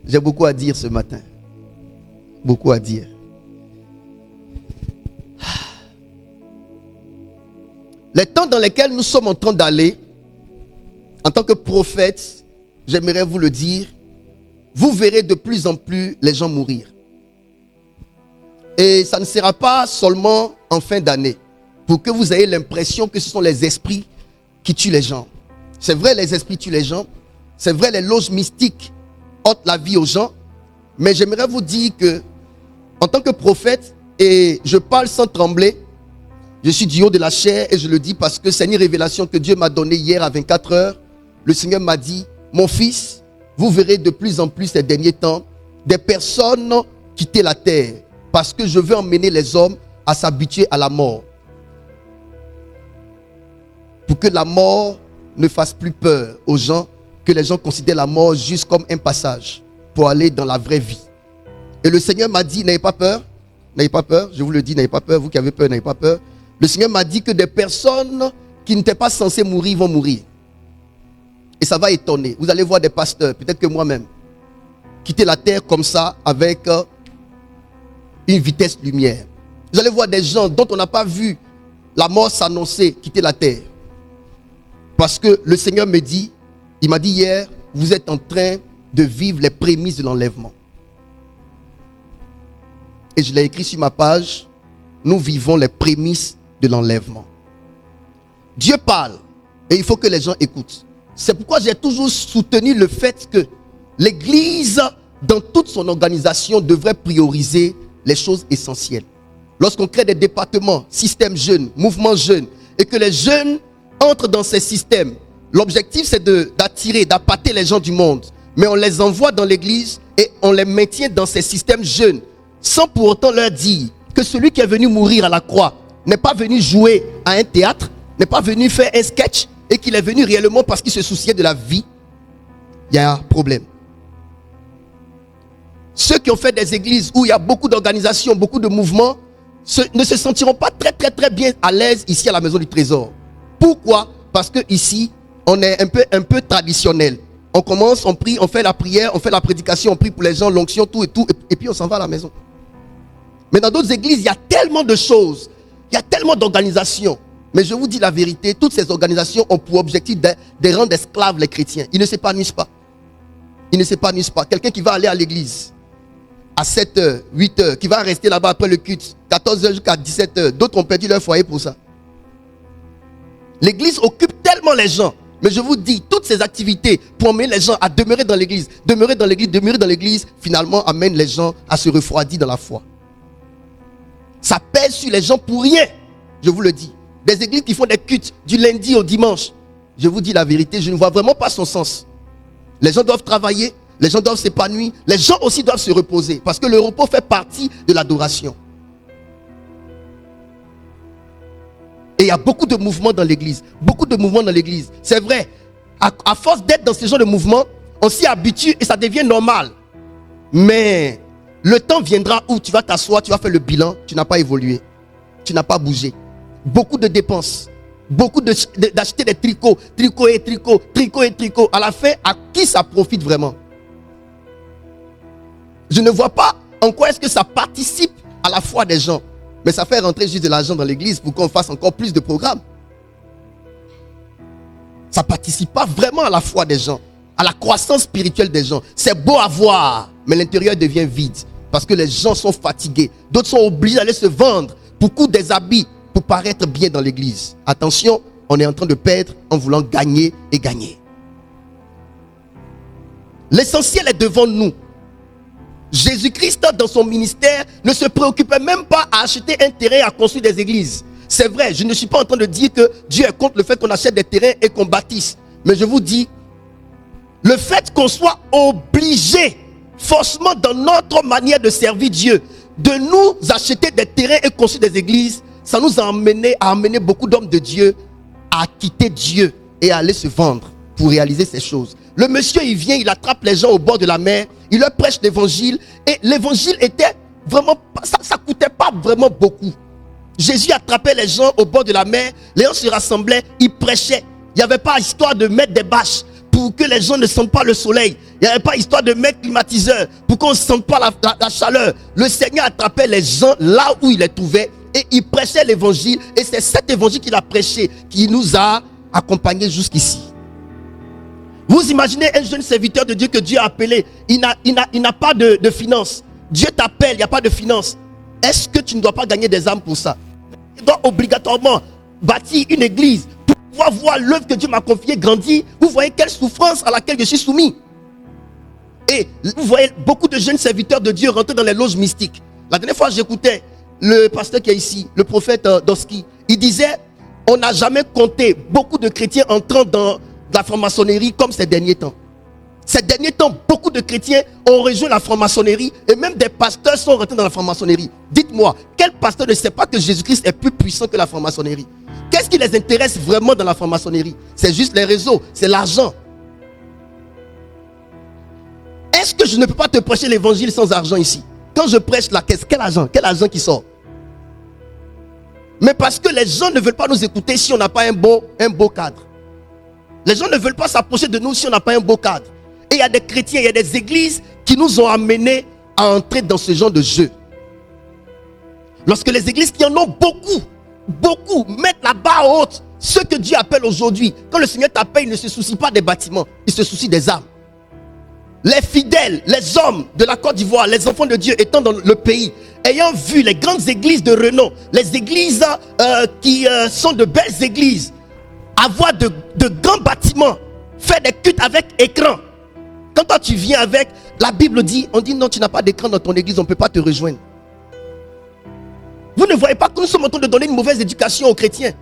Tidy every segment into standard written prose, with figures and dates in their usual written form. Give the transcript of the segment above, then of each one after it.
J'ai beaucoup à dire ce matin. Beaucoup à dire. Les temps dans lesquels nous sommes en train d'aller, en tant que prophète, j'aimerais vous le dire, vous verrez de plus en plus les gens mourir. Et ça ne sera pas seulement en fin d'année, pour que vous ayez l'impression que ce sont les esprits qui tuent les gens. C'est vrai, les esprits tuent les gens. C'est vrai, les loges mystiques ôtent la vie aux gens. Mais j'aimerais vous dire que, en tant que prophète, et je parle sans trembler, je suis du haut de la chair et je le dis parce que c'est une révélation que Dieu m'a donnée hier à 24 heures. Le Seigneur m'a dit, mon fils, vous verrez de plus en plus ces derniers temps des personnes quitter la terre parce que je veux emmener les hommes à s'habituer à la mort. Pour que la mort ne fasse plus peur aux gens, que les gens considèrent la mort juste comme un passage pour aller dans la vraie vie. Et le Seigneur m'a dit, n'ayez pas peur, je vous le dis, n'ayez pas peur, vous qui avez peur, n'ayez pas peur. Le Seigneur m'a dit que des personnes qui n'étaient pas censées mourir vont mourir. Et ça va étonner. Vous allez voir des pasteurs, peut-être que moi-même, quitter la terre comme ça avec une vitesse lumière. Vous allez voir des gens dont on n'a pas vu la mort s'annoncer, quitter la terre. Parce que le Seigneur me dit, il m'a dit hier, vous êtes en train de vivre les prémices de l'enlèvement. Et je l'ai écrit sur ma page, nous vivons les prémices de l'enlèvement. Dieu parle et il faut que les gens écoutent. C'est pourquoi j'ai toujours soutenu le fait que l'Église, dans toute son organisation, devrait prioriser les choses essentielles. Lorsqu'on crée des départements, systèmes jeunes, mouvements jeunes, et que les jeunes entrent dans ces systèmes, l'objectif c'est d'attirer, d'appâter les gens du monde. Mais on les envoie dans l'église et on les maintient dans ces systèmes jeunes, sans pour autant leur dire que celui qui est venu mourir à la croix n'est pas venu jouer à un théâtre, n'est pas venu faire un sketch, et qu'il est venu réellement parce qu'il se souciait de la vie. Il y a un problème. Ceux qui ont fait des églises où il y a beaucoup d'organisations, beaucoup de mouvements, ne se sentiront pas très bien à l'aise ici à la maison du trésor. Pourquoi? Parce que ici, on est un peu traditionnel. On commence, on prie, on fait la prière, on fait la prédication, on prie pour les gens, l'onction, tout, et puis on s'en va à la maison. Mais dans d'autres églises, il y a tellement de choses, il y a tellement d'organisations. Mais je vous dis la vérité, toutes ces organisations ont pour objectif de rendre esclaves les chrétiens. Ils ne s'épanouissent pas. Ils ne s'épanouissent pas. Quelqu'un qui va aller à l'église à 7h, 8h, qui va rester là-bas après le culte, 14h jusqu'à 17h, d'autres ont perdu leur foyer pour ça. L'église occupe tellement les gens. Mais je vous dis, toutes ces activités pour emmener les gens à demeurer dans l'église, finalement amènent les gens à se refroidir dans la foi. Ça pèse sur les gens pour rien. Je vous le dis. Des églises qui font des cultes du lundi au dimanche. Je vous dis la vérité, je ne vois vraiment pas son sens. Les gens doivent travailler, les gens doivent s'épanouir, les gens aussi doivent se reposer. Parce que le repos fait partie de l'adoration. Et il y a beaucoup de mouvements dans l'église. Beaucoup de mouvements dans l'église. C'est vrai. À force d'être dans ce genre de mouvements, on s'y habitue et ça devient normal. Mais le temps viendra où tu vas t'asseoir, tu vas faire le bilan, tu n'as pas évolué. Tu n'as pas bougé. Beaucoup de dépenses. Beaucoup d'acheter des tricots. Tricot et tricot. Tricot et tricot. À la fin, à qui ça profite vraiment? Je ne vois pas en quoi est-ce que ça participe à la foi des gens. Mais ça fait rentrer juste de l'argent dans l'église pour qu'on fasse encore plus de programmes. Ça ne participe pas vraiment à la foi des gens, à la croissance spirituelle des gens. C'est beau à voir, mais l'intérieur devient vide. Parce que les gens sont fatigués. D'autres sont obligés d'aller se vendre pour coûter des habits, pour paraître bien dans l'église. Attention, on est en train de perdre en voulant gagner et gagner. L'essentiel est devant nous. Jésus-Christ, dans son ministère, ne se préoccupait même pas à acheter un terrain, à construire des églises. C'est vrai, je ne suis pas en train de dire que Dieu est contre le fait qu'on achète des terrains et qu'on bâtisse. Mais je vous dis, le fait qu'on soit obligé, forcément dans notre manière de servir Dieu, de nous acheter des terrains et construire des églises, ça nous a amené beaucoup d'hommes de Dieu à quitter Dieu et à aller se vendre pour réaliser ces choses. Le monsieur, il vient, il attrape les gens au bord de la mer, il leur prêche l'évangile, et l'évangile était vraiment, ça coûtait pas vraiment beaucoup. Jésus attrapait les gens au bord de la mer, les gens se rassemblaient, il prêchait. Il n'y avait pas histoire de mettre des bâches pour que les gens ne sentent pas le soleil. Il n'y avait pas histoire de mettre climatiseur pour qu'on ne sente pas la chaleur. Le Seigneur attrapait les gens là où il les trouvait et il prêchait l'évangile. Et c'est cet évangile qu'il a prêché qui nous a accompagnés jusqu'ici. Vous imaginez un jeune serviteur de Dieu que Dieu a appelé. Il n'a pas de finances. Dieu t'appelle, il n'y a pas de finances. Est-ce que tu ne dois pas gagner des âmes pour ça? Tu dois obligatoirement bâtir une église pour pouvoir voir l'œuvre que Dieu m'a confiée grandir. Vous voyez quelle souffrance à laquelle je suis soumis. Et vous voyez beaucoup de jeunes serviteurs de Dieu rentrer dans les loges mystiques. La dernière fois, j'écoutais le pasteur qui est ici, le prophète Doski. Il disait, on n'a jamais compté beaucoup de chrétiens entrant dans la franc-maçonnerie comme ces derniers temps. Ces derniers temps, beaucoup de chrétiens ont rejoint la franc-maçonnerie et même des pasteurs sont rentrés dans la franc-maçonnerie. Dites-moi, quel pasteur ne sait pas que Jésus-Christ est plus puissant que la franc-maçonnerie? Qu'est-ce qui les intéresse vraiment dans la franc-maçonnerie? C'est juste les réseaux, c'est l'argent. Est-ce que je ne peux pas te prêcher l'évangile sans argent ici? Quand je prêche la caisse, quel argent? Quel argent qui sort? Mais parce que les gens ne veulent pas nous écouter si on n'a pas un beau cadre. Les gens ne veulent pas s'approcher de nous si on n'a pas un beau cadre. Et il y a des chrétiens, il y a des églises qui nous ont amenés à entrer dans ce genre de jeu. Lorsque les églises qui en ont beaucoup, mettent la barre haute, ce que Dieu appelle aujourd'hui, quand le Seigneur t'appelle, il ne se soucie pas des bâtiments, il se soucie des âmes. Les fidèles, les hommes de la Côte d'Ivoire, les enfants de Dieu étant dans le pays, ayant vu les grandes églises de renom, les églises qui sont de belles églises, avoir de grands bâtiments, faire des cultes avec écran. Quand toi tu viens avec, la Bible dit, on dit non, tu n'as pas d'écran dans ton église, on ne peut pas te rejoindre. Vous ne voyez pas que nous sommes en train de donner une mauvaise éducation aux chrétiens.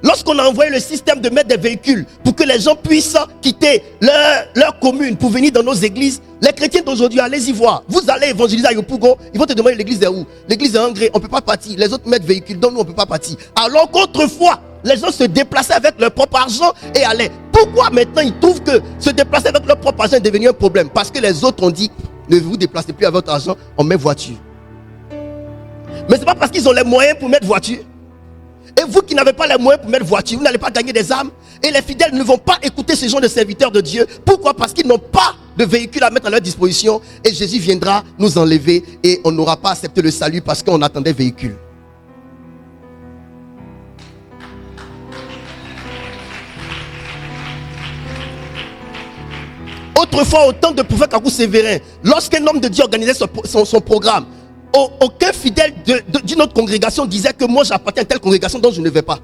Lorsqu'on a envoyé le système de mettre des véhicules pour que les gens puissent quitter leur commune pour venir dans nos églises, les chrétiens d'aujourd'hui, allez-y voir. Vous allez évangéliser à Yopougon, ils vont te demander l'église est où? L'église est en Gré, on ne peut pas partir. Les autres mettent véhicules, donc nous on ne peut pas partir. Alors qu'autrefois, les gens se déplaçaient avec leur propre argent et allaient. Pourquoi maintenant ils trouvent que se déplacer avec leur propre argent est devenu un problème? Parce que les autres ont dit, ne vous déplacez plus avec votre argent, on met voiture. Mais ce n'est pas parce qu'ils ont les moyens pour mettre voiture. Et vous qui n'avez pas les moyens pour mettre voiture, vous n'allez pas gagner des âmes. Et les fidèles ne vont pas écouter ce genre de serviteurs de Dieu. Pourquoi? Parce qu'ils n'ont pas de véhicule à mettre à leur disposition. Et Jésus viendra nous enlever et on n'aura pas accepté le salut parce qu'on attendait véhicule. Autrefois, au temps de prophète Kakou Sévérin, lorsqu'un homme de Dieu organisait son programme, aucun fidèle d'une autre congrégation disait que moi j'appartiens à telle congrégation dont je ne vais pas.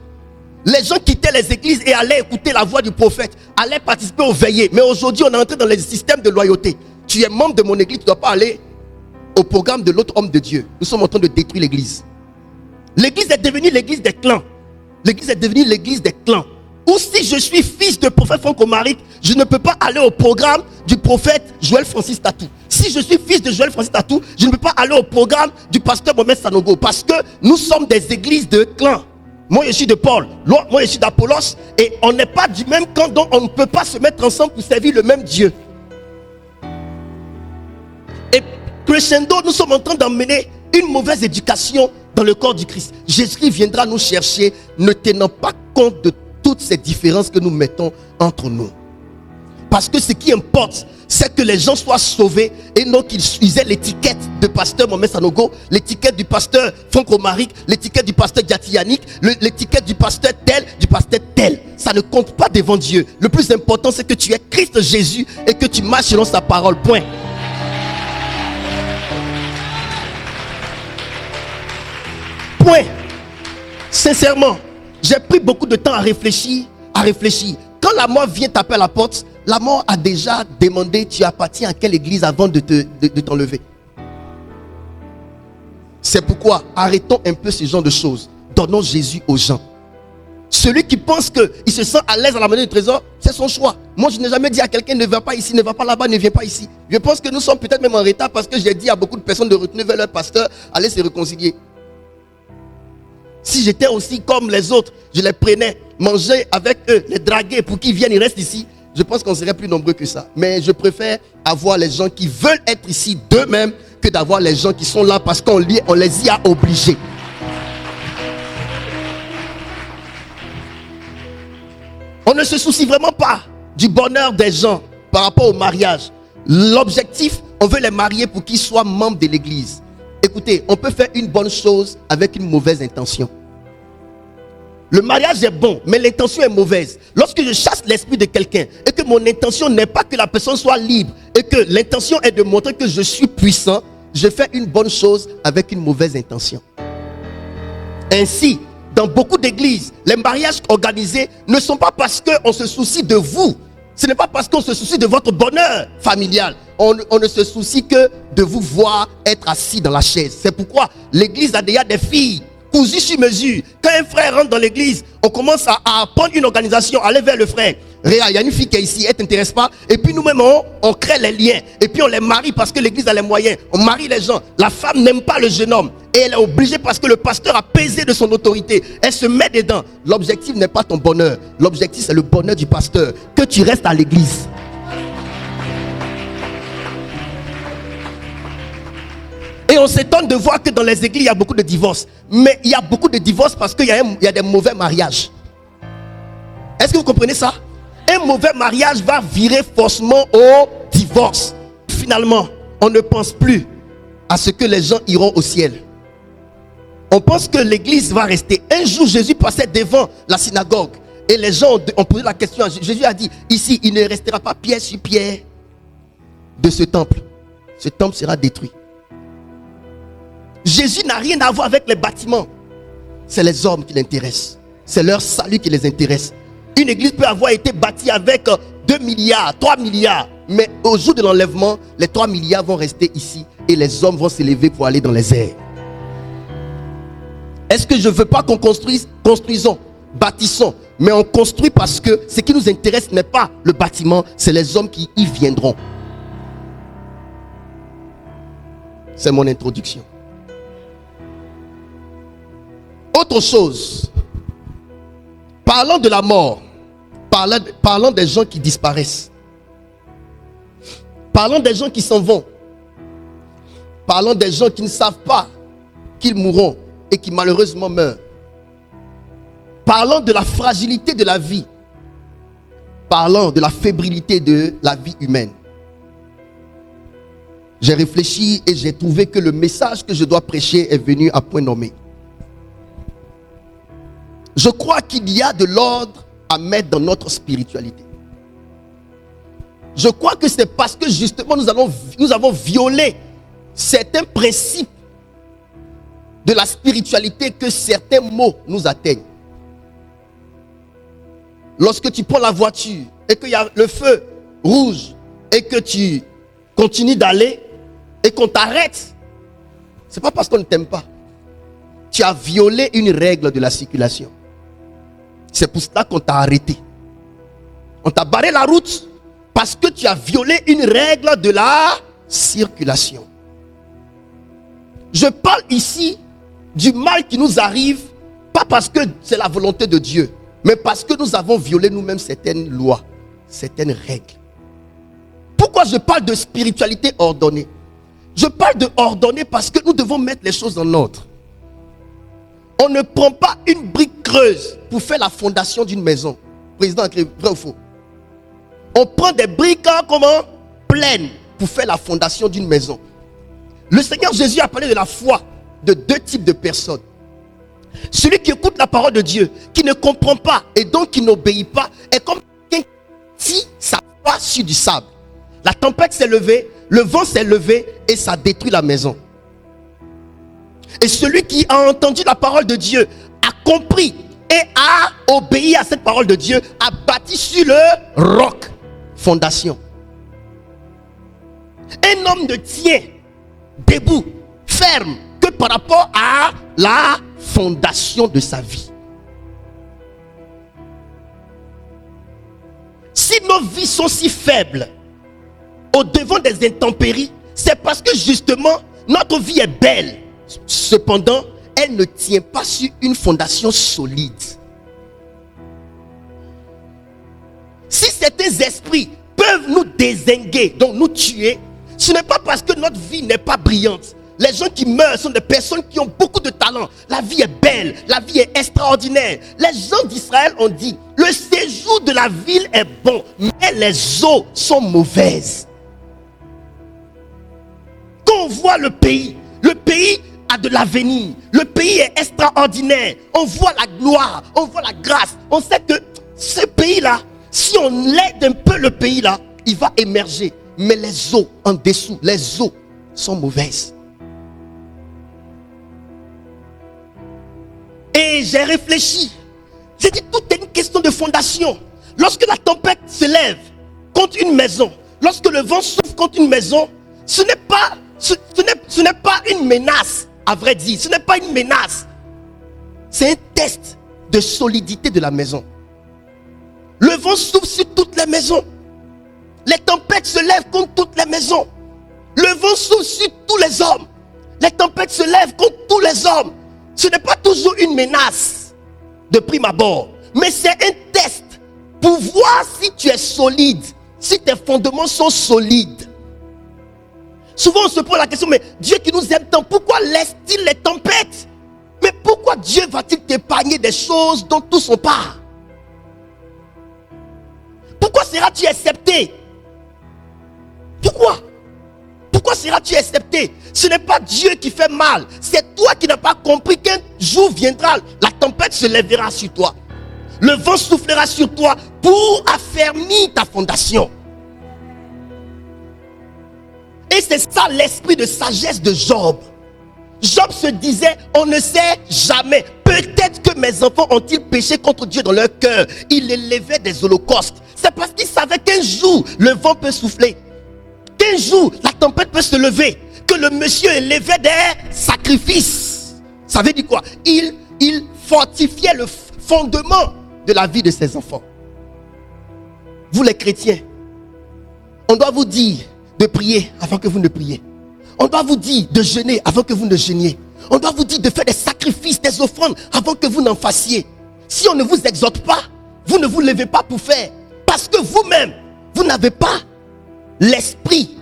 Les gens quittaient les églises et allaient écouter la voix du prophète, allaient participer aux veillées. Mais aujourd'hui, on est entré dans les systèmes de loyauté. Tu es membre de mon église, tu ne dois pas aller au programme de l'autre homme de Dieu. Nous sommes en train de détruire l'église. L'église est devenue l'église des clans. L'église est devenue l'église des clans. Ou si je suis fils de prophète Franck Omaric, je ne peux pas aller au programme du prophète Joël Francis Tatou. Si je suis fils de Joël Francis Tatou, je ne peux pas aller au programme du pasteur Mohamed Sanogo. Parce que nous sommes des églises de clans. Moi je suis de Paul, moi je suis d'Apollos. Et on n'est pas du même camp, donc on ne peut pas se mettre ensemble pour servir le même Dieu. Et crescendo, nous sommes en train d'emmener une mauvaise éducation dans le corps du Christ. Jésus viendra nous chercher, ne tenant pas compte de toutes ces différences que nous mettons entre nous. Parce que ce qui importe, c'est que les gens soient sauvés et non qu'ils aient l'étiquette de pasteur Mohamed Sanogo, l'étiquette du pasteur Franck Omaric, l'étiquette du pasteur Diati Yannick, l'étiquette du pasteur tel, du pasteur tel. Ça ne compte pas devant Dieu. Le plus important, c'est que tu es Christ Jésus et que tu marches selon sa parole. Point. Point. Sincèrement, j'ai pris beaucoup de temps à réfléchir. Quand la mort vient taper à la porte, la mort a déjà demandé tu appartiens à quelle église avant de t'enlever. C'est pourquoi arrêtons un peu ce genre de choses. Donnons Jésus aux gens. Celui qui pense qu'il se sent à l'aise à la monnaie du trésor, c'est son choix. Moi je n'ai jamais dit à quelqu'un ne va pas ici, ne va pas là-bas, ne viens pas ici. Je pense que nous sommes peut-être même en retard parce que j'ai dit à beaucoup de personnes de retourner vers leur pasteur, aller se réconcilier. Si j'étais aussi comme les autres, je les prenais, manger avec eux, les draguer pour qu'ils viennent, ils restent ici. Je pense qu'on serait plus nombreux que ça. Mais je préfère avoir les gens qui veulent être ici d'eux-mêmes que d'avoir les gens qui sont là parce qu'on les y a obligés. On ne se soucie vraiment pas du bonheur des gens par rapport au mariage. L'objectif, on veut les marier pour qu'ils soient membres de l'église. Écoutez, on peut faire une bonne chose avec une mauvaise intention. Le mariage est bon, mais l'intention est mauvaise. Lorsque je chasse l'esprit de quelqu'un et que mon intention n'est pas que la personne soit libre et que l'intention est de montrer que je suis puissant, je fais une bonne chose avec une mauvaise intention. Ainsi, dans beaucoup d'églises, les mariages organisés ne sont pas parce qu'on se soucie de vous. Ce n'est pas parce qu'on se soucie de votre bonheur familial. On ne se soucie que de vous voir être assis dans la chaise. C'est pourquoi l'église a déjà des filles cousues sur mesure. Quand un frère rentre dans l'église, on commence à prendre une organisation, aller vers le frère. Réa, il y a une fille qui est ici, elle ne t'intéresse pas. Et puis nous-mêmes, on crée les liens. Et puis on les marie parce que l'église a les moyens. On marie les gens. La femme n'aime pas le jeune homme. Et elle est obligée parce que le pasteur a pesé de son autorité. Elle se met dedans. L'objectif n'est pas ton bonheur. L'objectif, c'est le bonheur du pasteur. Que tu restes à l'église. Et on s'étonne de voir que dans les églises, il y a beaucoup de divorces. Mais il y a beaucoup de divorces parce qu'il y a des mauvais mariages. Est-ce que vous comprenez ça? Un mauvais mariage va virer forcément au divorce. Finalement, on ne pense plus à ce que les gens iront au ciel. On pense que l'église va rester. Un jour, Jésus passait devant la synagogue et les gens ont posé la question. Jésus a dit, ici, il ne restera pas pierre sur pierre de ce temple. Ce temple sera détruit. Jésus n'a rien à voir avec les bâtiments. C'est les hommes qui l'intéressent. C'est leur salut qui les intéresse. Une église peut avoir été bâtie avec 2 milliards, 3 milliards. Mais au jour de l'enlèvement, les 3 milliards vont rester ici et les hommes vont s'élever pour aller dans les airs. Est-ce que je ne veux pas qu'on construise? Construisons, bâtissons. Mais on construit parce que ce qui nous intéresse n'est pas le bâtiment, c'est les hommes qui y viendront. C'est mon introduction. Autre chose, parlant de la mort, parlant des gens qui disparaissent, parlant des gens qui s'en vont, parlant des gens qui ne savent pas qu'ils mourront et qui malheureusement meurent, parlant de la fragilité de la vie, parlant de la fébrilité de la vie humaine. J'ai réfléchi et j'ai trouvé que le message que je dois prêcher est venu à point nommé. Je crois qu'il y a de l'ordre à mettre dans notre spiritualité. Je crois que c'est parce que justement nous avons violé certains principes de la spiritualité que certains mots nous atteignent. Lorsque tu prends la voiture et qu'il y a le feu rouge et que tu continues d'aller et qu'on t'arrête, c'est pas parce qu'on ne t'aime pas. Tu as violé une règle de la circulation. C'est pour cela qu'on t'a arrêté. On t'a barré la route parce que tu as violé une règle de la circulation. Je parle ici du mal qui nous arrive, pas parce que c'est la volonté de Dieu, mais parce que nous avons violé nous-mêmes certaines lois, certaines règles. Pourquoi je parle de spiritualité ordonnée? Je parle de ordonnée parce que nous devons mettre les choses en ordre. On ne prend pas une brique creuse pour faire la fondation d'une maison. Président, vrai ou faux? On prend des briques pleines pour faire la fondation d'une maison. Le Seigneur Jésus a parlé de la foi de 2 types de personnes. Celui qui écoute la parole de Dieu, qui ne comprend pas et donc qui n'obéit pas, est comme quelqu'un qui tire sa foi sur du sable. La tempête s'est levée, le vent s'est levé et ça détruit la maison. Et celui qui a entendu la parole de Dieu, a compris et a obéi à cette parole de Dieu, a bâti sur le roc, fondation. Un homme ne tient debout, ferme, que par rapport à la fondation de sa vie. Si nos vies sont si faibles au devant des intempéries, c'est parce que justement notre vie est belle. Cependant, elle ne tient pas sur une fondation solide. Si certains esprits peuvent nous dézinguer, donc nous tuer, ce n'est pas parce que notre vie n'est pas brillante. les gens qui meurent sont des personnes qui ont beaucoup de talent. La vie est belle, la vie est extraordinaire. Les gens d'Israël ont dit, le séjour de la ville est bon, mais les eaux sont mauvaises. Quand on voit le pays a de l'avenir, le pays est extraordinaire, on voit la gloire, on voit la grâce, on sait que ce pays-là, si on l'aide un peu le pays-là, il va émerger. Mais les eaux en dessous, les eaux sont mauvaises. Et j'ai réfléchi. J'ai dit, tout est une question de fondation. Lorsque la tempête se lève contre une maison, lorsque le vent souffle contre une maison, ce n'est pas une menace, à vrai dire. Ce n'est pas une menace. C'est un test de solidité de la maison. Le vent souffle sur toutes les maisons. Les tempêtes se lèvent contre toutes les maisons. Le vent souffle sur tous les hommes. Les tempêtes se lèvent contre tous les hommes. Ce n'est pas toujours une menace de prime abord, mais c'est un test pour voir si tu es solide, si tes fondements sont solides. Souvent on se pose la question, mais Dieu qui nous aime tant, pourquoi laisse-t-il les tempêtes? Mais pourquoi Dieu va-t-il t'épargner des choses dont tous sont part? Pourquoi seras-tu accepté? Pourquoi seras-tu accepté? Ce n'est pas Dieu qui fait mal. C'est toi qui n'as pas compris qu'un jour viendra, la tempête se lèvera sur toi. Le vent soufflera sur toi pour affermir ta fondation. Et c'est ça l'esprit de sagesse de Job. Job se disait, on ne sait jamais. Peut-être que mes enfants ont-ils péché contre Dieu dans leur cœur. Il élevait des holocaustes. C'est parce qu'il savait qu'un jour, le vent peut souffler. Qu'un jour, la tempête peut se lever. Que le monsieur élevait des sacrifices. Ça veut dire quoi? Il fortifiait le fondement de la vie de ses enfants. Vous les chrétiens, on doit vous dire de prier avant que vous ne priez. On doit vous dire de jeûner avant que vous ne jeûniez. On doit vous dire de faire des sacrifices, des offrandes avant que vous n'en fassiez. Si on ne vous exhorte pas, vous ne vous levez pas pour faire. Parce que vous-même, vous n'avez pas l'esprit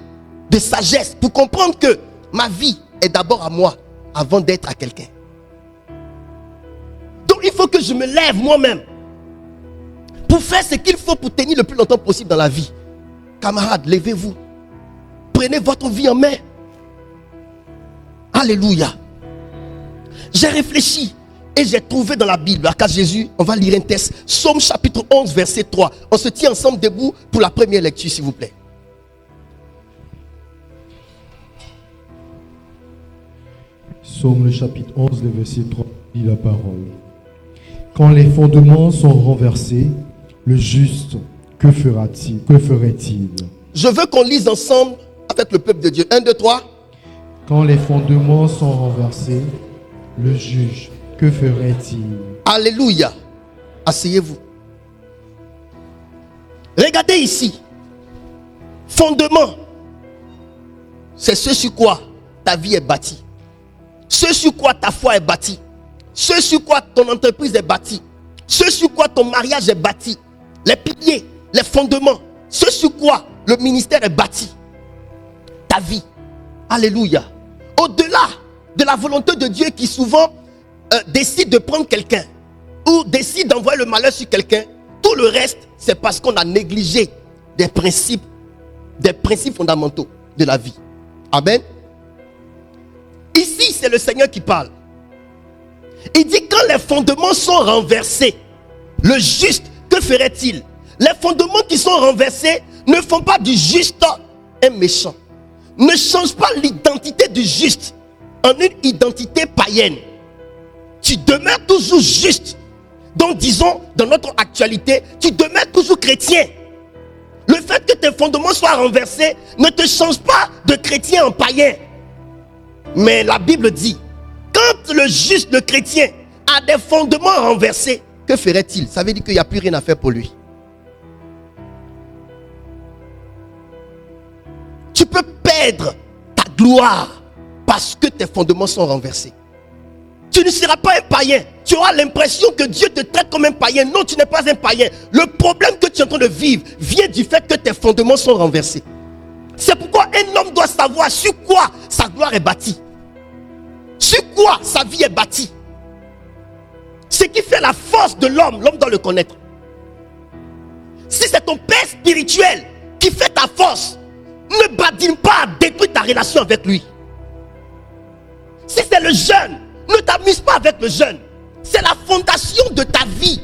de sagesse pour comprendre que ma vie est d'abord à moi avant d'être à quelqu'un. Donc il faut que je me lève moi-même pour faire ce qu'il faut pour tenir le plus longtemps possible dans la vie. Camarades, levez-vous. Prenez votre vie en main. Alléluia. J'ai réfléchi et j'ai trouvé dans la Bible, à cas Jésus, on va lire un texte, Psaume chapitre 11, verset 3. On se tient ensemble debout pour la première lecture, s'il vous plaît. Psaume le chapitre 11, le verset 3, dit la parole. Quand les fondements sont renversés, le juste, que fera-t-il? Que ferait-il? Je veux qu'on lise ensemble avec le peuple de Dieu. 1, 2, 3. Quand les fondements sont renversés, le juge, que ferait-il? Alléluia. Asseyez-vous. Regardez ici. Fondement. C'est ce sur quoi ta vie est bâtie. Ce sur quoi ta foi est bâtie. Ce sur quoi ton entreprise est bâtie. Ce sur quoi ton mariage est bâti. Les piliers, les fondements. Ce sur quoi le ministère est bâti. Ta vie. Alléluia. Au-delà de la volonté de Dieu qui souvent décide de prendre quelqu'un ou décide d'envoyer le malheur sur quelqu'un, tout le reste, c'est parce qu'on a négligé des principes fondamentaux de la vie. Amen. Ici, c'est le Seigneur qui parle. Il dit quand les fondements sont renversés, le juste, que ferait-il? Les fondements qui sont renversés ne font pas du juste un méchant. Ne change pas l'identité du juste en une identité païenne. Tu demeures toujours juste. Donc disons, dans notre actualité, tu demeures toujours chrétien. Le fait que tes fondements soient renversés ne te change pas de chrétien en païen. Mais la Bible dit, quand le juste, le chrétien, a des fondements renversés, que ferait-il? Ça veut dire qu'il n'y a plus rien à faire pour lui. Tu peux perdre ta gloire parce que tes fondements sont renversés. Tu ne seras pas un païen. Tu auras l'impression que Dieu te traite comme un païen. Non, tu n'es pas un païen. Le problème que tu es en train de vivre vient du fait que tes fondements sont renversés. C'est pourquoi un homme doit savoir sur quoi sa gloire est bâtie. quoi sa vie est bâtie. Ce qui fait la force de l'homme, l'homme doit le connaître. Si c'est ton père spirituel qui fait ta force, ne badine pas à détruire ta relation avec lui. Si c'est le jeûne, ne t'amuse pas avec le jeûne. C'est la fondation de ta vie.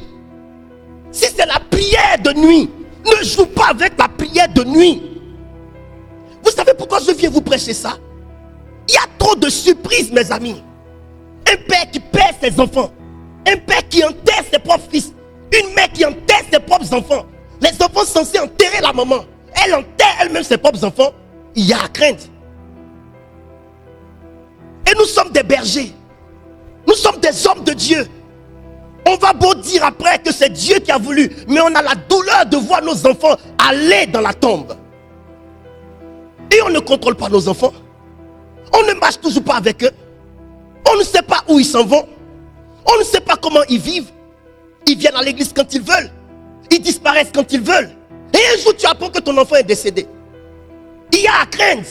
Si c'est la prière de nuit, ne joue pas avec la prière de nuit. Vous savez pourquoi je viens vous prêcher ça? Il y a trop de surprises, mes amis. Un père qui perd ses enfants. Un père qui enterre ses propres fils. Une mère qui enterre ses propres enfants. Les enfants sont censés enterrer la maman. Elle enterre elle-même ses propres enfants. Il y a à craindre. Et nous sommes des bergers. Nous sommes des hommes de Dieu. On va beau dire après que c'est Dieu qui a voulu, mais on a la douleur de voir nos enfants aller dans la tombe. Et on ne contrôle pas nos enfants. On ne marche toujours pas avec eux. On ne sait pas où ils s'en vont. On ne sait pas comment ils vivent. Ils viennent à l'église quand ils veulent. Ils disparaissent quand ils veulent. Et un jour tu apprends que ton enfant est décédé. Il y a à craindre.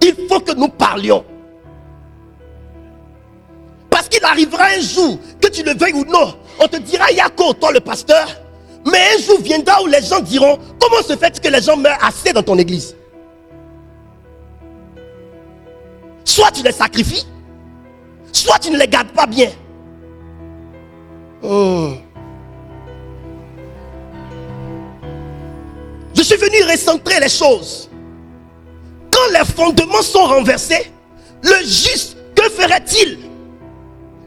Il faut que nous parlions. Parce qu'il arrivera un jour, que tu le veuilles ou non, on te dira Yako, toi le pasteur. Mais un jour viendra où les gens diront, comment se fait-il que les gens meurent assez dans ton église? Soit tu les sacrifies, soit tu ne les gardes pas bien. Je suis venu recentrer les choses. Quand les fondements sont renversés, le juste, que ferait-il?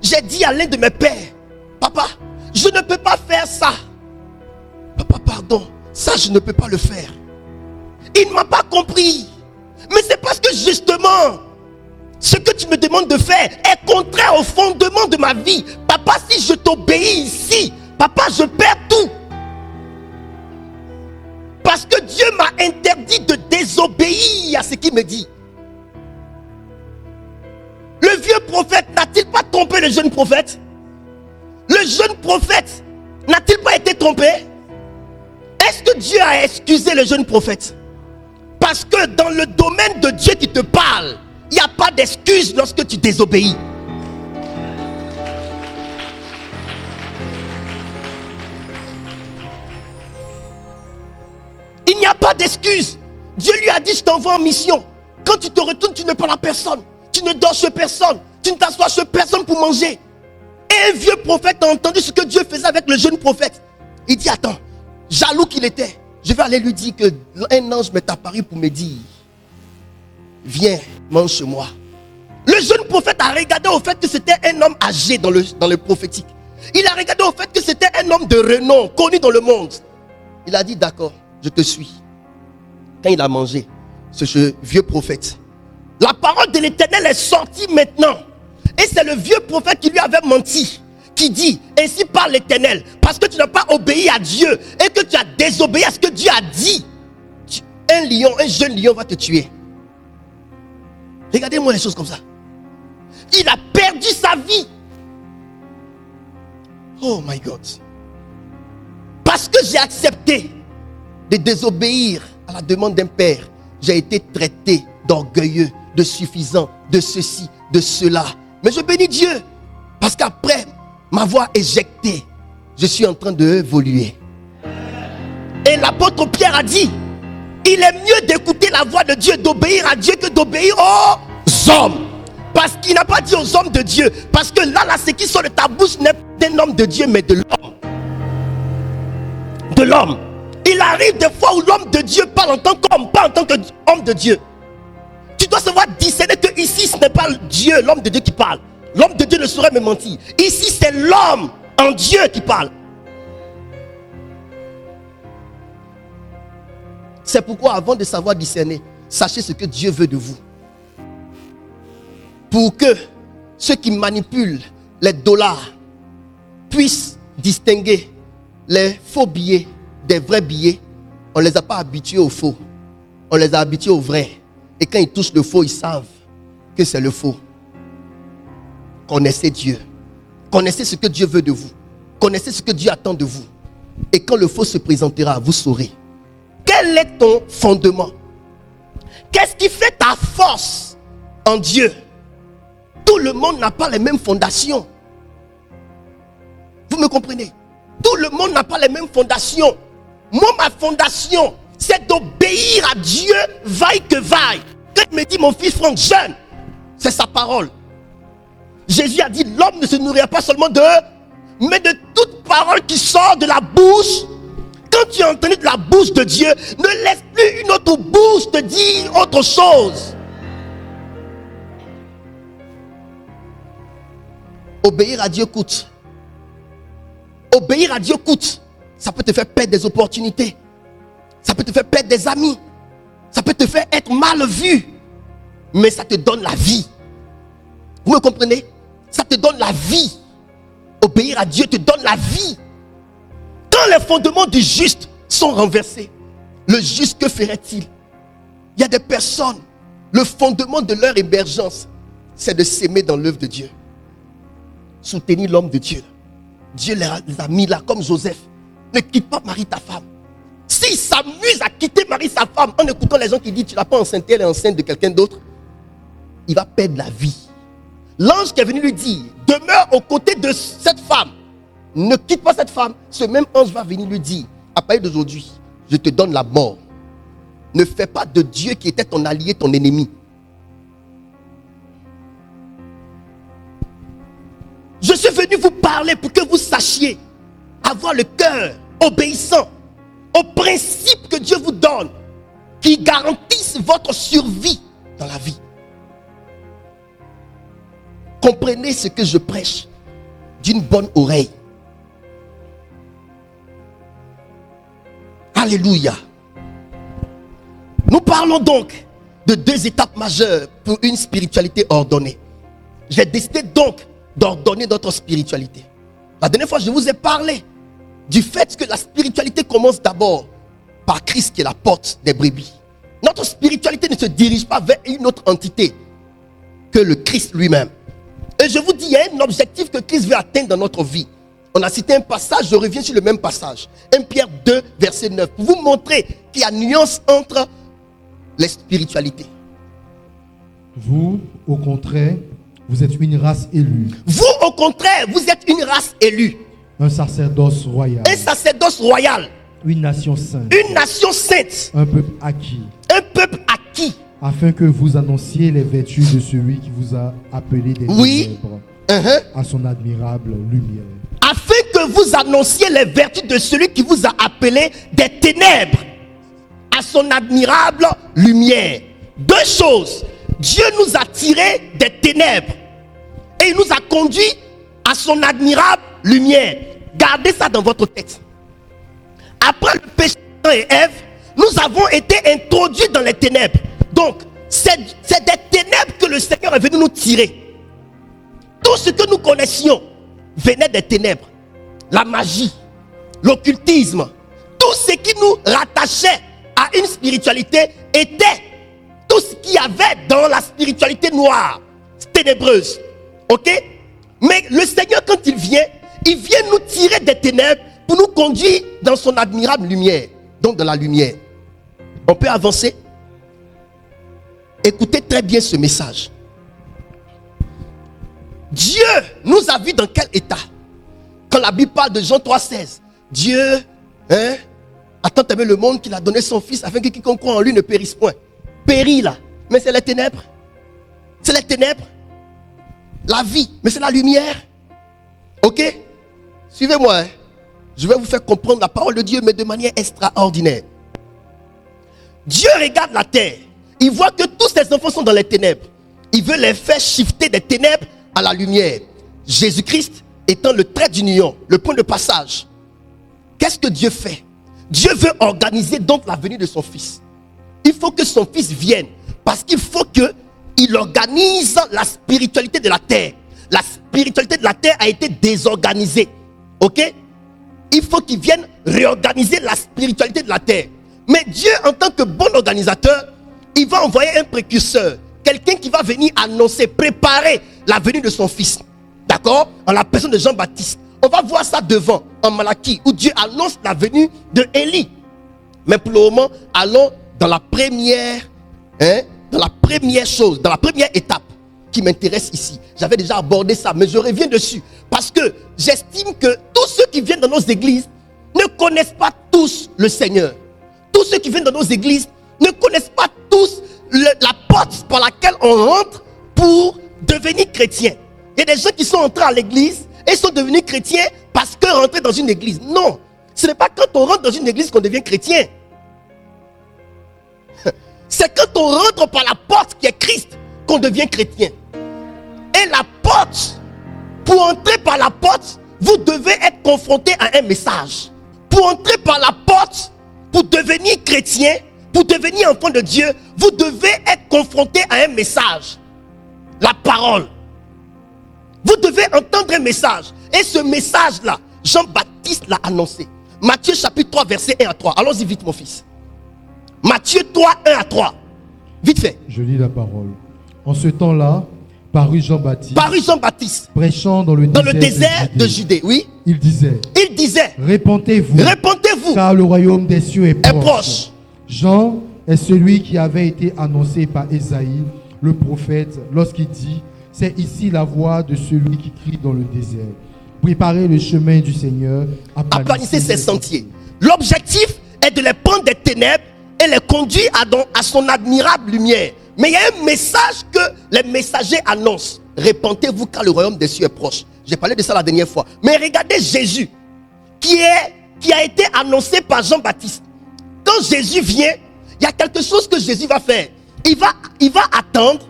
J'ai dit à l'un de mes pères, papa, je ne peux pas faire ça. Papa, pardon, ça je ne peux pas le faire. Il ne m'a pas compris. Mais c'est parce que justement, ce que tu me demandes de faire est contraire au fondement de ma vie. Papa, si je t'obéis ici, papa, je perds tout. Parce que Dieu m'a interdit de désobéir à ce qu'il me dit. Le vieux prophète n'a-t-il pas trompé le jeune prophète? Le jeune prophète n'a-t-il pas été trompé? Est-ce que Dieu a excusé le jeune prophète? Parce que dans le domaine de Dieu qui te parle, il n'y a pas d'excuse lorsque tu désobéis. Il n'y a pas d'excuse. Dieu lui a dit, je t'envoie en mission. Quand tu te retournes, tu ne parles à personne. Tu ne dors chez personne. Tu ne t'assois chez personne pour manger. Et un vieux prophète a entendu ce que Dieu faisait avec le jeune prophète. Il dit, attends, jaloux qu'il était, je vais aller lui dire qu'un ange m'est apparu pour me dire, viens, mange chez moi. Le jeune prophète a regardé au fait que c'était un homme âgé dans le prophétique. Il a regardé au fait que c'était un homme de renom, connu dans le monde. Il a dit, d'accord, je te suis. Quand il a mangé, ce vieux prophète, la parole de l'Éternel est sortie maintenant. Et c'est le vieux prophète qui lui avait menti, qui dit, ainsi parle l'Éternel, parce que tu n'as pas obéi à Dieu et que tu as désobéi à ce que Dieu a dit. Un lion, un jeune lion va te tuer. Regardez-moi les choses comme ça. Il a perdu sa vie. Oh my God. Parce que j'ai accepté de désobéir à la demande d'un père, j'ai été traité d'orgueilleux, de suffisant, de ceci, de cela. Mais je bénis Dieu. Parce qu'après m'avoir éjecté, je suis en train d'évoluer. Et l'apôtre Pierre a dit, il est mieux d'écouter la voix de Dieu, d'obéir à Dieu, que d'obéir aux hommes. Parce qu'il n'a pas dit aux hommes de Dieu. Parce que là, ce qui sort de ta bouche n'est pas d'un homme de Dieu, mais de l'homme. De l'homme. Il arrive des fois où l'homme de Dieu parle en tant qu'homme, pas en tant qu'homme de Dieu. Tu dois savoir discerner que ici, ce n'est pas Dieu, l'homme de Dieu qui parle. L'homme de Dieu ne saurait me mentir. Ici, c'est l'homme en Dieu qui parle. C'est pourquoi, avant de savoir discerner, sachez ce que Dieu veut de vous. Pour que ceux qui manipulent les dollars puissent distinguer les faux billets des vrais billets. On ne les a pas habitués au faux. On les a habitués au vrai. Et quand ils touchent le faux, ils savent que c'est le faux. Connaissez Dieu. Connaissez ce que Dieu veut de vous. Connaissez ce que Dieu attend de vous. Et quand le faux se présentera, vous saurez. Quel est ton fondement? Qu'est-ce qui fait ta force en Dieu? Tout le monde n'a pas les mêmes fondations. Vous me comprenez? Tout le monde n'a pas les mêmes fondations. Moi, ma fondation, c'est d'obéir à Dieu, vaille que vaille. Quand il me dit, mon fils Franck, jeune, c'est sa parole. Jésus a dit, l'homme ne se nourrira pas seulement de, mais de toute parole qui sort de la bouche. Quand tu as entendu de la bouche de Dieu, ne laisse plus une autre bouche te dire autre chose. Obéir à Dieu coûte. Obéir à Dieu coûte. Ça peut te faire perdre des opportunités. Ça peut te faire perdre des amis. Ça peut te faire être mal vu. Mais ça te donne la vie. Vous me comprenez? Ça te donne la vie. Obéir à Dieu te donne la vie. Quand les fondements du juste sont renversés, le juste, que ferait-il? Il y a des personnes, le fondement de leur émergence, c'est de s'aimer dans l'œuvre de Dieu. Soutenir l'homme de Dieu. Dieu les a mis là comme Joseph. Ne quitte pas Marie ta femme. S'il s'amuse à quitter Marie sa femme en écoutant les gens qui disent tu l'as pas enceinte, elle est enceinte de quelqu'un d'autre, il va perdre la vie. L'ange qui est venu lui dire demeure aux côtés de cette femme, ne quitte pas cette femme. Ce même ange va venir lui dire à partir d'aujourd'hui, je te donne la mort. Ne fais pas de Dieu qui était ton allié ton ennemi. Je suis venu vous parler pour que vous sachiez avoir le cœur obéissant aux principes que Dieu vous donne, qui garantissent votre survie dans la vie. Comprenez ce que je prêche d'une bonne oreille. Alléluia. Nous parlons donc de deux étapes majeures pour une spiritualité ordonnée. J'ai décidé donc d'ordonner notre spiritualité. La dernière fois, je vous ai parlé du fait que la spiritualité commence d'abord par Christ qui est la porte des brebis. Notre spiritualité ne se dirige pas vers une autre entité que le Christ lui-même. Et je vous dis, il y a un objectif que Christ veut atteindre dans notre vie. On a cité un passage, je reviens sur le même passage. 1 Pierre 2, verset 9. Pour vous montrer qu'il y a nuance entre les spiritualités. Vous, au contraire, vous êtes une race élue. Vous, au contraire, vous êtes une race élue. Un sacerdoce royal. Un sacerdoce royal. Une nation sainte. Une nation sainte. Un peuple acquis. Un peuple acquis. Afin que vous annonciez les vertus de celui qui vous a appelé des ténèbres à son admirable lumière. Afin que vous annonciez les vertus de celui qui vous a appelé des ténèbres à son admirable lumière. Deux choses. Dieu nous a tirés des ténèbres et il nous a conduits à son admirable lumière. Gardez ça dans votre tête. Après le péché d'Adam et Ève, nous avons été introduits dans les ténèbres. Donc, c'est des ténèbres que le Seigneur est venu nous tirer. Tout ce que nous connaissions venait des ténèbres. La magie, l'occultisme, tout ce qui nous rattachait à une spiritualité était tout ce qu'il y avait dans la spiritualité noire, ténébreuse. Ok? Mais le Seigneur, quand il vient nous tirer des ténèbres pour nous conduire dans son admirable lumière. Donc dans la lumière. On peut avancer? Écoutez très bien ce message. Dieu nous a vus dans quel état? Quand la Bible parle de Jean 3,16, Dieu a tant aimé le monde qu'il a donné son fils afin que quiconque croit en lui ne périsse point. Périt là, mais c'est les ténèbres. C'est les ténèbres. La vie, mais c'est la lumière. Ok? Suivez-moi. Je vais vous faire comprendre la parole de Dieu, mais de manière extraordinaire. Dieu regarde la terre. Il voit que tous ses enfants sont dans les ténèbres. Il veut les faire shifter des ténèbres à la lumière. Jésus-Christ étant le trait d'union, le point de passage. Qu'est-ce que Dieu fait? Dieu veut organiser donc la venue de son fils. Il faut que son fils vienne. Parce qu'il faut qu'il organise la spiritualité de la terre. La spiritualité de la terre a été désorganisée. Ok? Il faut qu'il vienne réorganiser la spiritualité de la terre. Mais Dieu, en tant que bon organisateur, il va envoyer un précurseur. Quelqu'un qui va venir annoncer, préparer la venue de son fils. D'accord? En la personne de Jean-Baptiste. On va voir ça devant, en Malachie, où Dieu annonce la venue de Élie. Mais pour le moment, allons dans la première chose, dans la première étape. qui m'intéresse ici. J'avais déjà abordé ça, mais je reviens dessus. Parce que j'estime que tous ceux qui viennent dans nos églises ne connaissent pas tous le Seigneur. Tous ceux qui viennent dans nos églises ne connaissent pas tous la porte par laquelle on rentre pour devenir chrétien. Il y a des gens qui sont entrés à l'église et sont devenus chrétiens parce que rentrer dans une église. Non, ce n'est pas quand on rentre dans une église qu'on devient chrétien. C'est quand on rentre par la porte qui est Christ qu'on devient chrétien. Et la porte, pour entrer par la porte, vous devez être confronté à un message. Pour entrer par la porte, pour devenir chrétien, pour devenir enfant de Dieu, vous devez être confronté à un message. La parole. Vous devez entendre un message. Et ce message-là, Jean-Baptiste l'a annoncé. Matthieu chapitre 3, verset 1 à 3. Allons-y vite, mon fils. Matthieu 3, 1 à 3. Vite fait. Je lis la parole. En ce temps-là, parut Jean-Baptiste, prêchant dans le désert de Judée. Oui. Il disait, répentez-vous, car le royaume des cieux est proche. Jean est celui qui avait été annoncé par Ésaïe, le prophète, lorsqu'il dit, c'est ici la voix de celui qui crie dans le désert. Préparez le chemin du Seigneur, aplanissez ses sentiers. L'objectif est de les prendre des ténèbres et les conduire à son admirable lumière. Mais il y a un message que les messagers annoncent. Répentez-vous car le royaume des cieux est proche. J'ai parlé de ça la dernière fois. Mais regardez Jésus, qui a été annoncé par Jean-Baptiste. Quand Jésus vient, il y a quelque chose que Jésus va faire. Il va attendre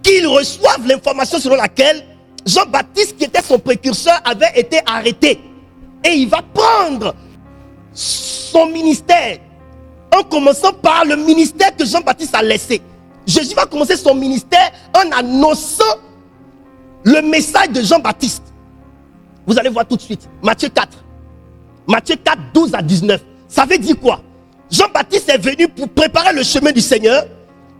qu'il reçoive l'information selon laquelle Jean-Baptiste, qui était son précurseur, avait été arrêté. Et il va prendre son ministère, en commençant par le ministère que Jean-Baptiste a laissé. Jésus va commencer son ministère en annonçant le message de Jean-Baptiste. Vous allez voir tout de suite. Matthieu 4. Matthieu 4, 12 à 19. Ça veut dire quoi? Jean-Baptiste est venu pour préparer le chemin du Seigneur.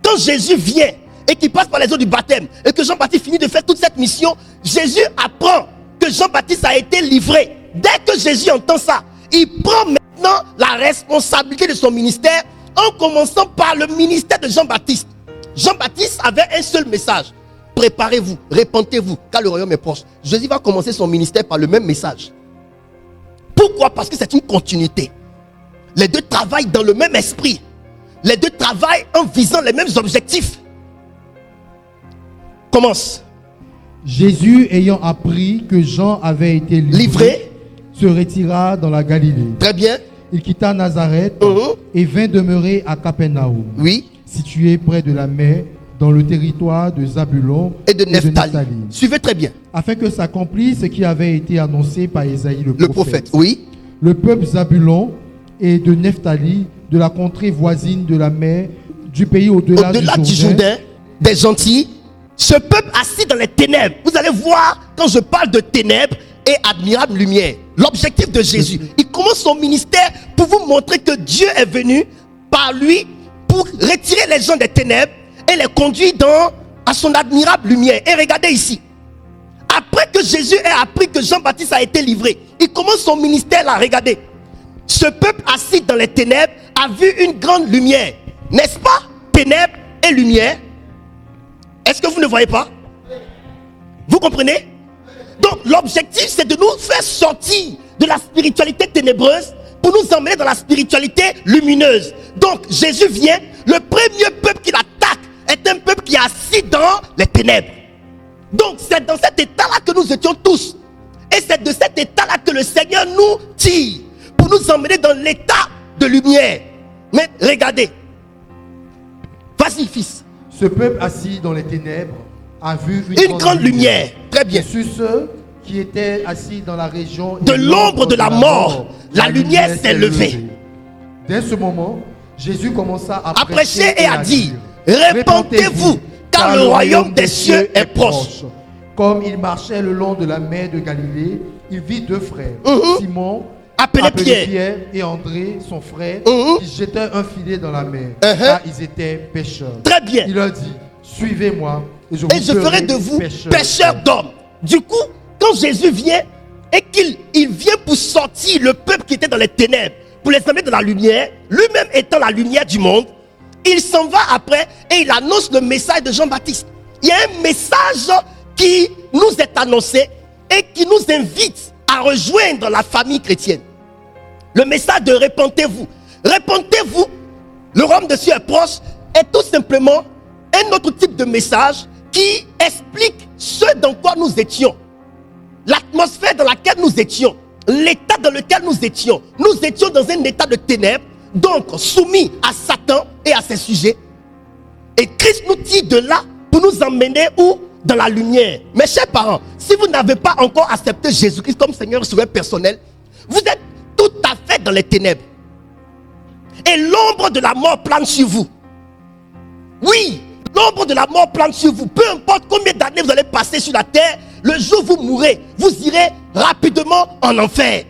Quand Jésus vient et qu'il passe par les eaux du baptême et que Jean-Baptiste finit de faire toute cette mission, Jésus apprend que Jean-Baptiste a été livré. Dès que Jésus entend ça, il prend maintenant la responsabilité de son ministère en commençant par le ministère de Jean-Baptiste. Jean-Baptiste avait un seul message. Préparez-vous, répentez-vous, car le royaume est proche. Jésus va commencer son ministère par le même message. Pourquoi? Parce que c'est une continuité. Les deux travaillent dans le même esprit. Les deux travaillent en visant les mêmes objectifs. Commence. Jésus, ayant appris que Jean avait été livré, se retira dans la Galilée. Très bien. Il quitta Nazareth et vint demeurer à Capernaum. Oui. Situé près de la mer, dans le territoire de Zabulon et de Nephtali. Suivez très bien. Afin que s'accomplisse ce qui avait été annoncé par Ésaïe le prophète. Oui. Le peuple Zabulon et de Nephtali, de la contrée voisine de la mer, du pays au-delà du Jourdain, des gentils, ce peuple assis dans les ténèbres. Vous allez voir, quand je parle de ténèbres et admirable lumière, l'objectif de Jésus, il commence son ministère pour vous montrer que Dieu est venu par lui pour retirer les gens des ténèbres et les conduire à son admirable lumière. Et regardez ici. Après que Jésus ait appris que Jean-Baptiste a été livré, il commence son ministère là. Regardez. Ce peuple assis dans les ténèbres a vu une grande lumière. N'est-ce pas? Ténèbres et lumière. Est-ce que vous ne voyez pas? Vous comprenez? Donc l'objectif, c'est de nous faire sortir de la spiritualité ténébreuse pour nous emmener dans la spiritualité lumineuse. Donc Jésus vient, le premier peuple qu'il attaque est un peuple qui est assis dans les ténèbres. Donc c'est dans cet état-là que nous étions tous. Et c'est de cet état-là que le Seigneur nous tire pour nous emmener dans l'état de lumière. Mais regardez. Vas-y, fils. Ce peuple assis dans les ténèbres a vu une grande lumière. Très bien. Sur ceux qui étaient assis dans la région de l'ombre de la mort, la lumière s'est levée. Dès ce moment, Jésus commença à prêcher et à dire, répentez-vous, car le royaume des cieux est proche. Comme il marchait le long de la mer de Galilée, il vit deux frères, Simon, appelé Pierre, et André, son frère, qui jetaient un filet dans la mer, car ils étaient pêcheurs. Très bien. Il leur dit, suivez-moi, et je ferai de vous pêcheurs d'hommes. Du coup, quand Jésus vient et qu'il vient pour sortir le peuple qui était dans les ténèbres, pour les emmener dans la lumière, lui-même étant la lumière du monde, il s'en va après et il annonce le message de Jean-Baptiste. Il y a un message qui nous est annoncé et qui nous invite à rejoindre la famille chrétienne. Le message de repentez-vous. Repentez-vous, le royaume des cieux est proche, est tout simplement un autre type de message qui explique ce dans quoi nous étions. L'atmosphère dans laquelle nous étions, l'état dans lequel nous étions. Nous étions dans un état de ténèbres, donc soumis à Satan et à ses sujets. Et Christ nous tire de là pour nous emmener où? Dans la lumière. Mes chers parents, si vous n'avez pas encore accepté Jésus-Christ comme Seigneur et Sauveur personnel, vous êtes tout à fait dans les ténèbres. Et l'ombre de la mort plane sur vous. Oui, l'ombre de la mort plane sur vous. Peu importe combien d'années vous allez passer sur la terre, le jour où vous mourrez, vous irez rapidement en enfer.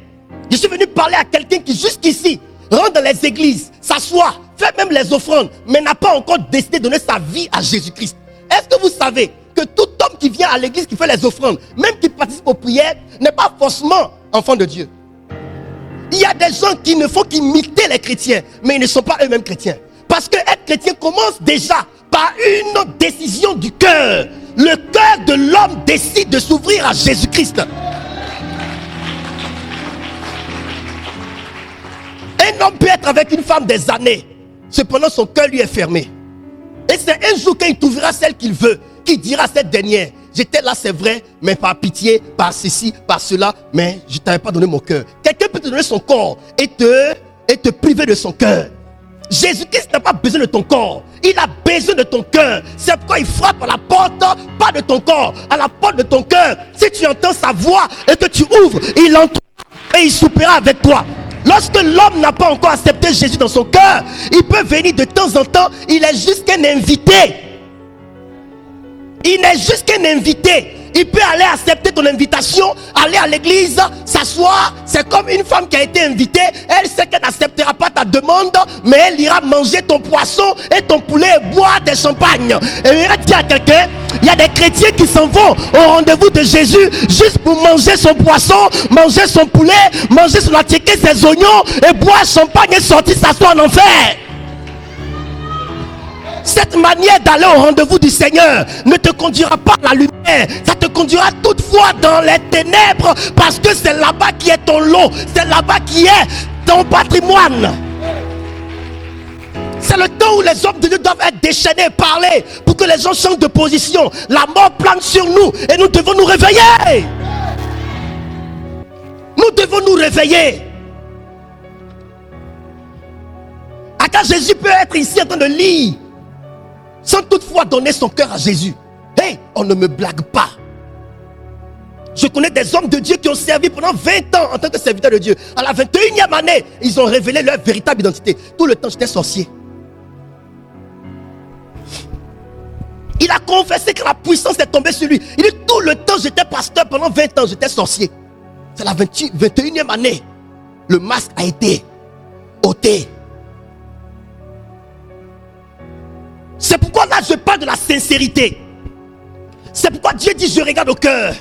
Je suis venu parler à quelqu'un qui jusqu'ici rentre dans les églises, s'assoit, fait même les offrandes, mais n'a pas encore décidé de donner sa vie à Jésus-Christ. Est-ce que vous savez que tout homme qui vient à l'église, qui fait les offrandes, même qui participe aux prières, n'est pas forcément enfant de Dieu? Il y a des gens qui ne font qu'imiter les chrétiens, mais ils ne sont pas eux-mêmes chrétiens. Parce que être chrétien commence déjà par une décision du cœur. Le cœur de l'homme décide de s'ouvrir à Jésus-Christ. Un homme peut être avec une femme des années, cependant son cœur lui est fermé. Et c'est un jour quand il trouvera celle qu'il veut, qu'il dira à cette dernière: j'étais là, c'est vrai, mais par pitié, par ceci, par cela, mais je ne t'avais pas donné mon cœur. Quelqu'un peut te donner son corps et te priver de son cœur. Jésus-Christ n'a pas besoin de ton corps, il a besoin de ton cœur. C'est pourquoi il frappe à la porte, pas de ton corps, à la porte de ton cœur. Si tu entends sa voix et que tu ouvres, il entre et il soupira avec toi. Lorsque l'homme n'a pas encore accepté Jésus dans son cœur, il peut venir de temps en temps, il est juste qu'un invité. Il n'est juste qu'un invité. Il peut aller accepter ton invitation, aller à l'église, s'asseoir. C'est comme une femme qui a été invitée. Elle sait qu'elle n'acceptera pas ta demande, mais elle ira manger ton poisson et ton poulet et boire des champagnes. Et il va dire à quelqu'un: il y a des chrétiens qui s'en vont au rendez-vous de Jésus juste pour manger son poisson, manger son poulet, manger son attiqué, ses oignons et boire champagne et sortir s'asseoir en enfer. Cette manière d'aller au rendez-vous du Seigneur ne te conduira pas à la lumière. Ça te conduira toutefois dans les ténèbres, parce que c'est là-bas qui est ton lot. C'est là-bas qui est ton patrimoine. C'est le temps où les hommes de Dieu doivent être déchaînés, parler, pour que les gens changent de position. La mort plane sur nous et nous devons nous réveiller. Nous devons nous réveiller. Quand Jésus peut être ici en train de lire, sans toutefois donner son cœur à Jésus. Hey, on ne me blague pas. Je connais des hommes de Dieu qui ont servi pendant 20 ans en tant que serviteurs de Dieu. À la 21e année, ils ont révélé leur véritable identité. Tout le temps, j'étais sorcier. Il a confessé que la puissance est tombée sur lui. Il dit: tout le temps, j'étais pasteur. Pendant 20 ans, j'étais sorcier. C'est la 21e année. Le masque a été ôté. C'est pourquoi là je parle de la sincérité. C'est pourquoi Dieu dit: je regarde au cœur.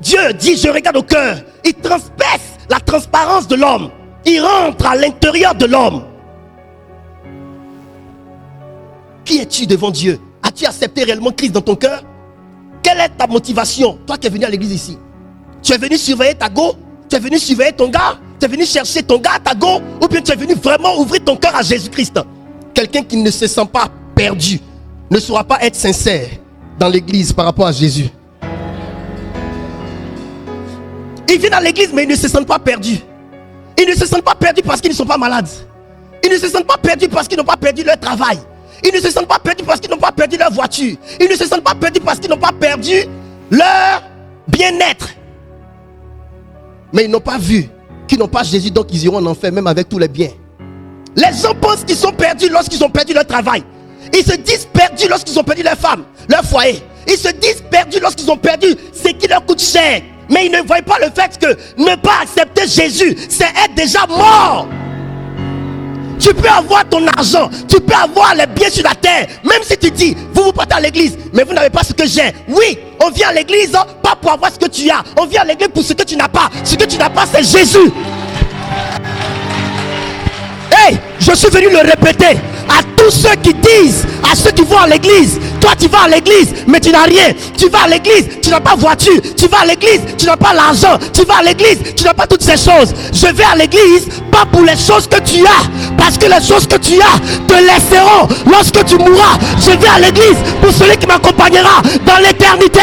Dieu dit: je regarde au cœur. Il transperce la transparence de l'homme. Il rentre à l'intérieur de l'homme. Qui es-tu devant Dieu? As-tu accepté réellement Christ dans ton cœur? Quelle est ta motivation? Toi qui es venu à l'église ici, tu es venu surveiller ta go? Tu es venu surveiller ton gars? Tu es venu chercher ton gars à ta go? Ou bien tu es venu vraiment ouvrir ton cœur à Jésus-Christ? Quelqu'un qui ne se sent pas perdu ne saura pas être sincère dans l'église par rapport à Jésus. Ils viennent à l'église mais ils ne se sentent pas perdus. Ils ne se sentent pas perdus parce qu'ils ne sont pas malades. Ils ne se sentent pas perdus parce qu'ils n'ont pas perdu leur travail. Ils ne se sentent pas perdus parce qu'ils n'ont pas perdu leur voiture. Ils ne se sentent pas perdus parce qu'ils n'ont pas perdu leur bien-être. Mais ils n'ont pas vu qu'ils n'ont pas Jésus, donc ils iront en enfer même avec tous les biens. Les gens pensent qu'ils sont perdus lorsqu'ils ont perdu leur travail. Ils se disent perdus lorsqu'ils ont perdu leur femme, leur foyer. Ils se disent perdus lorsqu'ils ont perdu ce qui leur coûte cher. Mais ils ne voient pas le fait que ne pas accepter Jésus, c'est être déjà mort. Tu peux avoir ton argent, tu peux avoir les biens sur la terre. Même si tu dis: vous partez à l'église, mais vous n'avez pas ce que j'ai. Oui, on vient à l'église pas pour avoir ce que tu as. On vient à l'église pour ce que tu n'as pas. Ce que tu n'as pas, c'est Jésus. Hey, je suis venu le répéter. À tous tous ceux qui disent à ceux qui vont à l'église, toi tu vas à l'église mais tu n'as rien, tu vas à l'église, tu n'as pas voiture, tu vas à l'église, tu n'as pas l'argent, tu vas à l'église, tu n'as pas toutes ces choses. Je vais à l'église pas pour les choses que tu as, parce que les choses que tu as te laisseront lorsque tu mourras. Je vais à l'église pour celui qui m'accompagnera dans l'éternité.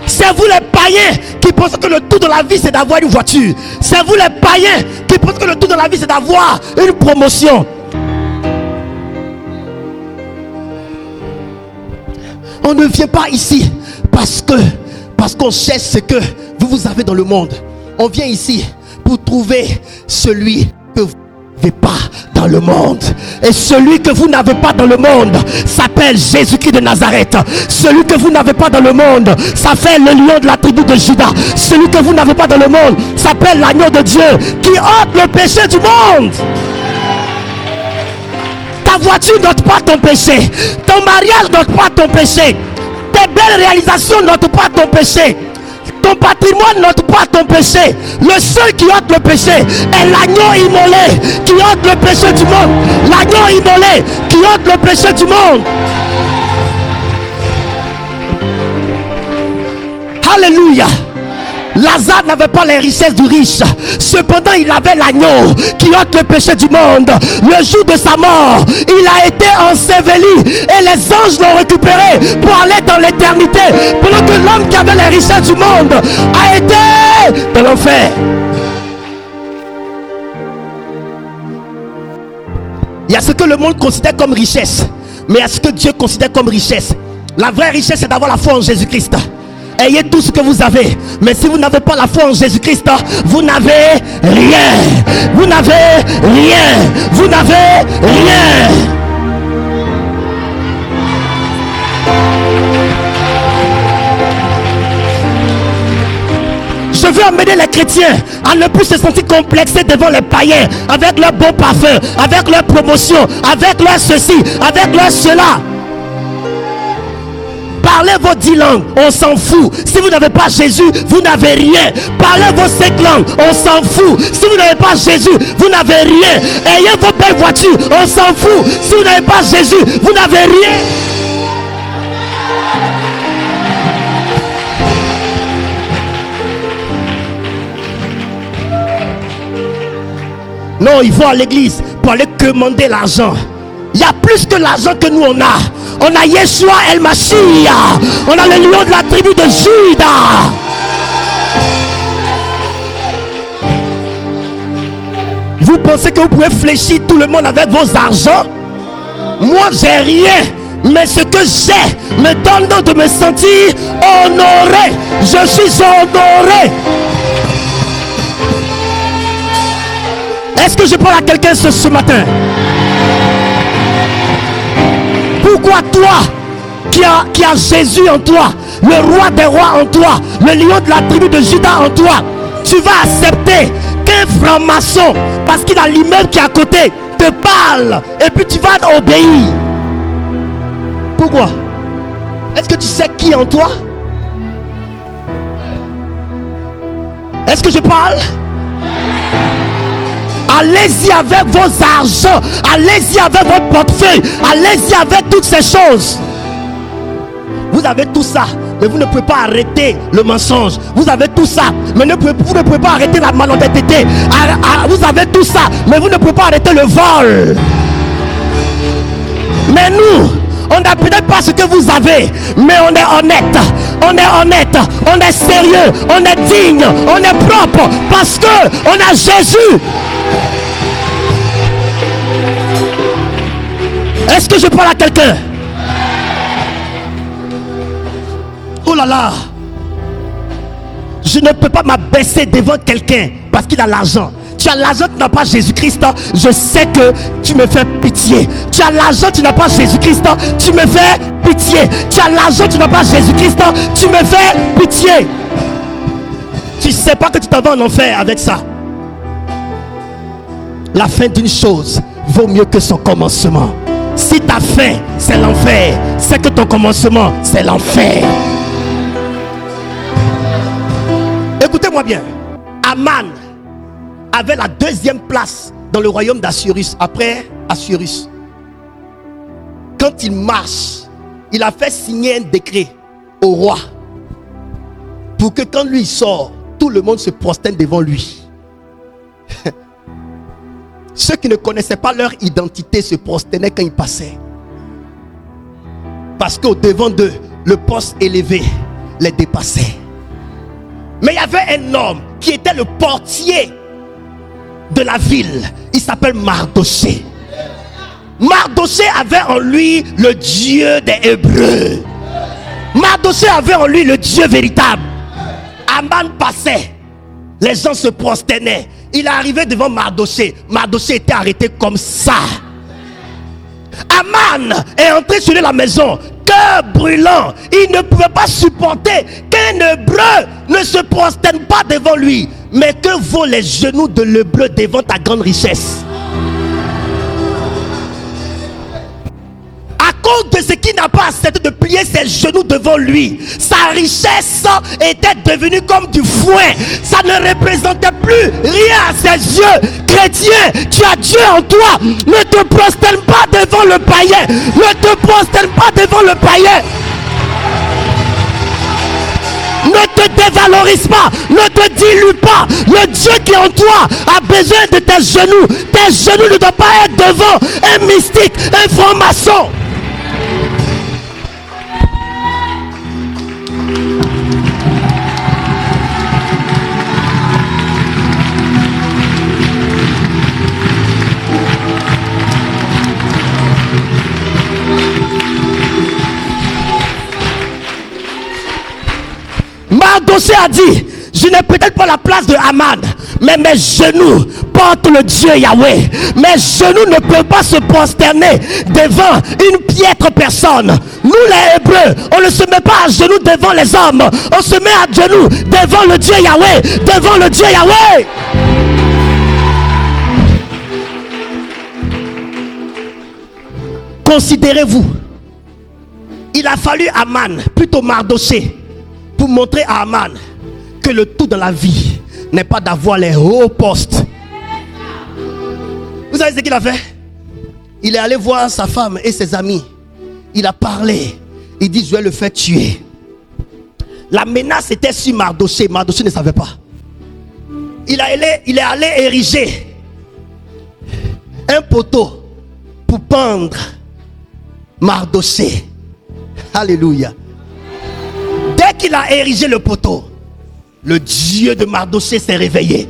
C'est vous les païens qui pensez que le tout de la vie c'est d'avoir une voiture. C'est vous les païens qui pensez que le tout de la vie c'est d'avoir une promotion. On ne vient pas ici parce qu'on cherche ce que vous avez dans le monde. On vient ici pour trouver celui que vous n'avez pas dans le monde. Et celui que vous n'avez pas dans le monde s'appelle Jésus-Christ de Nazareth. Celui que vous n'avez pas dans le monde s'appelle le lion de la tribu de Juda. Celui que vous n'avez pas dans le monde s'appelle l'agneau de Dieu qui ôte le péché du monde. Ta voiture n'ôte pas ton péché. Ton mariage n'ôte pas ton péché. Tes belles réalisations n'ôtent pas ton péché. Ton patrimoine n'ôte pas ton péché. Le seul qui ôte le péché est l'agneau immolé qui ôte le péché du monde. L'agneau immolé qui ôte le péché du monde. Alléluia. Lazare n'avait pas les richesses du riche. Cependant, il avait l'agneau qui ôte le péché du monde. Le jour de sa mort, il a été enseveli et les anges l'ont récupéré pour aller dans l'éternité. Pendant que l'homme qui avait les richesses du monde a été dans l'enfer. Il y a ce que le monde considère comme richesse, mais il y a ce que Dieu considère comme richesse. La vraie richesse, c'est d'avoir la foi en Jésus-Christ. Ayez tout ce que vous avez. Mais si vous n'avez pas la foi en Jésus-Christ, vous n'avez rien. Vous n'avez rien. Vous n'avez rien. Je veux amener les chrétiens à ne plus se sentir complexés devant les païens avec leur bon parfum, avec leur promotion, avec leur ceci, avec leur cela. Parlez vos 10 langues, on s'en fout. Si vous n'avez pas Jésus, vous n'avez rien. Parlez vos 5 langues, on s'en fout. Si vous n'avez pas Jésus, vous n'avez rien. Ayez vos belles voitures, on s'en fout. Si vous n'avez pas Jésus, vous n'avez rien. Non, ils vont à l'église pour aller commander l'argent. Il y a plus que l'argent que nous on a. On a Yeshua El Mashiach. On a le lion de la tribu de Juda. Vous pensez que vous pouvez fléchir tout le monde avec vos argents? Moi j'ai rien. Mais ce que j'ai me donne de me sentir honoré. Je suis honoré. Est-ce que je parle à quelqu'un ce matin? Pourquoi toi qui a Jésus en toi, le roi des rois en toi, le lion de la tribu de Juda en toi, tu vas accepter qu'un franc-maçon, parce qu'il a l'immeuble qui est à côté, te parle et puis tu vas obéir? Pourquoi? Est-ce que tu sais qui est en toi? Est-ce que je parle? Allez-y avec vos argents, allez-y avec votre portefeuille, allez-y avec toutes ces choses. Vous avez tout ça, mais vous ne pouvez pas arrêter le mensonge. Vous avez tout ça, mais vous ne pouvez pas arrêter la malhonnêteté. Vous avez tout ça, mais vous ne pouvez pas arrêter le vol. Mais nous, on n'a peut-être pas ce que vous avez, mais on est honnête. On est honnête, on est sérieux, on est digne, on est propre, parce que on a Jésus. Est-ce que je parle à quelqu'un? Oh là là, je ne peux pas m'abaisser devant quelqu'un parce qu'il a l'argent. Tu as l'argent, tu n'as pas Jésus-Christ. Je sais que tu me fais pitié. Tu as l'argent, tu n'as pas Jésus-Christ. Tu me fais pitié. Tu as l'argent, tu n'as pas Jésus-Christ. Tu me fais pitié. Tu ne sais pas que tu t'en vas en enfer avec ça. La fin d'une chose vaut mieux que son commencement. Si ta fin c'est l'enfer, c'est que ton commencement c'est l'enfer. Écoutez-moi bien. Aman avait la deuxième place dans le royaume d'Assuérus, après Assuérus, quand il marche, il a fait signer un décret au roi pour que quand lui sort, tout le monde se prosterne devant lui. Ceux qui ne connaissaient pas leur identité se prosternaient quand il passait. Parce qu'au devant d'eux, le poste élevé les dépassait. Mais il y avait un homme qui était le portier de la ville. Il s'appelle Mardoché. Mardoché avait en lui le Dieu des Hébreux. Mardoché avait en lui le Dieu véritable. Aman passait, les gens se prosternaient. Il est arrivé devant Mardoché. Mardoché était arrêté comme ça. Aman est entré sur la maison, cœur brûlant. Il ne pouvait pas supporter qu'un Hébreu ne se prosterne pas devant lui. Mais que vaut les genoux de l'Hébreu devant ta grande richesse? À cause de ce qui n'a pas accepté de plier ses genoux devant lui, sa richesse était devenue comme du foin. Ça ne représentait plus rien à ses yeux. Chrétien, tu as Dieu en toi. Ne te prosterne pas devant le païen. Ne te prosterne pas devant le païen. Ne te dévalorise pas, ne te dilue pas. Le Dieu qui est en toi a besoin de tes genoux. Tes genoux ne doivent pas être devant un mystique, un franc-maçon. Mardoché a dit, je n'ai peut-être pas la place de Aman, mais mes genoux portent le Dieu Yahweh. Mes genoux ne peuvent pas se prosterner devant une piètre personne. Nous les Hébreux, on ne se met pas à genoux devant les hommes. On se met à genoux devant le Dieu Yahweh. Devant le Dieu Yahweh. Considérez-vous, il a fallu Aman, plutôt Mardoché, pour montrer à Aman que le tout dans la vie n'est pas d'avoir les hauts postes. Vous savez ce qu'il a fait? Il est allé voir sa femme et ses amis. Il a parlé. Il dit, je vais le faire tuer. La menace était sur Mardoché. Mardoché ne savait pas. Il est allé ériger un poteau pour pendre Mardoché. Alléluia. Dès qu'il a érigé le poteau, le Dieu de Mardoché s'est réveillé.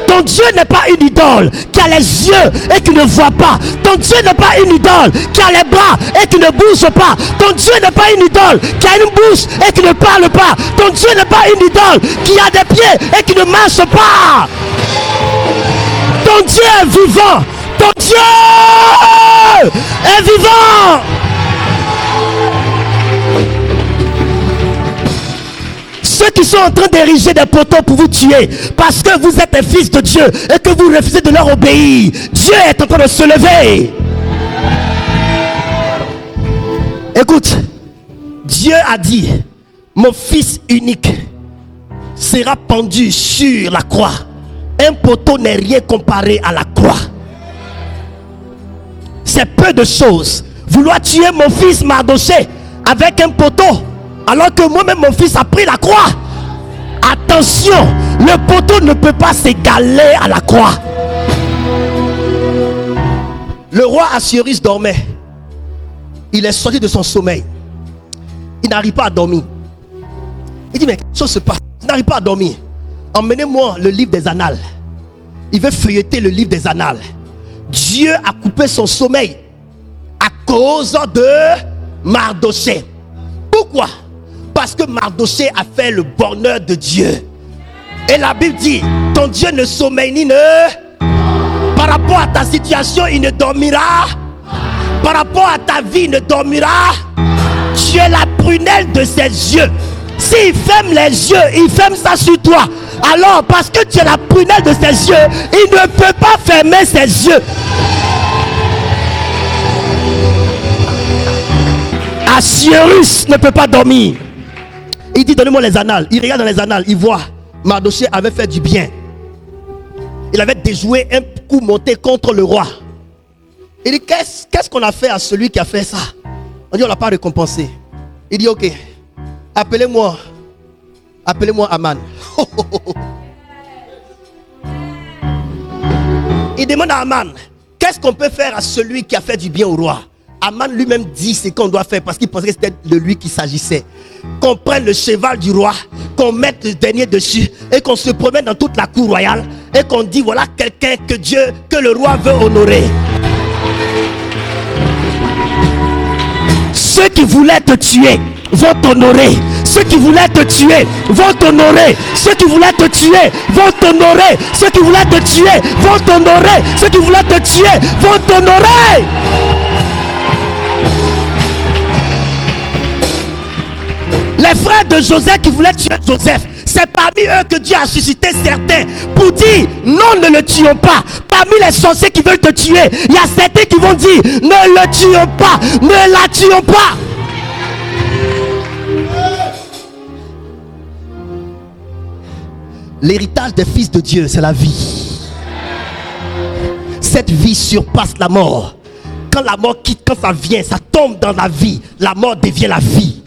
Ton Dieu n'est pas une idole qui a les yeux et qui ne voit pas. Ton Dieu n'est pas une idole qui a les bras et qui ne bouge pas. Ton Dieu n'est pas une idole qui a une bouche et qui ne parle pas. Ton Dieu n'est pas une idole qui a des pieds et qui ne marche pas. Ton Dieu est vivant. Ton Dieu est vivant. Ceux qui sont en train d'ériger des poteaux pour vous tuer parce que vous êtes des fils de Dieu et que vous refusez de leur obéir, Dieu est en train de se lever. Écoute, Dieu a dit, mon fils unique sera pendu sur la croix. Un poteau n'est rien comparé à la croix. C'est peu de choses. Vouloir tuer mon fils Mardoché avec un poteau, alors que moi-même mon fils a pris la croix. Attention, le poteau ne peut pas s'égaler à la croix. Le roi Assuérus dormait. Il est sorti de son sommeil. Il n'arrive pas à dormir. Il dit, mais quelque chose se passe. Il n'arrive pas à dormir. Emmenez-moi le livre des annales. Il veut feuilleter le livre des annales. Dieu a coupé son sommeil à cause de Mardoché. Pourquoi? Parce que Mardoché a fait le bonheur de Dieu. Et la Bible dit, ton Dieu ne sommeille ni ne... Par rapport à ta situation, il ne dormira. Par rapport à ta vie, il ne dormira. Tu es la prunelle de ses yeux. S'il ferme les yeux, il ferme ça sur toi. Alors, parce que tu es la prunelle de ses yeux, il ne peut pas fermer ses yeux. Assuérus ne peut pas dormir. Il dit, donnez-moi les annales. Il regarde dans les annales, il voit Mardoché avait fait du bien. Il avait déjoué coup monté contre le roi. Il dit, qu'est-ce qu'on a fait à celui qui a fait ça? On dit, on ne l'a pas récompensé. Il dit, ok, appelez-moi Aman. Il demande à Aman, qu'est-ce qu'on peut faire à celui qui a fait du bien au roi? Aman lui-même dit ce qu'on doit faire parce qu'il pensait que c'était de lui qu'il s'agissait. Qu'on prenne le cheval du roi, qu'on mette le dernier dessus et qu'on se promène dans toute la cour royale et qu'on dit voilà quelqu'un que le roi veut honorer. Ceux qui voulaient te tuer vont t'honorer. Ceux qui voulaient te tuer vont t'honorer. Ceux qui voulaient te tuer vont t'honorer. Ceux qui voulaient te tuer vont t'honorer. Ceux qui voulaient te tuer vont t'honorer. Les frères de Joseph qui voulaient tuer Joseph, c'est parmi eux que Dieu a suscité certains pour dire non, ne le tuons pas. Parmi les sorciers qui veulent te tuer, il y a certains qui vont dire ne le tuons pas, ne la tuons pas. L'héritage des fils de Dieu, c'est la vie. Cette vie surpasse la mort. Quand la mort quitte, quand ça vient, ça tombe dans la vie. La mort devient la vie.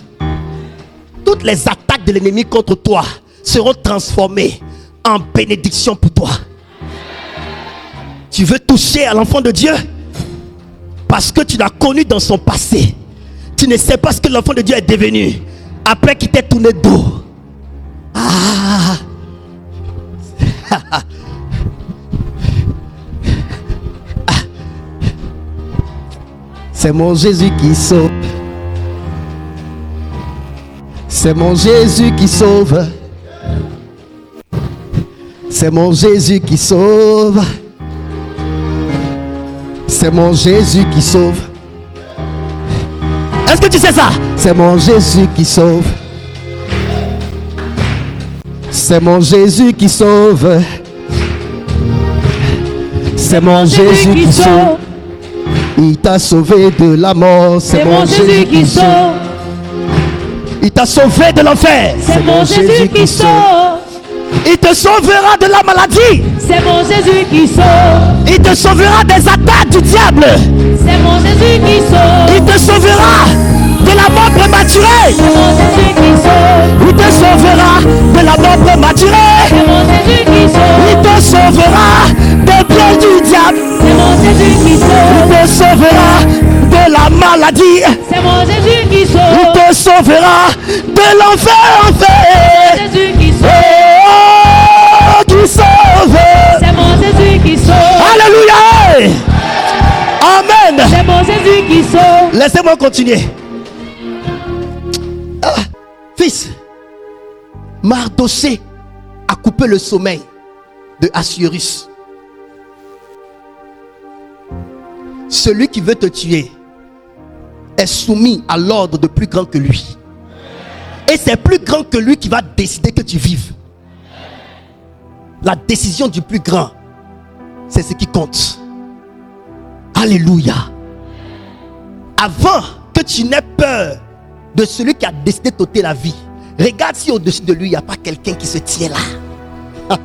Toutes les attaques de l'ennemi contre toi seront transformées en bénédiction pour toi. Tu veux toucher à l'enfant de Dieu parce que tu l'as connu dans son passé. Tu ne sais pas ce que l'enfant de Dieu est devenu après qu'il t'ait tourné le dos. C'est mon Jésus qui sauve. C'est mon Jésus qui sauve. C'est mon Jésus qui sauve. C'est mon Jésus qui sauve. Est-ce que tu sais ça? C'est mon Jésus qui sauve. C'est mon Jésus qui sauve. C'est mon Jésus qui sauve. Il t'a sauvé de la mort. C'est mon Jésus qui sauve. Il t'a sauvé de l'enfer. C'est mon Jésus qui sauve. Il te sauvera de la maladie. C'est mon Jésus qui sauve. Il te sauvera des attaques du diable. C'est mon Jésus qui sauve. Il te sauvera de la mort prématurée. C'est mon Jésus qui sauve. Il te sauvera de la mort prématurée. C'est mon Jésus qui sauve. Il te sauvera des pièges du diable. C'est mon Jésus qui sauve. Il te sauvera de la maladie. C'est mon Jésus qui Il sauve. te sauvera de l'enfer. Jésus qui sauve. Oh, qui sauve. C'est mon Jésus qui sauve. Alléluia. Amen. C'est mon Jésus qui sauve. Laissez-moi continuer. Fils, Mardochée a coupé le sommeil de Assuérus. Celui qui veut te tuer est soumis à l'ordre de plus grand que lui. Et c'est plus grand que lui qui va décider que tu vives. La décision du plus grand, c'est ce qui compte. Alléluia. Avant que tu n'aies peur de celui qui a décidé de t'ôter la vie, regarde si au-dessus de lui, il n'y a pas quelqu'un qui se tient là.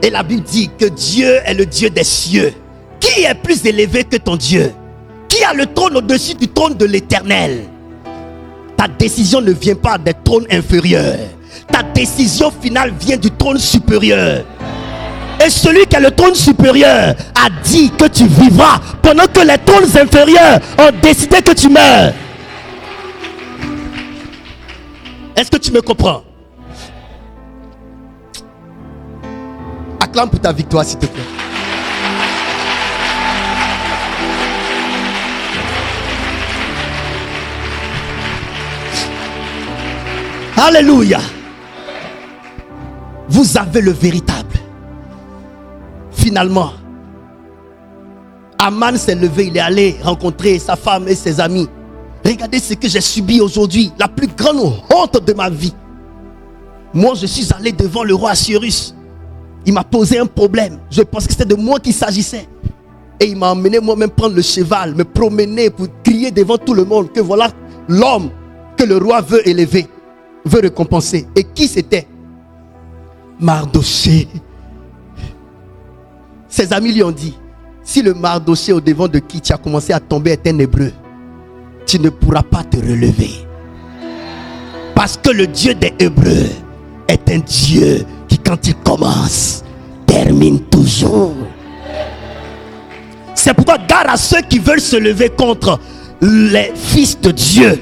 Et la Bible dit que Dieu est le Dieu des cieux. Qui est plus élevé que ton Dieu? Qui a le trône au-dessus du trône de l'Éternel? Ta décision ne vient pas des trônes inférieurs. Ta décision finale vient du trône supérieur. Et celui qui a le trône supérieur a dit que tu vivras pendant que les trônes inférieurs ont décidé que tu meurs. Est-ce que tu me comprends? Acclame pour ta victoire, s'il te plaît. Alléluia. Vous avez le véritable. Finalement, Aman s'est levé, il est allé rencontrer sa femme et ses amis. Regardez ce que j'ai subi aujourd'hui, la plus grande honte de ma vie. Moi, je suis allé devant le roi Assuérus. Il m'a posé un problème. Je pensais que c'était de moi qu'il s'agissait. Et il m'a emmené moi-même prendre le cheval, me promener pour crier devant tout le monde que voilà l'homme que le roi veut élever, veut récompenser. Et qui c'était? Mardochée. Ses amis lui ont dit, si le Mardoché au devant de qui tu as commencé à tomber est un hébreu, tu ne pourras pas te relever. Parce que le Dieu des Hébreux est un Dieu qui, quand il commence, termine toujours. C'est pourquoi garde à ceux qui veulent se lever contre les fils de Dieu.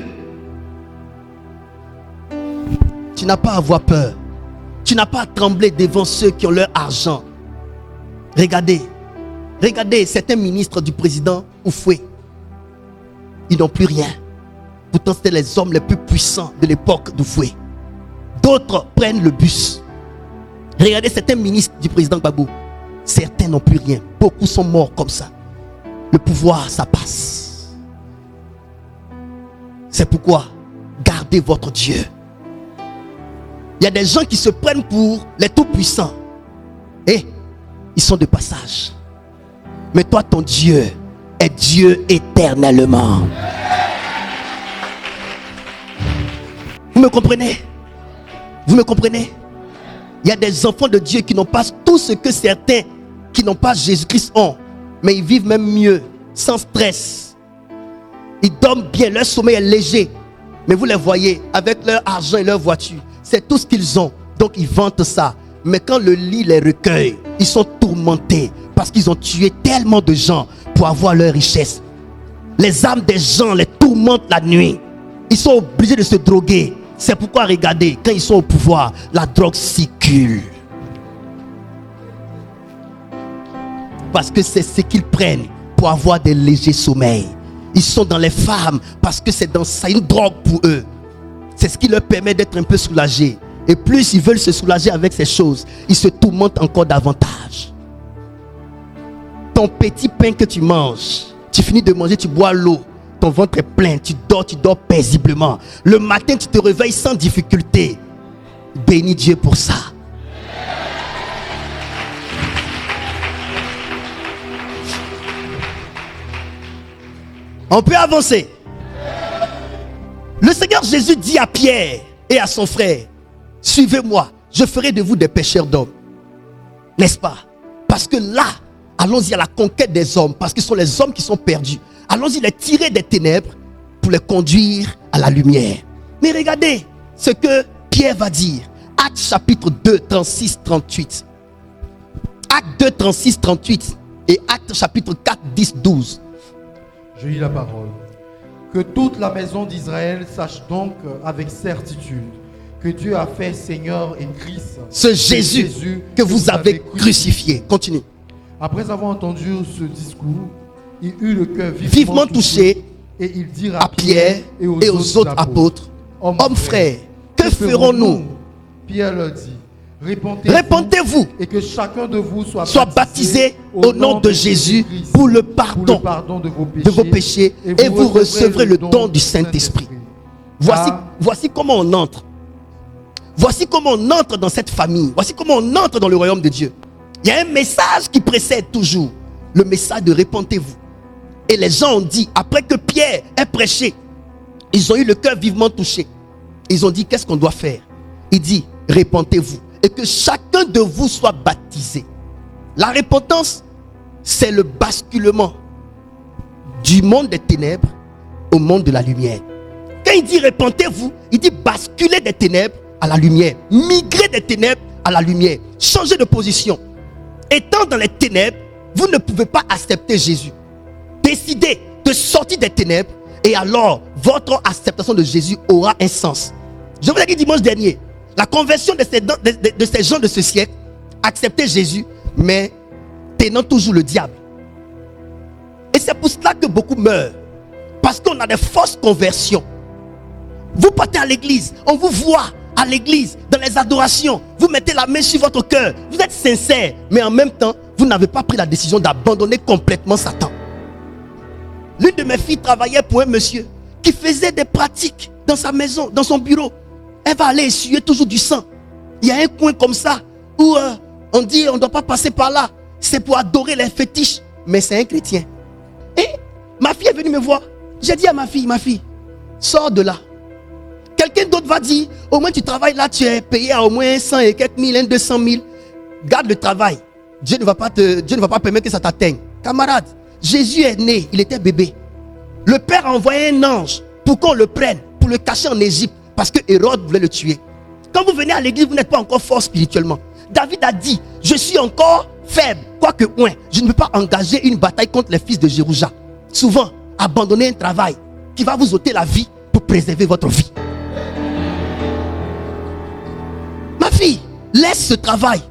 Tu n'as pas à avoir peur. Tu n'as pas à trembler devant ceux qui ont leur argent. Regardez certains ministres du président Oufoué. Ils n'ont plus rien. Pourtant, c'était les hommes les plus puissants de l'époque d'Oufoué. D'autres prennent le bus. Regardez certains ministres du président Gbagbo. Certains n'ont plus rien. Beaucoup sont morts comme ça. Le pouvoir, ça passe. C'est pourquoi gardez votre Dieu. Il y a des gens qui se prennent pour les tout-puissants. Et ils sont de passage. Mais toi, ton Dieu est Dieu éternellement. Vous me comprenez? Vous me comprenez? Il y a des enfants de Dieu qui n'ont pas tout ce que certains qui n'ont pas Jésus-Christ ont. Mais ils vivent même mieux, sans stress. Ils dorment bien, leur sommeil est léger. Mais vous les voyez avec leur argent et leur voiture. C'est tout ce qu'ils ont. Donc ils vantent ça. Mais quand le lit les recueille, ils sont tourmentés. Parce qu'ils ont tué tellement de gens pour avoir leur richesse. Les âmes des gens les tourmentent la nuit. Ils sont obligés de se droguer. C'est pourquoi regardez, quand ils sont au pouvoir, la drogue circule. Parce que c'est ce qu'ils prennent pour avoir des légers sommeils. Ils sont dans les femmes parce que c'est une drogue pour eux. C'est ce qui leur permet d'être un peu soulagés. Et plus ils veulent se soulager avec ces choses, ils se tourmentent encore davantage. Ton petit pain que tu manges, tu finis de manger, tu bois l'eau. Ton ventre est plein, tu dors paisiblement. Le matin, tu te réveilles sans difficulté. Bénis Dieu pour ça. On peut avancer. Le Seigneur Jésus dit à Pierre et à son frère, suivez-moi, je ferai de vous des pêcheurs d'hommes. N'est-ce pas? Parce que là, allons-y à la conquête des hommes, parce que ce sont les hommes qui sont perdus. Allons-y les tirer des ténèbres pour les conduire à la lumière. Mais regardez ce que Pierre va dire. Actes chapitre 2, 36, 38. Actes 2, 36, 38. Et Actes chapitre 4, 10, 12. Je lis la parole. Que toute la maison d'Israël sache donc avec certitude que Dieu a fait Seigneur et Christ. Ce Jésus que vous avez crucifié. Continue. Après avoir entendu ce discours, il eut le cœur vivement touché et il dit à Pierre et aux autres apôtres, hommes frères, que ferons-nous? Pierre leur dit, répentez-vous et que chacun de vous soit baptisé au nom de Jésus pour le pardon de vos péchés et vous recevrez le don du Saint-Esprit. Voici comment on entre. Voici comment on entre dans cette famille. Voici comment on entre dans le royaume de Dieu. Il y a un message qui précède toujours. Le message de répentez-vous. Et les gens ont dit, après que Pierre ait prêché, ils ont eu le cœur vivement touché. Ils ont dit, qu'est-ce qu'on doit faire? Il dit, répentez-vous. Et que chacun de vous soit baptisé. La repentance, c'est le basculement du monde des ténèbres au monde de la lumière. Quand il dit répentez-vous, il dit basculer des ténèbres à la lumière. Migrer des ténèbres à la lumière. Changer de position. Étant dans les ténèbres, vous ne pouvez pas accepter Jésus. Décidez de sortir des ténèbres et alors votre acceptation de Jésus aura un sens. Je vous l'ai dit dimanche dernier, la conversion de ces gens de ce siècle acceptaient Jésus, mais tenant toujours le diable. Et c'est pour cela que beaucoup meurent. Parce qu'on a des fausses conversions. Vous partez à l'église, on vous voit à l'église, dans les adorations, vous mettez la main sur votre cœur, vous êtes sincère, mais en même temps, vous n'avez pas pris la décision d'abandonner complètement Satan. L'une de mes filles travaillait pour un monsieur qui faisait des pratiques dans sa maison, dans son bureau. Elle va aller essuyer toujours du sang. Il y a un coin comme ça où on dit on ne doit pas passer par là. C'est pour adorer les fétiches. Mais c'est un chrétien. Et ma fille est venue me voir. J'ai dit à ma fille, sors de là. Quelqu'un d'autre va dire, au moins tu travailles là, tu es payé à au moins 100 et quelques mille, 200 000. Garde le travail. Dieu ne va pas permettre que ça t'atteigne. Camarade, Jésus est né, il était bébé. Le Père a envoyé un ange pour qu'on le prenne, pour le cacher en Égypte, parce que Hérode voulait le tuer. Quand vous venez à l'église, vous n'êtes pas encore fort spirituellement. David a dit, je suis encore faible, quoique je ne peux pas engager une bataille contre les fils de Jérouja. Souvent, abandonner un travail qui va vous ôter la vie pour préserver votre vie. Ma fille, laisse ce travail,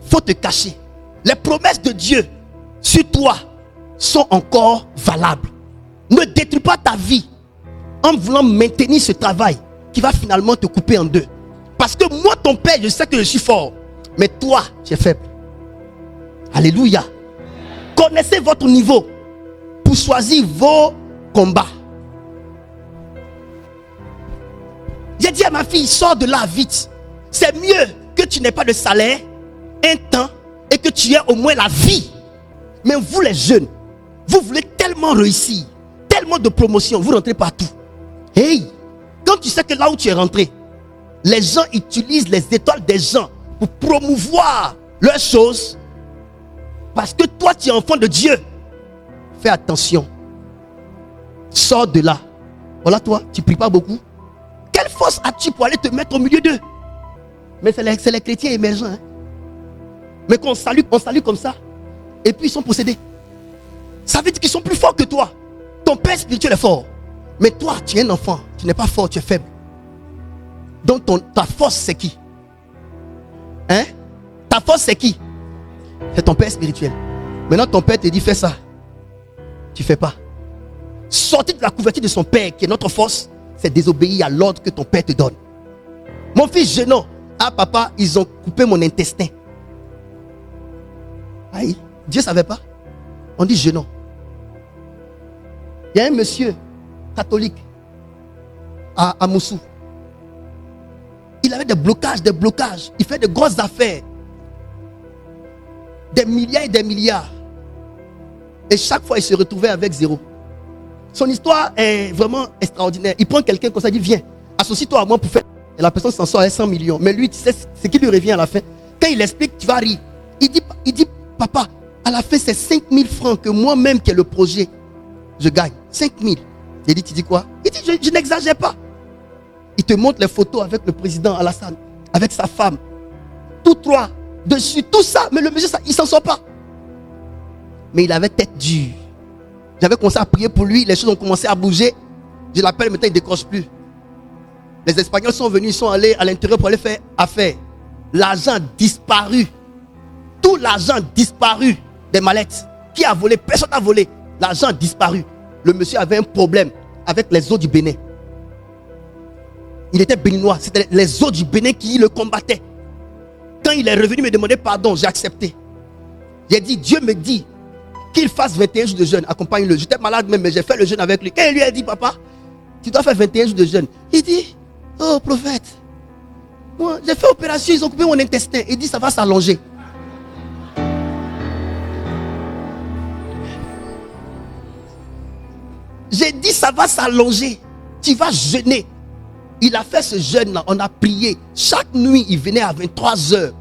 faut te cacher. Les promesses de Dieu sur toi sont encore valables. Ne détruis pas ta vie en voulant maintenir ce travail qui va finalement te couper en deux. Parce que moi, ton père, je sais que je suis fort, mais toi, tu es faible. Alléluia. Connaissez votre niveau pour choisir vos combats. J'ai dit à ma fille, sors de là vite. C'est mieux que tu n'aies pas de salaire, un temps, et que tu aies au moins la vie. Mais vous les jeunes, vous voulez tellement réussir, tellement de promotion, vous rentrez partout. Hey, quand tu sais que là où tu es rentré, les gens utilisent les étoiles des gens pour promouvoir leurs choses, parce que toi tu es enfant de Dieu, fais attention. Sors de là. Voilà, toi, tu ne pries pas beaucoup. Quelle force as-tu pour aller te mettre au milieu d'eux? Mais c'est les chrétiens émergents. Hein? Mais qu'on salue comme ça. Et puis ils sont possédés. Ça veut dire qu'ils sont plus forts que toi. Ton père spirituel est fort. Mais toi, tu es un enfant. Tu n'es pas fort, tu es faible. Donc ta force, c'est qui? Hein? Ta force, c'est qui? C'est ton père spirituel. Maintenant, ton père te dit, fais ça. Tu ne fais pas. Sortir de la couverture de son père, qui est notre force, c'est désobéir à l'ordre que ton père te donne. Mon fils Génon, ah papa, ils ont coupé mon intestin. Aïe, Dieu ne savait pas. On dit Génon. Il y a un monsieur catholique à Moussou. Il avait des blocages. Il fait de grosses affaires. Des milliards et des milliards. Et chaque fois, il se retrouvait avec zéro. Son histoire est vraiment extraordinaire. Il prend quelqu'un comme ça, il dit, viens, associe-toi à moi pour faire. Et la personne s'en sort avec 100 millions. Mais lui, tu sais ce qui lui revient à la fin. Quand il explique, tu vas rire. Il dit, papa, à la fin, c'est 5 000 francs que moi-même qui ai le projet, je gagne. 5 000. Il dit, tu dis quoi? Il dit, je n'exagère pas. Il te montre les photos avec le président Alassane, avec sa femme. Tous trois, dessus, tout ça. Mais le monsieur, il ne s'en sort pas. Mais il avait tête dure. J'avais commencé à prier pour lui. Les choses ont commencé à bouger. Je l'appelle, maintenant il ne décroche plus. Les Espagnols sont venus, ils sont allés à l'intérieur pour aller faire affaire. L'argent disparu. Tout l'argent disparu des mallettes. Qui a volé? Personne n'a volé. L'argent disparu. Le monsieur avait un problème avec les eaux du Bénin. Il était béninois. C'était les eaux du Bénin qui le combattaient. Quand il est revenu me demander pardon, j'ai accepté. J'ai dit, Dieu me dit qu'il fasse 21 jours de jeûne. Accompagne-le. J'étais malade même, mais j'ai fait le jeûne avec lui. Et il lui a dit, papa, tu dois faire 21 jours de jeûne. Il dit, oh prophète, moi j'ai fait opération, ils ont coupé mon intestin. Il dit, ça va s'allonger. J'ai dit, ça va s'allonger. Tu vas jeûner. Il a fait ce jeûne-là, on a prié. Chaque nuit, il venait à 23h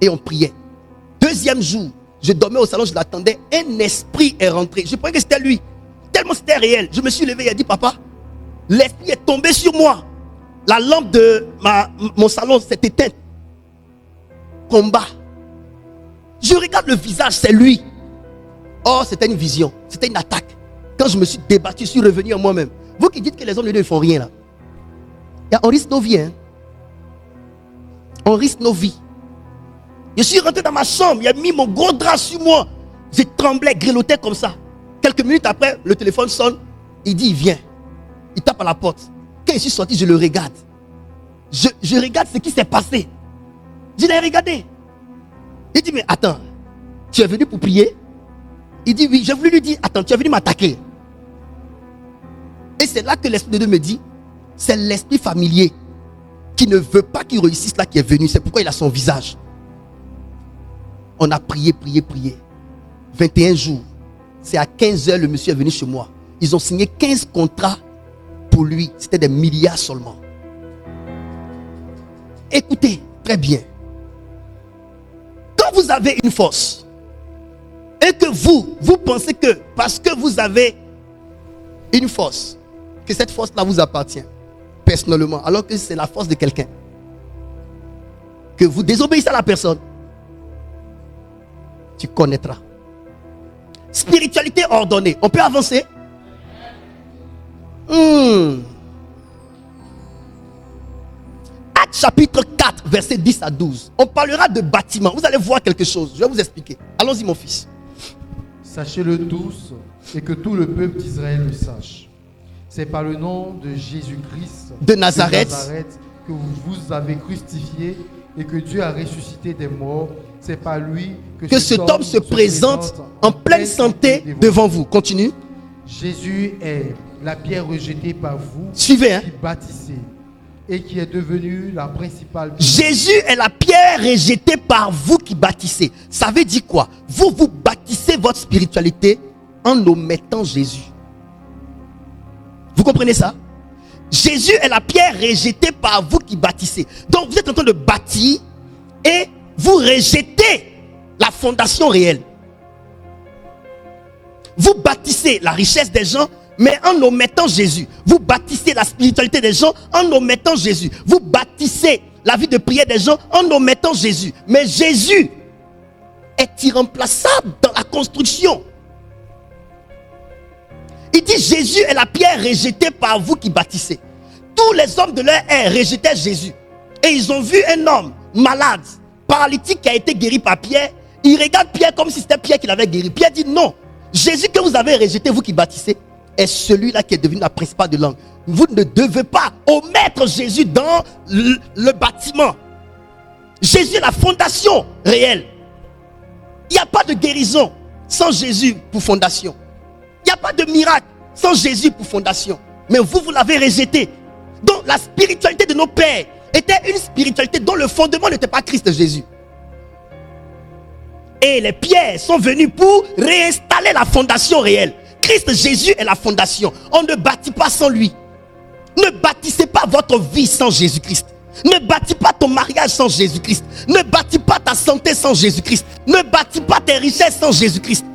et on priait. Deuxième jour, je dormais au salon, je l'attendais. Un esprit est rentré. Je croyais que c'était lui. Tellement c'était réel. Je me suis levé et il a dit, papa, l'esprit est tombé sur moi. La lampe de mon salon s'est éteinte. Combat. Je regarde le visage, c'est lui. Oh, c'était une vision. C'était une attaque. Quand je me suis débattu, je suis revenu en moi-même. Vous qui dites que les hommes de Dieu ne font rien là. On risque nos vies. Hein? On risque nos vies. Je suis rentré dans ma chambre. Il a mis mon gros drap sur moi. Je tremblais, grelottais comme ça. Quelques minutes après, le téléphone sonne. Il dit, il vient. Il tape à la porte. Quand je suis sorti, je le regarde. Je regarde ce qui s'est passé. Je l'ai regardé. Il dit, mais attends, tu es venu pour prier? Il dit, oui. J'ai voulu lui dire, attends, tu es venu m'attaquer. Et c'est là que l'Esprit de Dieu me dit, c'est l'esprit familier qui ne veut pas qu'il réussisse là qui est venu. C'est pourquoi il a son visage. On a prié. 21 jours. C'est à 15h, le monsieur est venu chez moi. Ils ont signé 15 contrats pour lui. C'était des milliards seulement. Écoutez, très bien. Quand vous avez une force, et que vous pensez que parce que vous avez une force, que cette force-là vous appartient personnellement, alors que c'est la force de quelqu'un, que vous désobéissez à la personne, tu connaîtras. Spiritualité ordonnée. On peut avancer? Actes chapitre 4, versets 10 à 12. On parlera de bâtiment. Vous allez voir quelque chose. Je vais vous expliquer. Allons-y, mon fils. Sachez-le tous et que tout le peuple d'Israël le sache. C'est par le nom de Jésus-Christ de Nazareth que vous avez crucifié et que Dieu a ressuscité des morts. C'est par lui que cet homme se présente en pleine santé devant vous. Continue. Jésus est la pierre rejetée par vous. Suivez, qui bâtissez et qui est devenue la principale. Jésus est la pierre rejetée par vous qui bâtissez. Ça veut dire quoi? Vous bâtissez votre spiritualité en omettant Jésus. Vous comprenez ça? Jésus est la pierre rejetée par vous qui bâtissez. Donc vous êtes en train de bâtir et vous rejetez la fondation réelle. Vous bâtissez la richesse des gens, mais en omettant Jésus. Vous bâtissez la spiritualité des gens en omettant Jésus. Vous bâtissez la vie de prière des gens en omettant Jésus. Mais Jésus est irremplaçable dans la construction. Il dit Jésus est la pierre rejetée par vous qui bâtissez. Tous les hommes de leur ère rejetaient Jésus. Et ils ont vu un homme malade, paralytique qui a été guéri par Pierre. Ils regardent Pierre comme si c'était Pierre qui l'avait guéri. Pierre dit non. Jésus que vous avez rejeté, vous qui bâtissez, est celui-là qui est devenu la principale de langue. Vous ne devez pas omettre Jésus dans le bâtiment. Jésus est la fondation réelle. Il n'y a pas de guérison sans Jésus pour fondation. Il n'y a pas de miracle sans Jésus pour fondation. Mais vous l'avez rejeté. Donc la spiritualité de nos pères était une spiritualité dont le fondement n'était pas Christ Jésus. Et les pierres sont venues pour réinstaller la fondation réelle. Christ Jésus est la fondation. On ne bâtit pas sans lui. Ne bâtissez pas votre vie sans Jésus-Christ. Ne bâtis pas ton mariage sans Jésus-Christ. Ne bâtis pas ta santé sans Jésus-Christ. Ne bâtis pas tes richesses sans Jésus-Christ.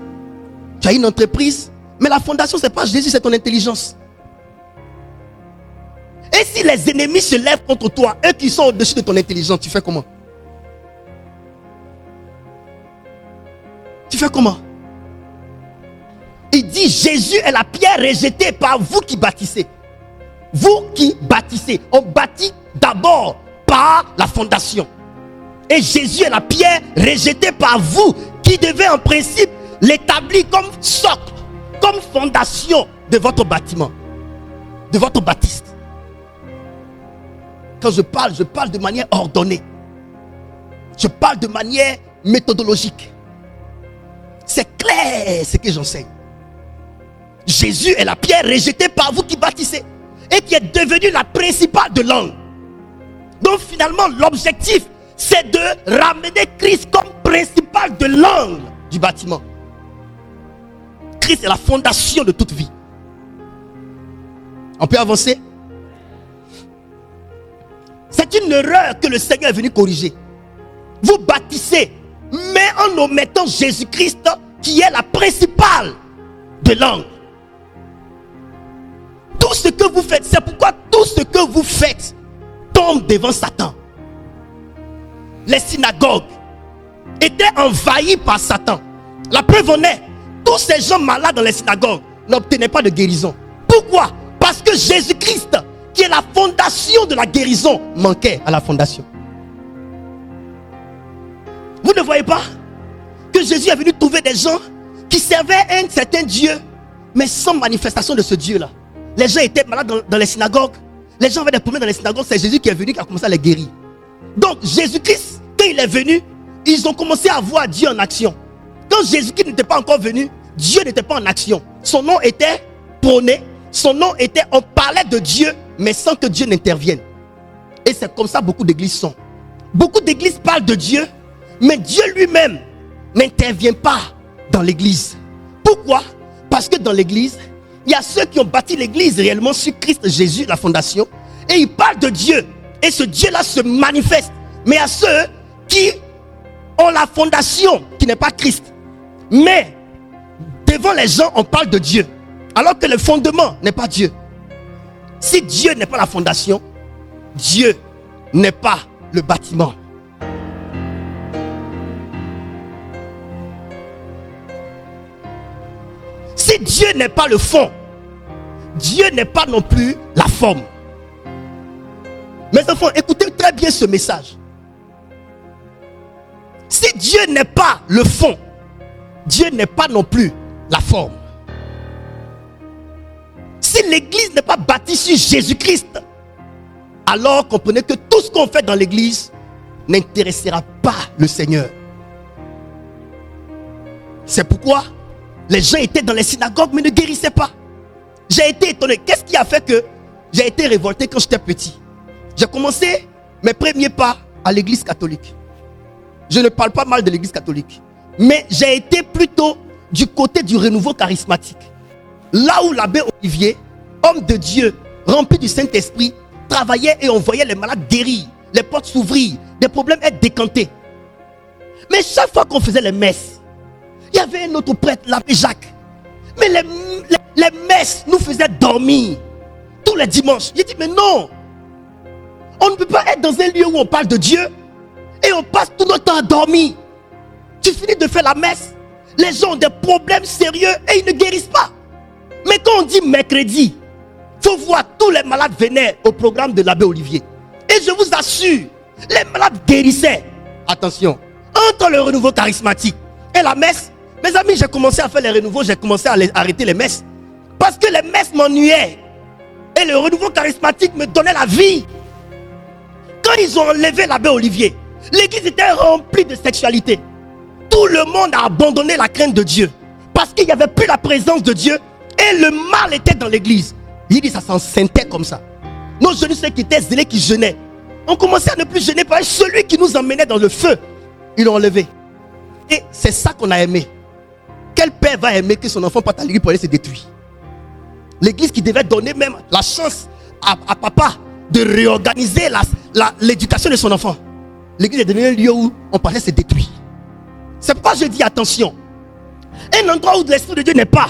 Tu as une entreprise, mais la fondation c'est pas Jésus, c'est ton intelligence. Et si les ennemis se lèvent contre toi, eux qui sont au-dessus de ton intelligence, tu fais comment? Tu fais comment? Il dit Jésus est la pierre rejetée par vous qui bâtissez. Vous qui bâtissez. On bâtit d'abord par la fondation. Et Jésus est la pierre rejetée par vous qui devez en principe l'établir comme socle, comme fondation de votre bâtiment, de votre bâtisse. Quand je parle de manière ordonnée. Je parle de manière méthodologique. C'est clair ce que j'enseigne. Jésus est la pierre rejetée par vous qui bâtissez et qui est devenue la principale de l'angle. Donc finalement l'objectif c'est de ramener Christ comme principal de l'angle du bâtiment. Christ est la fondation de toute vie. On peut avancer? C'est une erreur que le Seigneur est venu corriger. Vous bâtissez, mais en omettant Jésus-Christ qui est la principale de l'angle. Tout ce que vous faites, c'est pourquoi tout ce que vous faites tombe devant Satan. Les synagogues étaient envahies par Satan. La preuve en est, tous ces gens malades dans les synagogues n'obtenaient pas de guérison. Pourquoi? Parce que Jésus-Christ, qui est la fondation de la guérison, manquait à la fondation. Vous ne voyez pas que Jésus est venu trouver des gens qui servaient un certain Dieu, mais sans manifestation de ce Dieu-là. Les gens étaient malades dans les synagogues. Les gens avaient des problèmes dans les synagogues. C'est Jésus qui est venu qui a commencé à les guérir. Donc Jésus-Christ, quand il est venu, ils ont commencé à voir Dieu en action. Quand Jésus-Christ n'était pas encore venu, Dieu n'était pas en action. Son nom était prôné. Son nom était, on parlait de Dieu, mais sans que Dieu n'intervienne. Et c'est comme ça beaucoup d'églises sont. Beaucoup d'églises parlent de Dieu, mais Dieu lui-même n'intervient pas dans l'église. Pourquoi? Parce que dans l'église, il y a ceux qui ont bâti l'église réellement sur Christ Jésus, la fondation, et ils parlent de Dieu. Et ce Dieu-là se manifeste. Mais à ceux qui ont la fondation, qui n'est pas Christ, mais devant les gens, on parle de Dieu, alors que le fondement n'est pas Dieu. Si Dieu n'est pas la fondation, Dieu n'est pas le bâtiment. Si Dieu n'est pas le fond, Dieu n'est pas non plus la forme. Mes enfants, écoutez très bien ce message. Si Dieu n'est pas le fond, Dieu n'est pas non plus la forme. Si l'église n'est pas bâtie sur Jésus-Christ, alors comprenez que tout ce qu'on fait dans l'église n'intéressera pas le Seigneur. C'est pourquoi les gens étaient dans les synagogues mais ne guérissaient pas. J'ai été étonné. Qu'est-ce qui a fait que j'ai été révolté quand j'étais petit? J'ai commencé mes premiers pas à l'église catholique. Je ne parle pas mal de l'église catholique, mais j'ai été plutôt du côté du renouveau charismatique. Là où l'abbé Olivier, homme de Dieu, rempli du Saint-Esprit, travaillait et on voyait les malades guérir, les portes s'ouvrir, des problèmes être décantés. Mais chaque fois qu'on faisait les messes, il y avait un autre prêtre, l'abbé Jacques. Mais les messes nous faisaient dormir tous les dimanches. J'ai dit, mais non, on ne peut pas être dans un lieu où on parle de Dieu et on passe tout notre temps à dormir. Tu finis de faire la messe, les gens ont des problèmes sérieux et ils ne guérissent pas. Mais quand on dit mercredi, il faut voir tous les malades venaient au programme de l'abbé Olivier. Et je vous assure, les malades guérissaient. Attention, entre le renouveau charismatique et la messe, mes amis, j'ai commencé à faire les renouveaux, j'ai commencé à arrêter les messes. Parce que les messes m'ennuyaient. Et le renouveau charismatique me donnait la vie. Quand ils ont enlevé l'abbé Olivier, l'église était remplie de sexualité. Tout le monde a abandonné la crainte de Dieu. Parce qu'il n'y avait plus la présence de Dieu. Et le mal était dans l'église. Il dit, ça s'encentait comme ça. Nos jeunes, ceux qui étaient zélés, qui jeûnaient, on commençait à ne plus jeûner parce que celui qui nous emmenait dans le feu, ils l'ont enlevé. Et c'est ça qu'on a aimé. Quel père va aimer que son enfant parte à l'église pour aller se détruire? L'église qui devait donner même la chance à papa de réorganiser l'éducation de son enfant. L'église est devenue un lieu où on parlait se détruire. C'est pourquoi je dis attention. Un endroit où l'Esprit de Dieu n'est pas,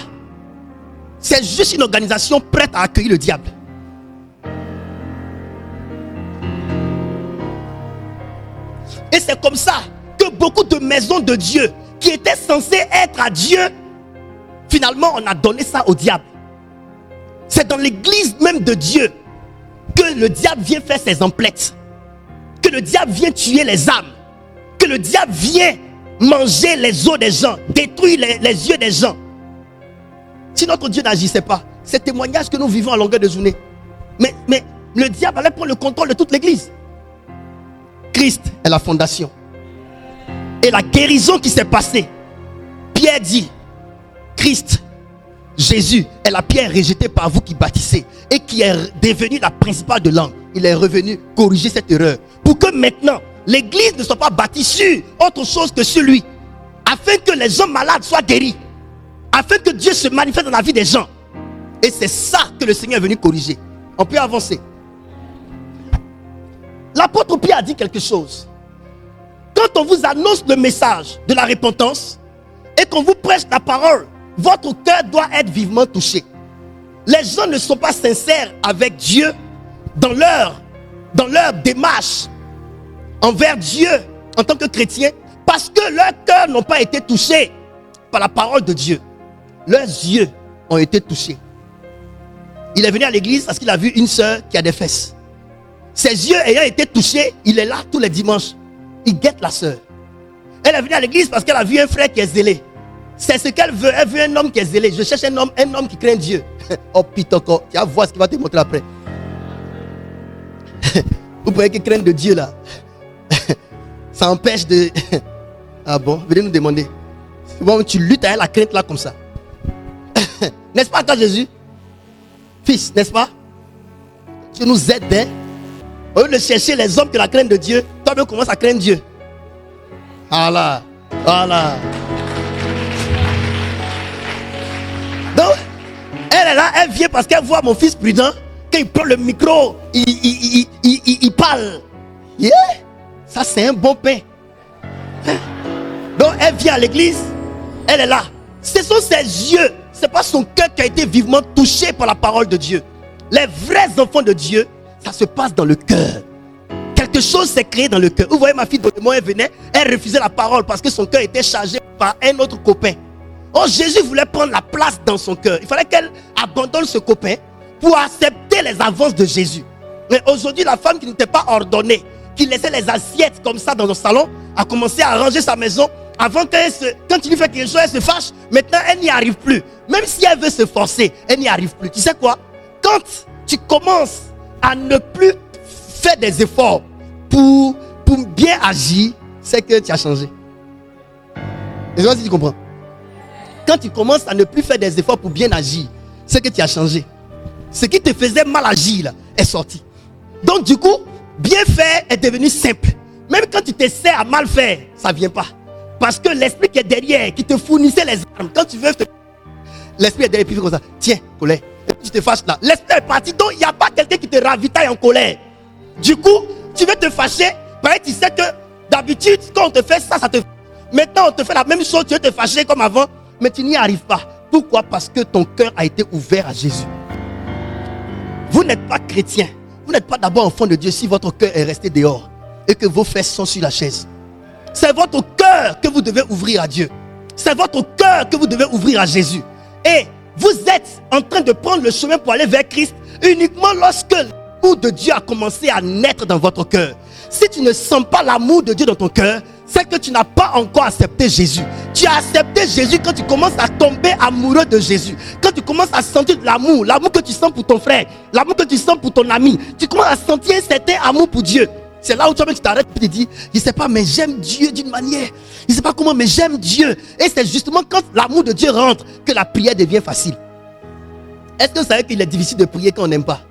c'est juste une organisation prête à accueillir le diable. Et c'est comme ça que beaucoup de maisons de Dieu qui étaient censées être à Dieu, finalement on a donné ça au diable. C'est dans l'église même de Dieu que le diable vient faire ses emplettes, que le diable vient tuer les âmes, que le diable vient manger les os des gens, détruire les yeux des gens. Si notre Dieu n'agissait pas, c'est témoignage que nous vivons à longueur de journée. Mais le diable allait prendre le contrôle de toute l'église. Christ est la fondation. Et la guérison qui s'est passée, Pierre dit, Christ, Jésus est la pierre rejetée par vous qui bâtissez et qui est devenue la principale de l'angle. Il est revenu corriger cette erreur pour que maintenant l'église ne soit pas bâtie sur autre chose que sur lui, afin que les gens malades soient guéris, afin que Dieu se manifeste dans la vie des gens. Et c'est ça que le Seigneur est venu corriger. On peut avancer. L'apôtre Pierre a dit quelque chose. Quand on vous annonce le message de la repentance et qu'on vous prêche la parole, votre cœur doit être vivement touché. Les gens ne sont pas sincères avec Dieu dans leur démarche envers Dieu en tant que chrétien, parce que leurs cœurs n'ont pas été touchés par la parole de Dieu. Leurs yeux ont été touchés. Il est venu à l'église parce qu'il a vu une sœur qui a des fesses. Ses yeux ayant été touchés, il est là tous les dimanches. Il guette la sœur. Elle est venue à l'église parce qu'elle a vu un frère qui est zélé. C'est ce qu'elle veut. Elle veut un homme qui est zélé. Je cherche un homme qui craint Dieu. Oh pitoko, tu vas voir ce qu'il va te montrer après. Vous voyez qu'il craint de Dieu là. Ça empêche de... Ah bon, venez nous demander. Bon, tu luttes avec la crainte là comme ça. N'est-ce pas toi Jésus? Fils, n'est-ce pas? Tu nous aides, hein? Au lieu de chercher les hommes qui ont la crainte de Dieu, toi-même commence à craindre Dieu. Voilà. Voilà. Donc, elle est là, elle vient parce qu'elle voit mon fils prudent. Quand il prend le micro, il parle. Yeah. Ça, c'est un bon pain. Donc, elle vient à l'église. Elle est là. Ce sont ses yeux, ce n'est pas son cœur qui a été vivement touché par la parole de Dieu. Les vrais enfants de Dieu, ça se passe dans le cœur. Quelque chose s'est créé dans le cœur. Vous voyez ma fille, moi, elle venait, elle refusait la parole parce que son cœur était chargé par un autre copain. Oh, Jésus voulait prendre la place dans son cœur. Il fallait qu'elle abandonne ce copain pour accepter les avances de Jésus. Mais aujourd'hui, la femme qui n'était pas ordonnée, qui laissait les assiettes comme ça dans le salon, a commencé à ranger sa maison. Avant quand il lui fait quelque chose, elle se fâche. Maintenant, elle n'y arrive plus. Même si elle veut se forcer, elle n'y arrive plus. Tu sais quoi? Quand tu commences à ne plus faire des efforts pour bien agir, c'est que tu as changé. Je ne sais pas si tu comprends. Quand tu commences à ne plus faire des efforts pour bien agir, c'est que tu as changé. Ce qui te faisait mal agir là, est sorti. Donc du coup, bien faire est devenu simple. Même quand tu t'essaies à mal faire, ça ne vient pas. Parce que l'esprit qui est derrière, qui te fournissait les armes, quand tu veux, l'esprit est derrière, puis comme ça, tiens, colère. Et puis tu te fâches là. L'esprit est parti, donc il n'y a pas quelqu'un qui te ravitaille en colère. Du coup, tu veux te fâcher, pareil, tu sais que d'habitude, quand on te fait ça, ça te... Maintenant, on te fait la même chose, tu veux te fâcher comme avant, mais tu n'y arrives pas. Pourquoi? Parce que ton cœur a été ouvert à Jésus. Vous n'êtes pas chrétien. Vous n'êtes pas d'abord enfant de Dieu si votre cœur est resté dehors et que vos fesses sont sur la chaise. C'est votre cœur que vous devez ouvrir à Dieu. C'est votre cœur que vous devez ouvrir à Jésus. Et vous êtes en train de prendre le chemin pour aller vers Christ uniquement lorsque l'amour de Dieu a commencé à naître dans votre cœur. Si tu ne sens pas l'amour de Dieu dans ton cœur, c'est que tu n'as pas encore accepté Jésus. Tu as accepté Jésus quand tu commences à tomber amoureux de Jésus. Quand tu commences à sentir de l'amour, l'amour que tu sens pour ton frère, l'amour que tu sens pour ton ami. Tu commences à sentir un certain amour pour Dieu. C'est là où tu t'arrêtes et tu te dis, je ne sais pas, mais j'aime Dieu d'une manière. Je ne sais pas comment, mais j'aime Dieu. Et c'est justement quand l'amour de Dieu rentre que la prière devient facile. Est-ce que vous savez qu'il est difficile de prier quand on n'aime pas?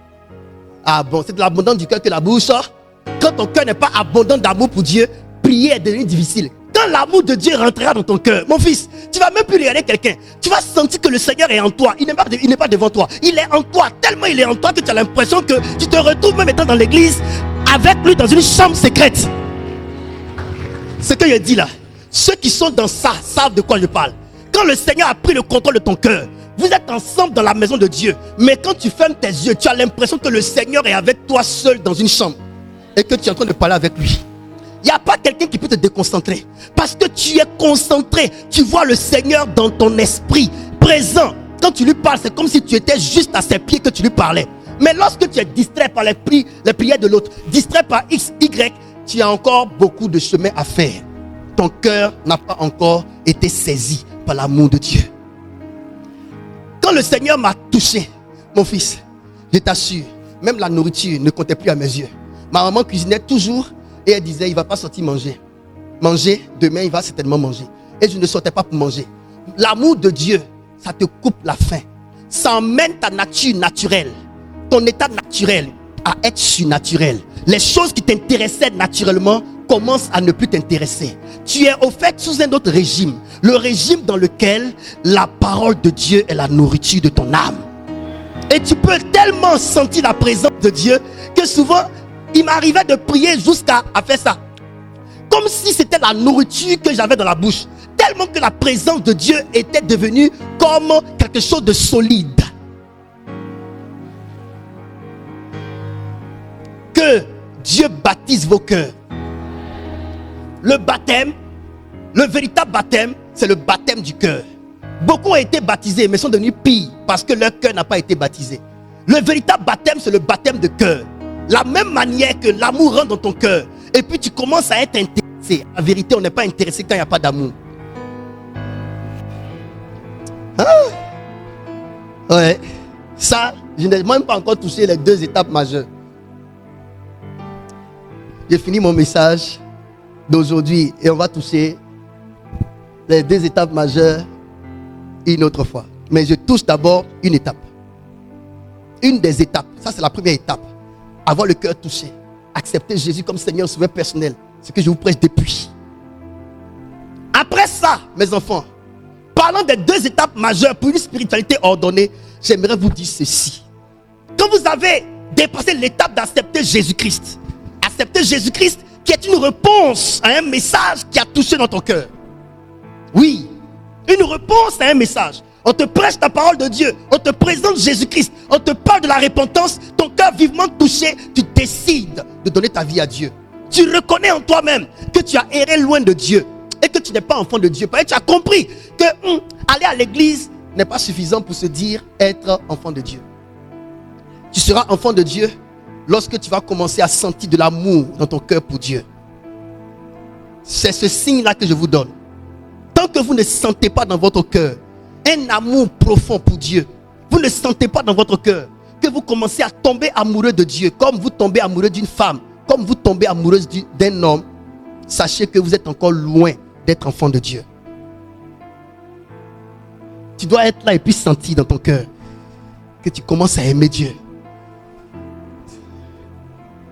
Ah bon, c'est de l'abondance du cœur que la bouche sort. Quand ton cœur n'est pas abondant d'amour pour Dieu, prier est devenu difficile. Quand l'amour de Dieu rentrera dans ton cœur, mon fils, tu ne vas même plus regarder quelqu'un. Tu vas sentir que le Seigneur est en toi. Il n'est pas devant toi. Il est en toi. Tellement il est en toi que tu as l'impression que tu te retrouves même étant dans l'église avec lui dans une chambre secrète. Ce que je dis là, ceux qui sont dans ça savent de quoi je parle. Quand le Seigneur a pris le contrôle de ton cœur, vous êtes ensemble dans la maison de Dieu. Mais quand tu fermes tes yeux, tu as l'impression que le Seigneur est avec toi seul dans une chambre. Et que tu es en train de parler avec lui. Il n'y a pas quelqu'un qui peut te déconcentrer. Parce que tu es concentré. Tu vois le Seigneur dans ton esprit présent. Quand tu lui parles, c'est comme si tu étais juste à ses pieds que tu lui parlais. Mais lorsque tu es distrait par les prières de l'autre, distrait par X, Y, tu as encore beaucoup de chemin à faire. Ton cœur n'a pas encore été saisi par l'amour de Dieu. Quand le Seigneur m'a touché, mon fils, je t'assure, même la nourriture ne comptait plus à mes yeux. Ma maman cuisinait toujours et elle disait, il ne va pas sortir manger. Manger, demain il va certainement manger. Et je ne sortais pas pour manger. L'amour de Dieu, ça te coupe la faim. Ça emmène ta nature naturelle, ton état naturel à être surnaturel. Les choses qui t'intéressaient naturellement commencent à ne plus t'intéresser. Tu es au fait sous un autre régime. Le régime dans lequel la parole de Dieu est la nourriture de ton âme. Et tu peux tellement sentir la présence de Dieu que souvent, il m'arrivait de prier jusqu'à faire ça. Comme si c'était la nourriture que j'avais dans la bouche. Tellement que la présence de Dieu était devenue comme quelque chose de solide. Que Dieu baptise vos cœurs. Le baptême, le véritable baptême, c'est le baptême du cœur. Beaucoup ont été baptisés, mais sont devenus pires parce que leur cœur n'a pas été baptisé. Le véritable baptême, c'est le baptême de cœur. La même manière que l'amour rentre dans ton cœur, et puis tu commences à être intéressé. En vérité, on n'est pas intéressé quand il n'y a pas d'amour. Ah ouais. Ça, je n'ai même pas encore touché les deux étapes majeures. J'ai fini mon message d'aujourd'hui et on va toucher les deux étapes majeures une autre fois. Mais je touche d'abord une étape. Une des étapes, ça c'est la première étape. Avoir le cœur touché. Accepter Jésus comme Seigneur sauveur personnel. Ce que je vous prêche depuis. Après ça, mes enfants, parlant des deux étapes majeures pour une spiritualité ordonnée, j'aimerais vous dire ceci. Quand vous avez dépassé l'étape d'accepter Jésus-Christ, accepter Jésus-Christ qui est une réponse à un message qui a touché dans ton cœur. Oui, une réponse à un message. On te prêche la parole de Dieu, on te présente Jésus-Christ, on te parle de la repentance, ton cœur vivement touché, tu décides de donner ta vie à Dieu. Tu reconnais en toi-même que tu as erré loin de Dieu et que tu n'es pas enfant de Dieu. Parce que tu as compris que aller à l'église n'est pas suffisant pour se dire être enfant de Dieu. Tu seras enfant de Dieu lorsque tu vas commencer à sentir de l'amour dans ton cœur pour Dieu. C'est ce signe-là que je vous donne. Tant que vous ne sentez pas dans votre cœur un amour profond pour Dieu, vous ne sentez pas dans votre cœur que vous commencez à tomber amoureux de Dieu, comme vous tombez amoureux d'une femme, comme vous tombez amoureuse d'un homme, sachez que vous êtes encore loin d'être enfant de Dieu. Tu dois être là et puis sentir dans ton cœur que tu commences à aimer Dieu.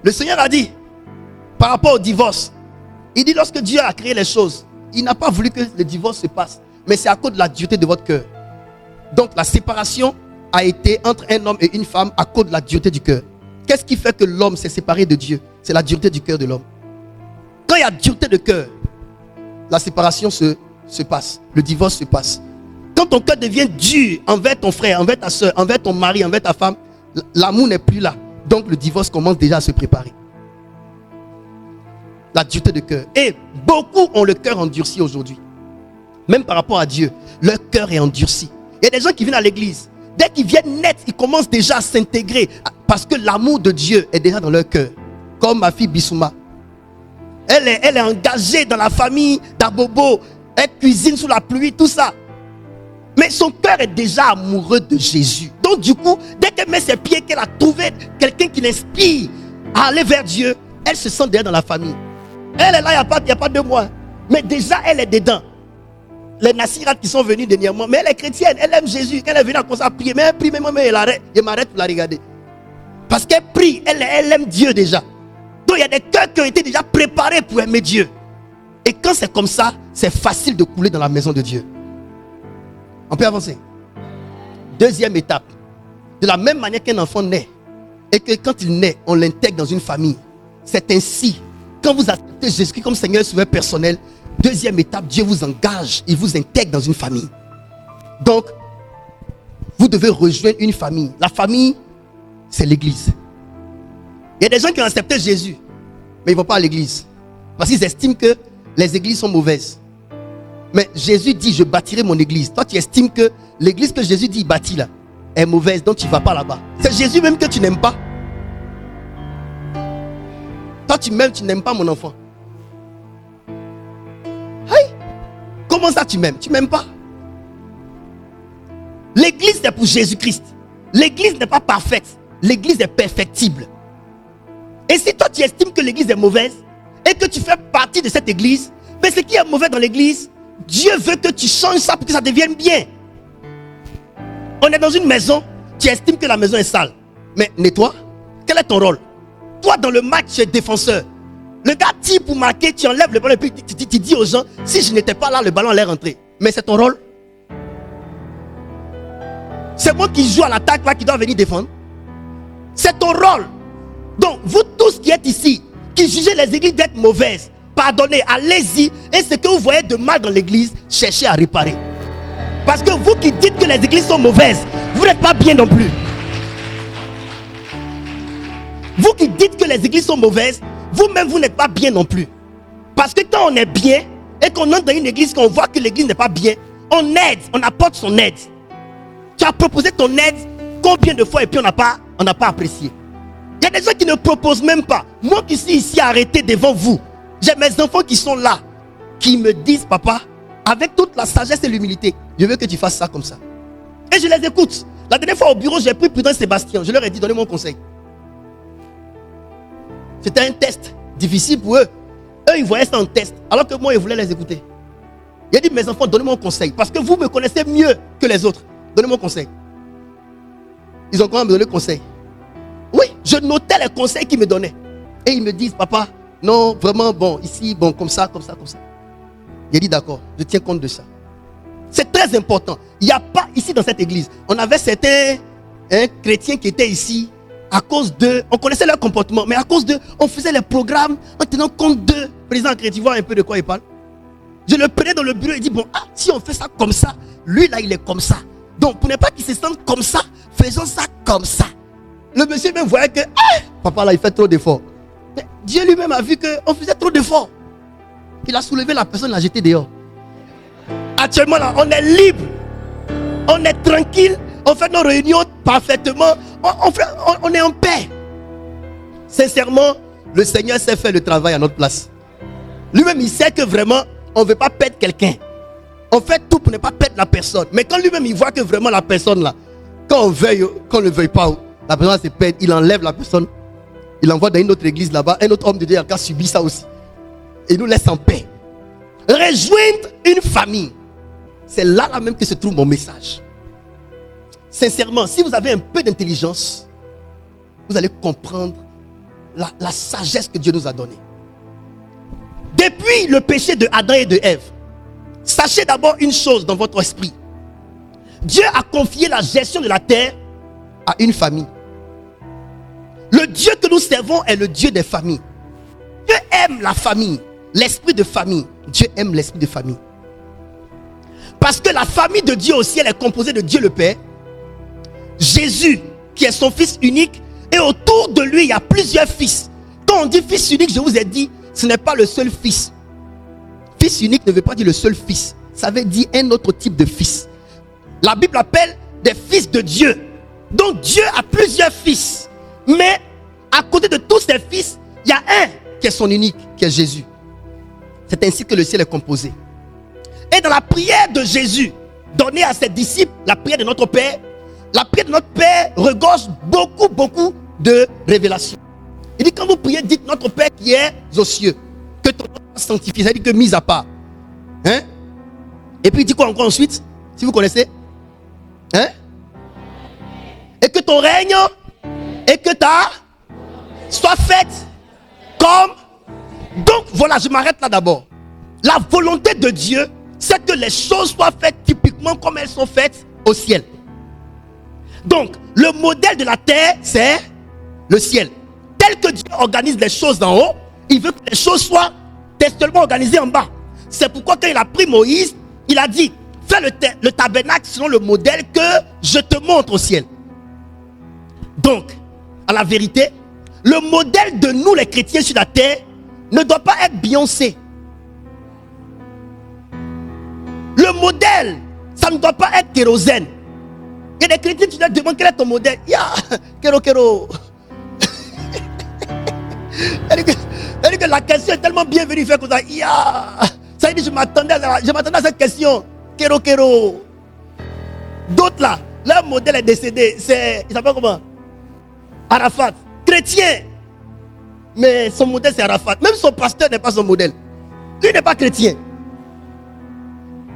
Le Seigneur a dit, par rapport au divorce, il dit lorsque Dieu a créé les choses, il n'a pas voulu que le divorce se passe, mais c'est à cause de la dureté de votre cœur. Donc la séparation a été entre un homme et une femme à cause de la dureté du cœur. Qu'est-ce qui fait que l'homme s'est séparé de Dieu? C'est la dureté du cœur de l'homme. Quand il y a dureté de cœur, la séparation se passe, le divorce se passe. Quand ton cœur devient dur envers ton frère, envers ta soeur, envers ton mari, envers ta femme, l'amour n'est plus là. Donc le divorce commence déjà à se préparer. La dureté de cœur. Et beaucoup ont le cœur endurci aujourd'hui. Même par rapport à Dieu, leur cœur est endurci. Il y a des gens qui viennent à l'église. Dès qu'ils viennent net, ils commencent déjà à s'intégrer. Parce que l'amour de Dieu est déjà dans leur cœur. Comme ma fille Bissouma. Elle est engagée dans la famille d'Abobo. Elle cuisine sous la pluie, tout ça. Mais son cœur est déjà amoureux de Jésus. Donc du coup, dès qu'elle met ses pieds, qu'elle a trouvé quelqu'un qui l'inspire à aller vers Dieu, elle se sent déjà dans la famille. Elle est là, il n'y a pas 2 mois. Mais déjà, elle est dedans. Les Nassirates qui sont venus dernièrement, mais elle est chrétienne, elle aime Jésus. Quand elle est venue, elle commence à prier. Mais elle prie, mais moi, elle m'arrête pour la regarder. Parce qu'elle prie, elle aime Dieu déjà. Donc il y a des cœurs qui ont été déjà préparés pour aimer Dieu. Et quand c'est comme ça, c'est facile de couler dans la maison de Dieu. On peut avancer. Deuxième étape. De la même manière qu'un enfant naît, et que quand il naît, on l'intègre dans une famille. C'est ainsi, quand vous acceptez Jésus-Christ comme Seigneur et Sauveur personnel, deuxième étape, Dieu vous engage, il vous intègre dans une famille. Donc, vous devez rejoindre une famille. La famille, c'est l'église. Il y a des gens qui ont accepté Jésus, mais ils ne vont pas à l'église. Parce qu'ils estiment que les églises sont mauvaises. Mais Jésus dit, je bâtirai mon église. Toi, tu estimes que l'église que Jésus dit, il bâtit là, est mauvaise, donc tu ne vas pas là-bas. C'est Jésus même que tu n'aimes pas. Toi, tu m'aimes, tu n'aimes pas mon enfant. Hey! Comment ça tu m'aimes? Tu ne m'aimes pas. L'église c'est pour Jésus-Christ. L'église n'est pas parfaite. L'église est perfectible. Et si toi tu estimes que l'église est mauvaise et que tu fais partie de cette église, mais ce qui est mauvais dans l'église, Dieu veut que tu changes ça pour que ça devienne bien. On est dans une maison, tu estimes que la maison est sale. Mais nettoie. Quel est ton rôle? Toi dans le match, tu es défenseur. Le gars tire pour marquer, tu enlèves le ballon et puis tu dis aux gens, si je n'étais pas là, le ballon allait rentrer. Mais c'est ton rôle. C'est moi qui joue à l'attaque là, qui dois venir défendre. C'est ton rôle. Donc vous tous qui êtes ici, qui jugez les églises d'être mauvaises, pardonnez, allez-y. Et ce que vous voyez de mal dans l'église, cherchez à réparer. Parce que vous qui dites que les églises sont mauvaises, vous n'êtes pas bien non plus. Vous qui dites que les églises sont mauvaises, vous-même vous n'êtes pas bien non plus. Parce que quand on est bien et qu'on entre dans une église, qu'on voit que l'église n'est pas bien, on aide, on apporte son aide. Tu as proposé ton aide combien de fois et puis on n'a pas apprécié. Il y a des gens qui ne proposent même pas. Moi qui suis ici arrêté devant vous, j'ai mes enfants qui sont là, qui me disent, papa, avec toute la sagesse et l'humilité, je veux que tu fasses ça comme ça. Et je les écoute. La dernière fois au bureau, j'ai pris Prudence Sébastien. Je leur ai dit, donnez-moi un conseil. C'était un test difficile pour eux. Eux, ils voyaient ça en test, alors que moi, je voulais les écouter. Il a dit, mes enfants, donnez-moi un conseil. Parce que vous me connaissez mieux que les autres. Donnez-moi un conseil. Ils ont quand même donné conseil. Oui, je notais les conseils qu'ils me donnaient. Et ils me disent, papa, non, vraiment, bon, ici, bon, comme ça, comme ça, comme ça. Il a dit, d'accord, je tiens compte de ça. C'est très important. Il n'y a pas, ici dans cette église, on avait certains chrétiens qui étaient ici, à cause d'eux, on connaissait leur comportement, mais à cause d'eux, on faisait les programmes en tenant compte d'eux. Président chrétien, tu vois un peu de quoi il parle? Je le prenais dans le bureau et dit, bon, si on fait ça comme ça, lui là, il est comme ça. Donc, pour ne pas qu'il se sente comme ça, faisons ça comme ça. Le monsieur même voyait que, papa là, il fait trop d'efforts. Mais Dieu lui-même a vu qu'on faisait trop d'efforts. Il a soulevé la personne, l'a jeté dehors. Actuellement là, on est libre. On est tranquille. On fait nos réunions parfaitement. On est en paix. Sincèrement, le Seigneur sait faire le travail à notre place. Lui-même, il sait que vraiment, on ne veut pas perdre quelqu'un. On fait tout pour ne pas perdre la personne. Mais quand lui-même, il voit que vraiment la personne là, quand on ne le veuille pas, la personne se perd, il enlève la personne. Il envoie dans une autre église là-bas. Un autre homme de Dieu qui a subi ça aussi. Et il nous laisse en paix. Rejoindre une famille. C'est là même que se trouve mon message. Sincèrement, si vous avez un peu d'intelligence, vous allez comprendre la sagesse que Dieu nous a donnée. Depuis le péché de Adam et de Ève, sachez d'abord une chose dans votre esprit. Dieu a confié la gestion de la terre à une famille. Le Dieu que nous servons est le Dieu des familles. Dieu aime la famille, l'esprit de famille. Dieu aime l'esprit de famille. Parce que la famille de Dieu au ciel est composée de Dieu le Père, Jésus qui est son fils unique, et autour de lui il y a plusieurs fils. Quand on dit fils unique, je vous ai dit, ce n'est pas le seul fils. Fils unique ne veut pas dire le seul fils. Ça veut dire un autre type de fils. La Bible appelle des fils de Dieu. Donc Dieu a plusieurs fils. Mais à côté de tous ces fils, il y a un qui est son unique, qui est Jésus. C'est ainsi que le ciel est composé. Et dans la prière de Jésus, donnée à ses disciples, la prière de notre Père, la prière de notre Père regorge beaucoup de révélations. Il dit, quand vous priez, dites notre Père qui est aux cieux, que ton nom soit sanctifié, ça veut dire que mis à part. Hein? Et puis il dit quoi encore ensuite? Si vous connaissez? Hein? Et que ton règne, et que ta soit faite comme. Donc voilà, je m'arrête là d'abord. La volonté de Dieu, c'est que les choses soient faites typiquement comme elles sont faites au ciel. Donc, le modèle de la terre, c'est le ciel. Tel que Dieu organise les choses d'en haut, il veut que les choses soient textuellement organisées en bas. C'est pourquoi quand il a pris Moïse, il a dit, fais le tabernacle selon le modèle que je te montre au ciel. Donc, à la vérité, le modèle de nous les chrétiens sur la terre ne doit pas être Beyoncé. Le modèle, ça ne doit pas être kérosène. Il y a des chrétiens qui te demandent quel est ton modèle. Kéro. Elle dit que la question est tellement bien venue faire comme ça. Ça dit, je m'attendais à cette question. Kéro. D'autres là, leur modèle est décédé. Il s'appelle comment? Arafat. Chrétien. Mais son modèle c'est Arafat. Même son pasteur n'est pas son modèle. Lui n'est pas chrétien.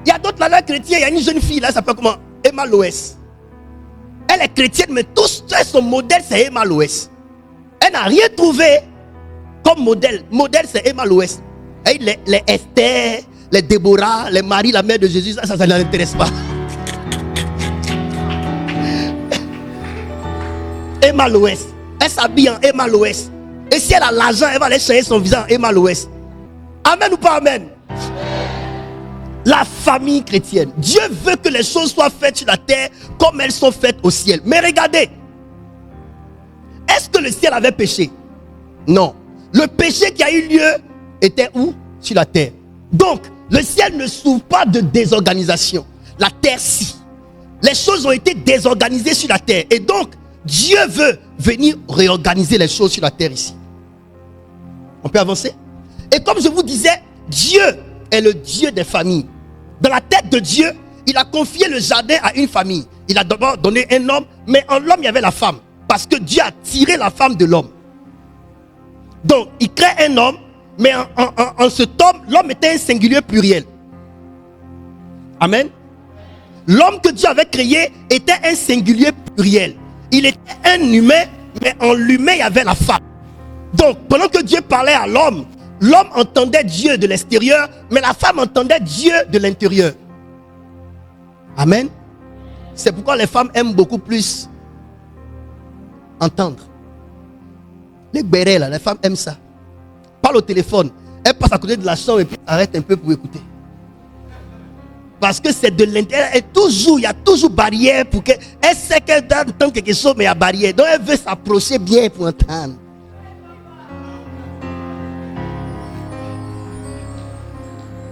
Il y a d'autres là, là chrétiens. Il y a une jeune fille là, elle s'appelle comment? Emma Loès. Elle est chrétienne, mais tout son modèle c'est Emma Loès. Elle n'a rien trouvé comme modèle. Modèle c'est Emma Loès. Et les Esther, les Déborah, les Marie, la mère de Jésus, ça ne l'intéresse pas. Emma Loès. Elle s'habille en Emma Loès. Et si elle a l'argent, elle va aller changer son visage en Emma Loès. Amen ou pas amen? La famille chrétienne. Dieu veut que les choses soient faites sur la terre comme elles sont faites au ciel. Mais regardez. Est-ce que le ciel avait péché? Non. Le péché qui a eu lieu était où? Sur la terre. Donc, le ciel ne souffre pas de désorganisation. La terre, si. Les choses ont été désorganisées sur la terre. Et donc, Dieu veut venir réorganiser les choses sur la terre ici. On peut avancer? Et comme je vous disais, Dieu est le Dieu des familles. Dans la tête de Dieu, il a confié le jardin à une famille. Il a d'abord donné un homme, mais en l'homme, il y avait la femme. Parce que Dieu a tiré la femme de l'homme. Donc, il crée un homme, mais en cet homme, l'homme était un singulier pluriel. Amen. L'homme que Dieu avait créé était un singulier pluriel. Il était un humain, mais en l'humain, il y avait la femme. Donc, pendant que Dieu parlait à l'homme, l'homme entendait Dieu de l'extérieur, mais la femme entendait Dieu de l'intérieur. Amen. C'est pourquoi les femmes aiment beaucoup plus entendre. Les bérets là, les femmes aiment ça. Parle au téléphone, elle passe à côté de la chambre et puis arrête un peu pour écouter. Parce que c'est de l'intérieur. Et toujours, il y a toujours barrière pour que. Elle sait qu'elle doit entendre quelque chose, mais il y a barrière. Donc elle veut s'approcher bien pour entendre.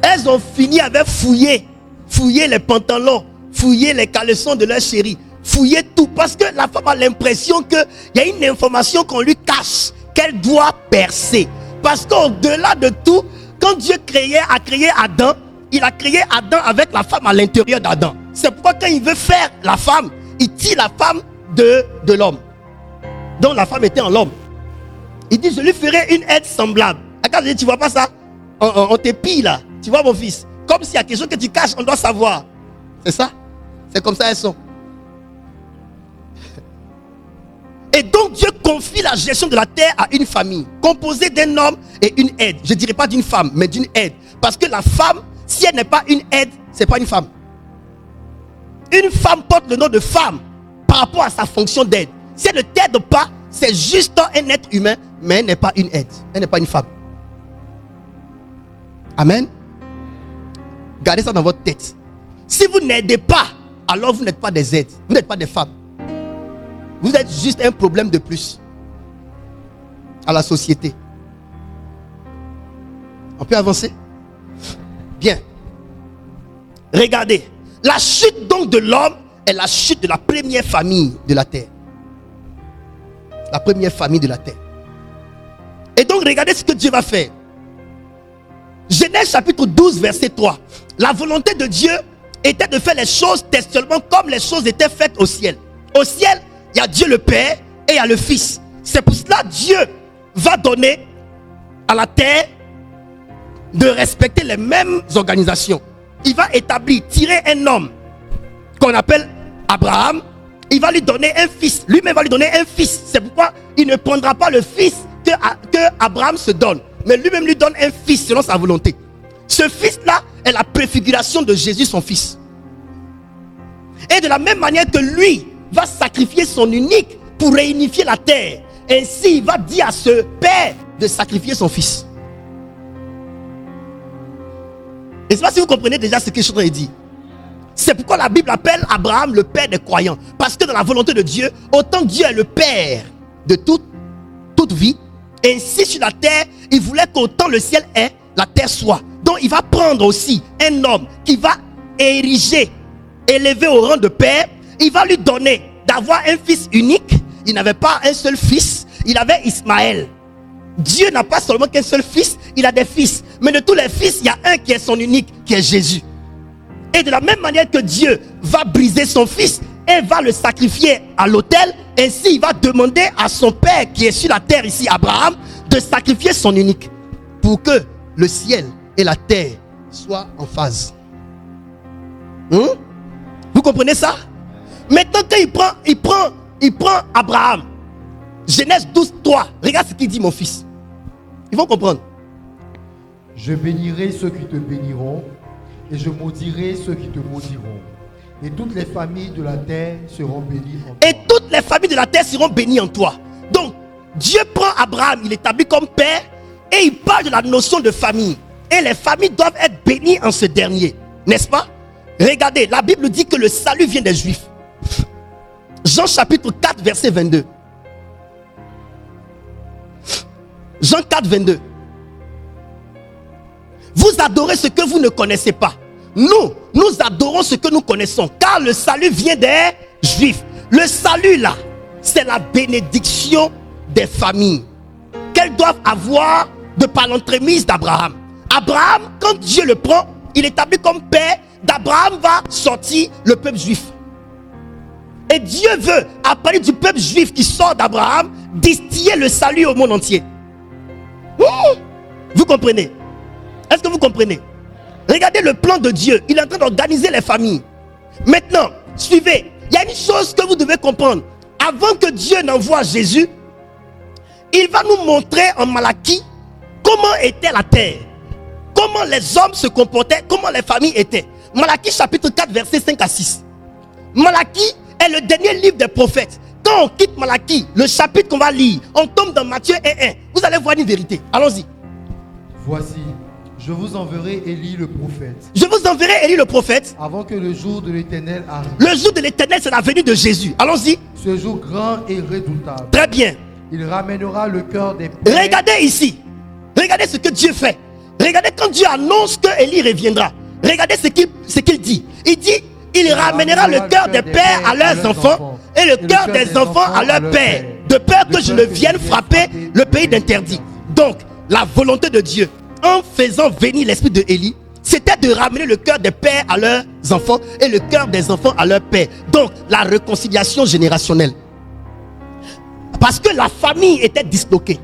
Elles ont fini avec fouiller les pantalons, fouiller les caleçons de leur chérie, fouiller tout. Parce que la femme a l'impression qu'il y a une information qu'on lui cache, qu'elle doit percer. Parce qu'au-delà de tout, quand Dieu a créé Adam, il a créé Adam avec la femme à l'intérieur d'Adam. C'est pourquoi quand il veut faire la femme, il tire la femme de l'homme. Donc la femme était en l'homme. Il dit, je lui ferai une aide semblable. Attends, tu vois pas ça? On te pille là. Tu vois mon fils? Comme s'il y a quelque chose que tu caches, on doit savoir. C'est ça? C'est comme ça elles sont. Et donc Dieu confie la gestion de la terre à une famille composée d'un homme et une aide. Je ne dirais pas d'une femme, mais d'une aide. Parce que la femme, si elle n'est pas une aide, ce n'est pas une femme. Une femme porte le nom de femme par rapport à sa fonction d'aide. Si elle ne t'aide pas, c'est juste un être humain, mais elle n'est pas une aide. Elle n'est pas une femme. Amen. Gardez ça dans votre tête. Si vous n'aidez pas, alors vous n'êtes pas des aides. Vous n'êtes pas des femmes. Vous êtes juste un problème de plus à la société. On peut avancer? Bien. Regardez. La chute donc de l'homme est la chute de la première famille de la terre. La première famille de la terre. Et donc regardez ce que Dieu va faire. Genèse chapitre 12 verset 3. La volonté de Dieu était de faire les choses textuellement comme les choses étaient faites au ciel. Au ciel, il y a Dieu le Père et il y a le Fils. C'est pour cela que Dieu va donner à la terre de respecter les mêmes organisations. Il va établir, tirer un homme qu'on appelle Abraham. Il va lui donner un fils. Lui-même va lui donner un fils. C'est pourquoi il ne prendra pas le fils que Abraham se donne, mais lui-même lui donne un fils selon sa volonté. Ce fils-là est la préfiguration de Jésus, son fils. Et de la même manière que lui va sacrifier son unique pour réunifier la terre, ainsi il va dire à ce père de sacrifier son fils. Et je ne sais pas si vous comprenez déjà ce que je suis en train de dire. C'est pourquoi la Bible appelle Abraham le père des croyants. Parce que dans la volonté de Dieu, autant Dieu est le père de toute vie, ainsi sur la terre, il voulait qu'autant le ciel est, la terre soit. Donc il va prendre aussi un homme qui va ériger, élever au rang de père. Il va lui donner d'avoir un fils unique. Il n'avait pas un seul fils, il avait Ismaël. Dieu n'a pas seulement qu'un seul fils, il a des fils. Mais de tous les fils, il y a un qui est son unique, qui est Jésus. Et de la même manière que Dieu va briser son fils et va le sacrifier à l'autel, ainsi il va demander à son père qui est sur la terre ici, Abraham, de sacrifier son unique pour que le ciel et la terre soient en phase. Vous comprenez ça? Maintenant quand il prend Abraham, Genèse 12, 3, regarde ce qu'il dit mon fils. Ils vont comprendre. Je bénirai ceux qui te béniront et je maudirai ceux qui te maudiront. Et toutes les familles de la terre seront bénies en toi. Et toutes les familles de la terre seront bénies en toi. Donc, Dieu prend Abraham, il l'établit comme père et il parle de la notion de famille. Et les familles doivent être bénies en ce dernier. N'est-ce pas? Regardez, la Bible dit que le salut vient des Juifs. Jean chapitre 4 verset 22. Jean 4 22. Vous adorez ce que vous ne connaissez pas. Nous adorons ce que nous connaissons, car le salut vient des Juifs. Le salut là, c'est la bénédiction des familles qu'elles doivent avoir de par l'entremise d'Abraham. Abraham, quand Dieu le prend, il établit comme père. D'Abraham va sortir le peuple juif. Et Dieu veut, à partir du peuple juif qui sort d'Abraham, distiller le salut au monde entier. Vous comprenez? Est-ce que vous comprenez? Regardez le plan de Dieu. Il est en train d'organiser les familles. Maintenant, suivez. Il y a une chose que vous devez comprendre. Avant que Dieu n'envoie Jésus, il va nous montrer en Malachie comment était la terre. Comment les hommes se comportaient, comment les familles étaient. Malachie chapitre 4 verset 5 à 6. Malachie est le dernier livre des prophètes. Quand on quitte Malachie, le chapitre qu'on va lire, on tombe dans Matthieu 1:1. Vous allez voir une vérité. Allons-y. Voici, Je vous enverrai Élie le prophète. Je vous enverrai Élie le prophète. Avant que le jour de l'Éternel arrive. Le jour de l'Éternel, c'est la venue de Jésus. Allons-y. Ce jour grand et redoutable. Très bien. Il ramènera le cœur des pères. Regardez ici. Regardez ce que Dieu fait. Regardez quand Dieu annonce que Élie reviendra. Regardez ce qu'il dit. Il dit, il ramènera le cœur des pères à leurs enfants et le cœur des enfants à leurs pères. De peur que je ne vienne frapper le pays d'interdit. Donc, la volonté de Dieu, en faisant venir l'esprit de Élie, c'était de ramener le cœur des pères à leurs enfants et le cœur des enfants à leurs pères. Donc, la réconciliation générationnelle. Parce que la famille était disloquée.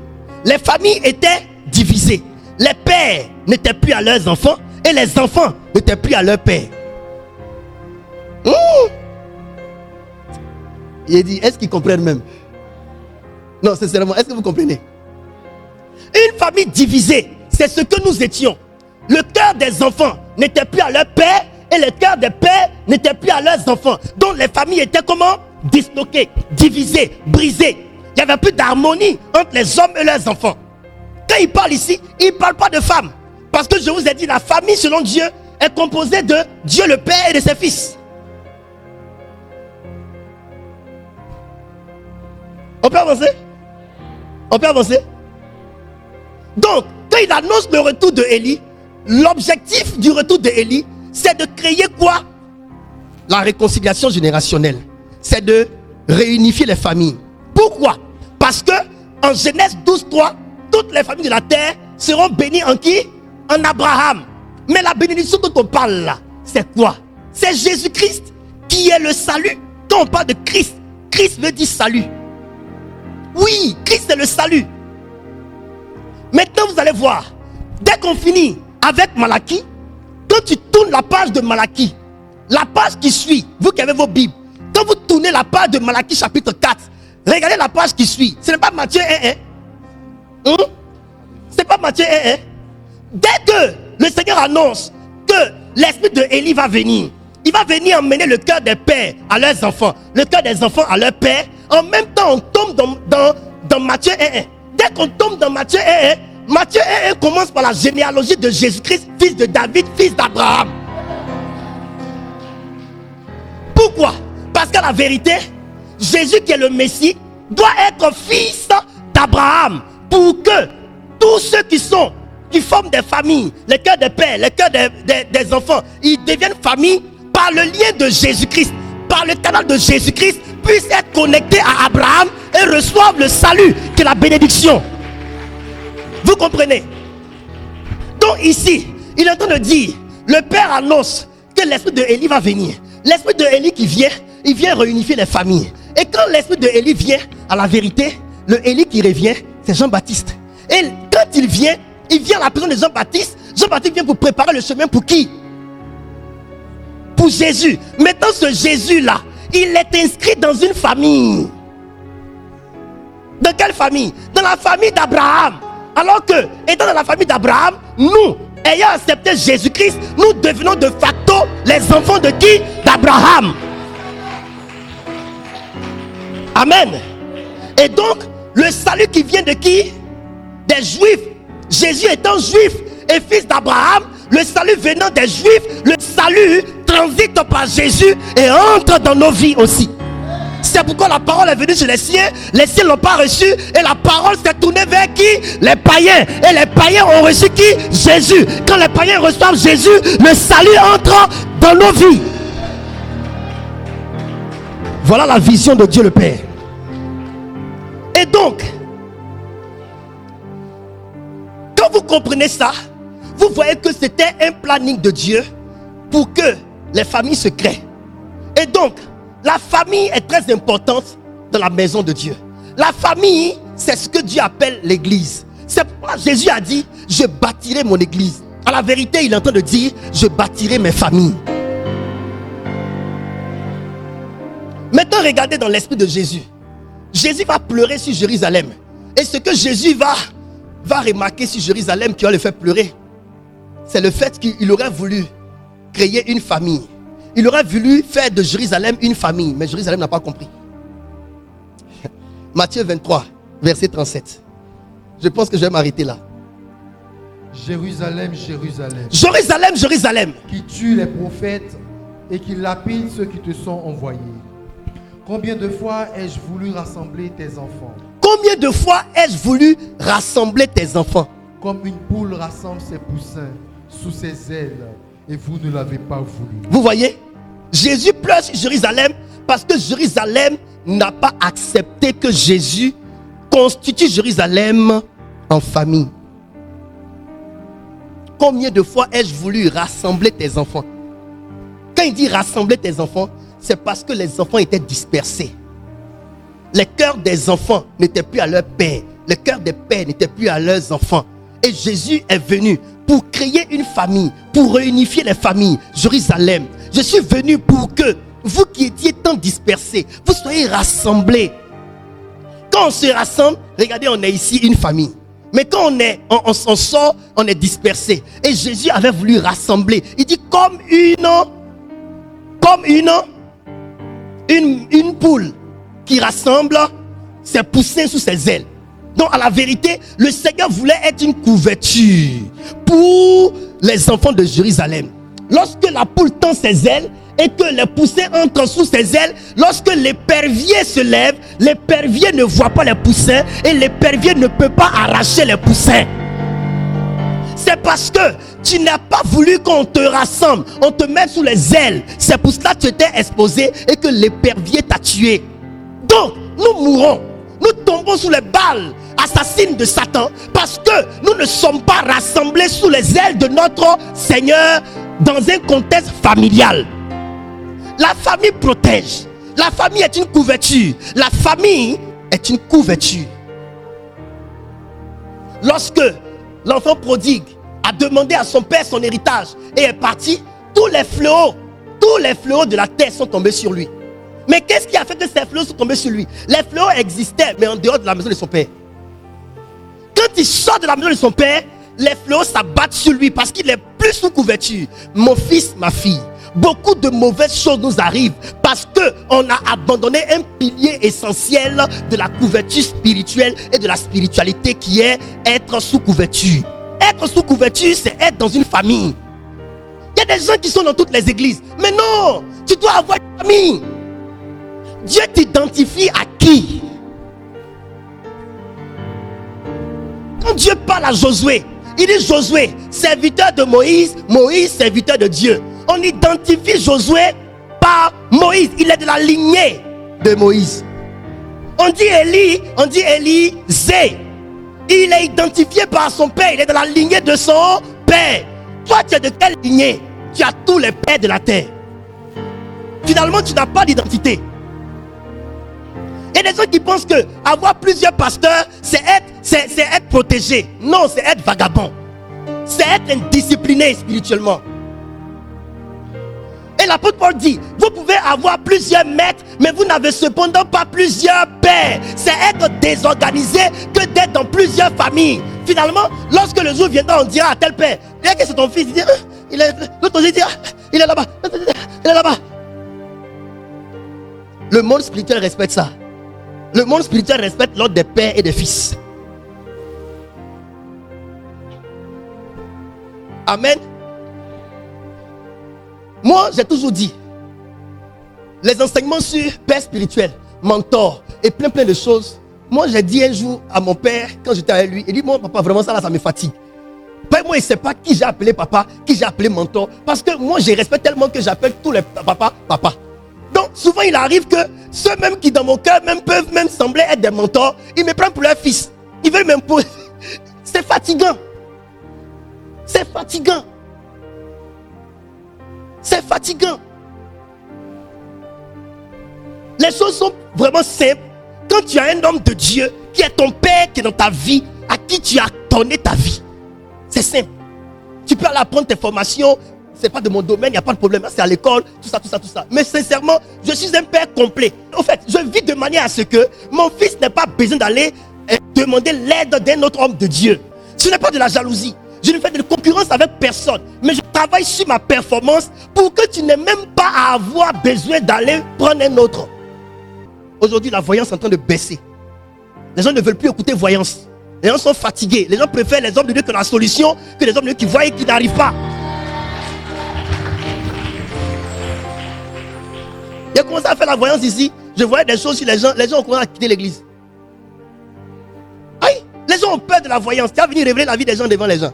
Les familles étaient divisées. Les pères n'étaient plus à leurs enfants et les enfants n'étaient plus à leurs pères. Il a dit, est-ce qu'ils comprennent même? Non, sincèrement, est-ce que vous comprenez? Une famille divisée, c'est ce que nous étions. Le cœur des enfants n'était plus à leur père et le cœur des pères n'était plus à leurs enfants. Donc les familles étaient comment? Disloquées, divisées, brisées. Il n'y avait plus d'harmonie entre les hommes et leurs enfants. Quand il parle ici, il ne parle pas de femmes. Parce que je vous ai dit, la famille selon Dieu est composée de Dieu le Père et de ses fils. On peut avancer? On peut avancer? Donc, quand il annonce le retour de Élie, l'objectif du retour de Élie, c'est de créer quoi? La réconciliation générationnelle. C'est de réunifier les familles. Pourquoi? Parce que en Genèse 12:3, toutes les familles de la terre seront bénies en qui? En Abraham. Mais la bénédiction dont on parle là, c'est quoi? C'est Jésus-Christ qui est le salut. Quand on parle de Christ, Christ veut dire salut. Oui, Christ est le salut. Maintenant vous allez voir, dès qu'on finit avec Malachie, quand tu tournes la page de Malachie, la page qui suit, vous qui avez vos Bibles, quand vous tournez la page de Malachie chapitre 4, regardez la page qui suit. Ce n'est pas Matthieu 1. Ce n'est pas Matthieu 1. Dès que le Seigneur annonce que l'esprit de Élie va venir, il va venir emmener le cœur des pères à leurs enfants, le cœur des enfants à leurs pères. En même temps, on tombe dans Matthieu 1. Dès qu'on tombe dans Matthieu 1, Matthieu 1 commence par la généalogie de Jésus-Christ, fils de David, fils d'Abraham. Pourquoi? Parce qu'à la vérité, Jésus qui est le Messie doit être fils d'Abraham pour que tous ceux qui forment des familles, les cœurs des pères, les cœurs des enfants, ils deviennent famille par le lien de Jésus-Christ, par le canal de Jésus-Christ, puissent être connectés à Abraham et reçoivent le salut, qui est la bénédiction. Vous comprenez? Donc ici, il est en train de dire, le Père annonce que l'esprit de Élie va venir. L'esprit de Élie qui vient, il vient réunifier les familles. Et quand l'esprit de Élie vient, à la vérité, le Élie qui revient, c'est Jean-Baptiste. Et quand il vient à la personne de Jean-Baptiste. Jean-Baptiste vient pour préparer le chemin pour qui? Pour Jésus. Maintenant ce Jésus-là, il est inscrit dans une famille. Dans quelle famille? Dans la famille d'Abraham. Alors que, étant dans la famille d'Abraham, nous, ayant accepté Jésus-Christ, nous devenons de facto les enfants de qui? D'Abraham. Amen. Et donc, le salut qui vient de qui? Des Juifs. Jésus étant juif et fils d'Abraham, le salut venant des Juifs, le salut transite par Jésus et entre dans nos vies aussi. C'est pourquoi la parole est venue sur les siens ne l'ont pas reçue et la parole s'est tournée vers qui? Les païens. Et les païens ont reçu qui? Jésus. Quand les païens reçoivent Jésus, le salut entre dans nos vies. Voilà la vision de Dieu le Père. Et donc, quand vous comprenez ça, vous voyez que c'était un planning de Dieu pour que les familles se créent. Et donc, la famille est très importante dans la maison de Dieu. La famille, c'est ce que Dieu appelle l'église. C'est pourquoi Jésus a dit, je bâtirai mon église. À la vérité, il est en train de dire, je bâtirai mes familles. Maintenant, regardez dans l'esprit de Jésus. Jésus va pleurer sur Jérusalem. Et ce que Jésus va remarquer sur Jérusalem qui va le faire pleurer, c'est le fait qu'il aurait voulu créer une famille. Il aurait voulu faire de Jérusalem une famille, mais Jérusalem n'a pas compris. Matthieu 23, verset 37. Je pense que je vais m'arrêter là. Jérusalem, Jérusalem, Jérusalem, Jérusalem, qui tue les prophètes et qui lapide ceux qui te sont envoyés. Combien de fois ai-je voulu rassembler tes enfants? Combien de fois ai-je voulu rassembler tes enfants? Comme une poule rassemble ses poussins sous ses ailes, et vous ne l'avez pas voulu. Vous voyez, Jésus pleure sur Jérusalem parce que Jérusalem n'a pas accepté que Jésus constitue Jérusalem en famille. Combien de fois ai-je voulu rassembler tes enfants? Quand il dit rassembler tes enfants, c'est parce que les enfants étaient dispersés. Les cœurs des enfants n'étaient plus à leur père. Les cœurs des pères n'étaient plus à leurs enfants. Et Jésus est venu pour créer une famille, pour réunifier les familles. Jérusalem, je suis venu pour que vous qui étiez tant dispersés, vous soyez rassemblés. Quand on se rassemble, regardez, on est ici une famille. Mais quand on sort, on est dispersé. Et Jésus avait voulu rassembler. Il dit comme une poule qui rassemble ses poussins sous ses ailes. Donc à la vérité, le Seigneur voulait être une couverture pour les enfants de Jérusalem. Lorsque la poule tend ses ailes et que les poussins entrent sous ses ailes, lorsque l'épervier se lève, l'épervier ne voit pas les poussins et l'épervier ne peut pas arracher les poussins. C'est parce que tu n'as pas voulu qu'on te rassemble, on te mette sous les ailes. C'est pour cela que tu étais exposé et que l'épervier t'a tué. Donc, nous mourrons, nous tombons sous les balles assassines de Satan parce que nous ne sommes pas rassemblés sous les ailes de notre Seigneur dans un contexte familial. La famille protège. La famille est une couverture. La famille est une couverture. Lorsque l'enfant prodigue a demandé à son père son héritage et est parti, tous les fléaux de la terre sont tombés sur lui. Mais qu'est-ce qui a fait que ces fléaux sont tombés sur lui? Les fléaux existaient, mais en dehors de la maison de son père. Quand il sort de la maison de son père, les fléaux s'abattent sur lui parce qu'il est plus sous couverture. Mon fils, ma fille, beaucoup de mauvaises choses nous arrivent parce qu'on a abandonné un pilier essentiel de la couverture spirituelle et de la spiritualité qui est être sous couverture. Être sous couverture, c'est être dans une famille. Il y a des gens qui sont dans toutes les églises. Mais non, tu dois avoir une famille. Dieu t'identifie à qui? Quand Dieu parle à Josué, il dit Josué, serviteur de Moïse, Moïse, serviteur de Dieu. On identifie Josué par Moïse. Il est de la lignée de Moïse. On dit Élisée. Il est identifié par son père. Il est de la lignée de son père. Toi, tu es de quelle lignée? Tu as tous les pères de la terre. Finalement, tu n'as pas d'identité. Il y a des gens qui pensent que avoir plusieurs pasteurs, c'est être protégé. Non, c'est être vagabond. C'est être indiscipliné spirituellement. Et l'apôtre Paul dit, vous pouvez avoir plusieurs maîtres, mais vous n'avez cependant pas plusieurs pères. C'est être désorganisé que d'être dans plusieurs familles. Finalement, lorsque le jour viendra, on dira à tel père, viens que c'est ton fils. Il dit, l'autre dit, il est là-bas. Il est là-bas. Le monde spirituel respecte ça. Le monde spirituel respecte l'ordre des pères et des fils. Amen. Moi, j'ai toujours dit, les enseignements sur père spirituel, mentor et plein de choses. Moi, j'ai dit un jour à mon père, quand j'étais avec lui, il dit, moi, papa, vraiment ça me fatigue. Père, moi, il ne sait pas qui j'ai appelé papa, qui j'ai appelé mentor. Parce que moi, je respecte tellement que j'appelle tous les papas, papa. Donc, souvent, il arrive que ceux-mêmes qui, dans mon cœur, peuvent même sembler être des mentors, ils me prennent pour leur fils. Ils veulent m'imposer. C'est fatigant. C'est fatigant. C'est fatigant. Les choses sont vraiment simples. Quand tu as un homme de Dieu qui est ton père, qui est dans ta vie, à qui tu as donné ta vie, c'est simple. Tu peux aller apprendre tes formations. C'est pas de mon domaine, il n'y a pas de problème. C'est à l'école, tout ça. Mais sincèrement, je suis un père complet. En fait, je vis de manière à ce que mon fils n'ait pas besoin d'aller demander l'aide d'un autre homme de Dieu. Ce n'est pas de la jalousie. Je ne fais de concurrence avec personne. Mais je travaille sur ma performance pour que tu n'aies même pas à avoir besoin d'aller prendre un autre. Aujourd'hui, la voyance est en train de baisser. Les gens ne veulent plus écouter voyance. Les gens sont fatigués. Les gens préfèrent les hommes de Dieu que la solution, que les hommes de Dieu qui voient et qui n'arrivent pas. J'ai commencé à faire la voyance ici. Je voyais des choses sur les gens. Les gens ont commencé à quitter l'église. Aïe, les gens ont peur de la voyance. Tu as venu révéler la vie des gens devant les gens.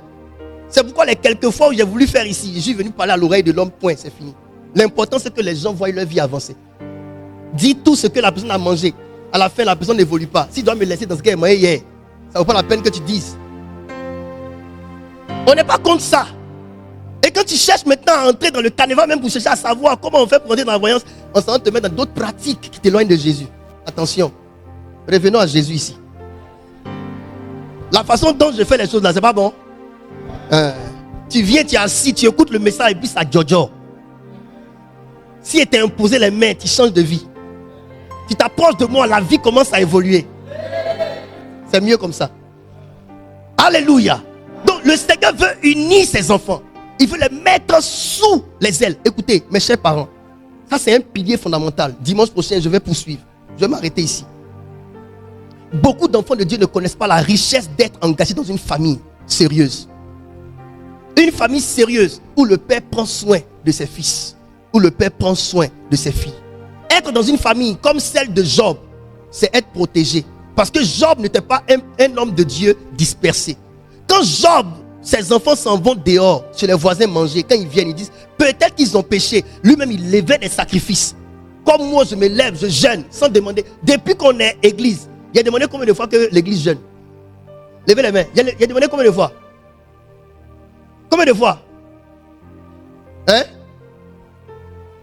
C'est pourquoi les quelques fois où j'ai voulu faire ici, je suis venu parler à l'oreille de l'homme, point, c'est fini. L'important c'est que les gens voient leur vie avancer. Dis tout ce que la personne a mangé. À la fin, la personne n'évolue pas. S'il doit me laisser dans ce qu'elle a mangé hier, ça ne vaut pas la peine que tu dises. On n'est pas contre ça. Et quand tu cherches maintenant à entrer dans le carnaval, même pour chercher à savoir comment on fait pour entrer dans la voyance, on s'en va te mettre dans d'autres pratiques qui t'éloignent de Jésus. Attention, revenons à Jésus ici. La façon dont je fais les choses là, c'est pas bon. Tu viens, tu es assis, tu écoutes le message et puis ça jojo. Si il t'est imposé les mains, tu changes de vie. Tu t'approches de moi, la vie commence à évoluer. C'est mieux comme ça. Alléluia. Donc le Seigneur veut unir ses enfants. Il veut les mettre sous les ailes. Écoutez, mes chers parents, ça c'est un pilier fondamental. Dimanche prochain, je vais poursuivre. Je vais m'arrêter ici. Beaucoup d'enfants de Dieu ne connaissent pas la richesse d'être engagés dans une famille sérieuse. Une famille sérieuse où le père prend soin de ses fils, où le père prend soin de ses filles. Être dans une famille comme celle de Job, c'est être protégé. Parce que Job n'était pas un homme de Dieu dispersé. Quand Job, ses enfants s'en vont dehors, chez les voisins manger, quand ils viennent, ils disent, peut-être qu'ils ont péché. Lui-même, il levait des sacrifices. Comme moi, je me lève, je jeûne, sans demander. Depuis qu'on est église, il a demandé combien de fois que l'église jeûne? Levez les mains. Il a demandé combien de fois? Combien de fois? Hein?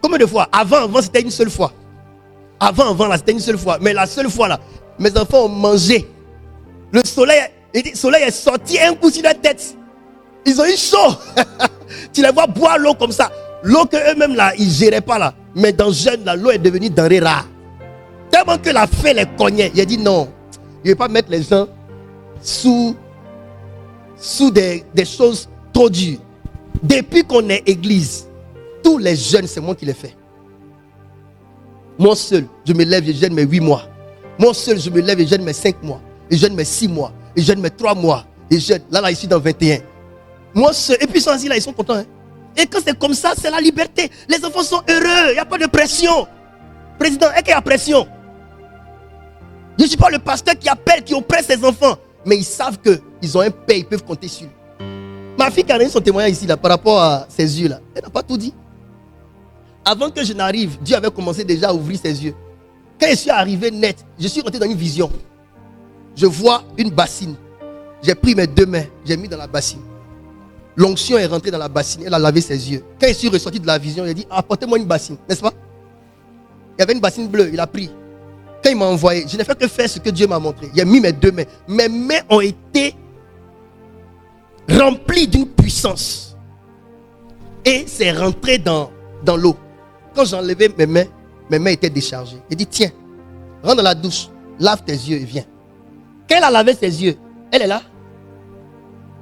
Combien de fois? Avant, c'était une seule fois. Avant, là, c'était une seule fois. Mais la seule fois, là, mes enfants ont mangé. Le soleil est sorti un coup sur la tête. Ils ont eu chaud. Tu les vois boire l'eau comme ça. L'eau qu'eux-mêmes, là, ils ne géraient pas, là. Mais dans jeûne, là, l'eau est devenue denrée rare. Tellement que la faim les cognait. Il a dit non. Il ne veut pas mettre les gens sous des choses trop dures. Depuis qu'on est église, tous les jeûnes, c'est moi qui les fais. Moi seul, je me lève et je jeûne mes 8 mois. Moi seul, je me lève et je jeûne mes 5 mois. Et je jeûne mes 6 mois. Et je jeûne mes 3 mois. Et je jeûne, là, ici, dans 21. Moi seul. Et puis ils sont assis là, ils sont contents. Hein? Et quand c'est comme ça, c'est la liberté. Les enfants sont heureux. Il n'y a pas de pression. Président, est-ce qu'il y a pression? Je ne suis pas le pasteur qui appelle, qui oppresse ses enfants. Mais ils savent qu'ils ont un père, ils peuvent compter sur lui. Ma fille qui a donné son témoignage ici, là, par rapport à ses yeux, là, elle n'a pas tout dit. Avant que je n'arrive, Dieu avait commencé déjà à ouvrir ses yeux. Quand je suis arrivé net, je suis rentré dans une vision. Je vois une bassine. J'ai pris mes 2 mains, j'ai mis dans la bassine. L'onction est rentrée dans la bassine, elle a lavé ses yeux. Quand je suis ressorti de la vision, il a dit, apportez-moi une bassine, n'est-ce pas? Il y avait une bassine bleue, il a pris. Quand il m'a envoyé, je n'ai fait que faire ce que Dieu m'a montré. Il a mis mes 2 mains. Mes mains ont été remplies d'une puissance. Et c'est rentré dans l'eau. Quand j'ai enlevé mes mains étaient déchargées. Il dit, tiens, rentre dans la douche, lave tes yeux et viens. Quand elle a lavé ses yeux, elle est là.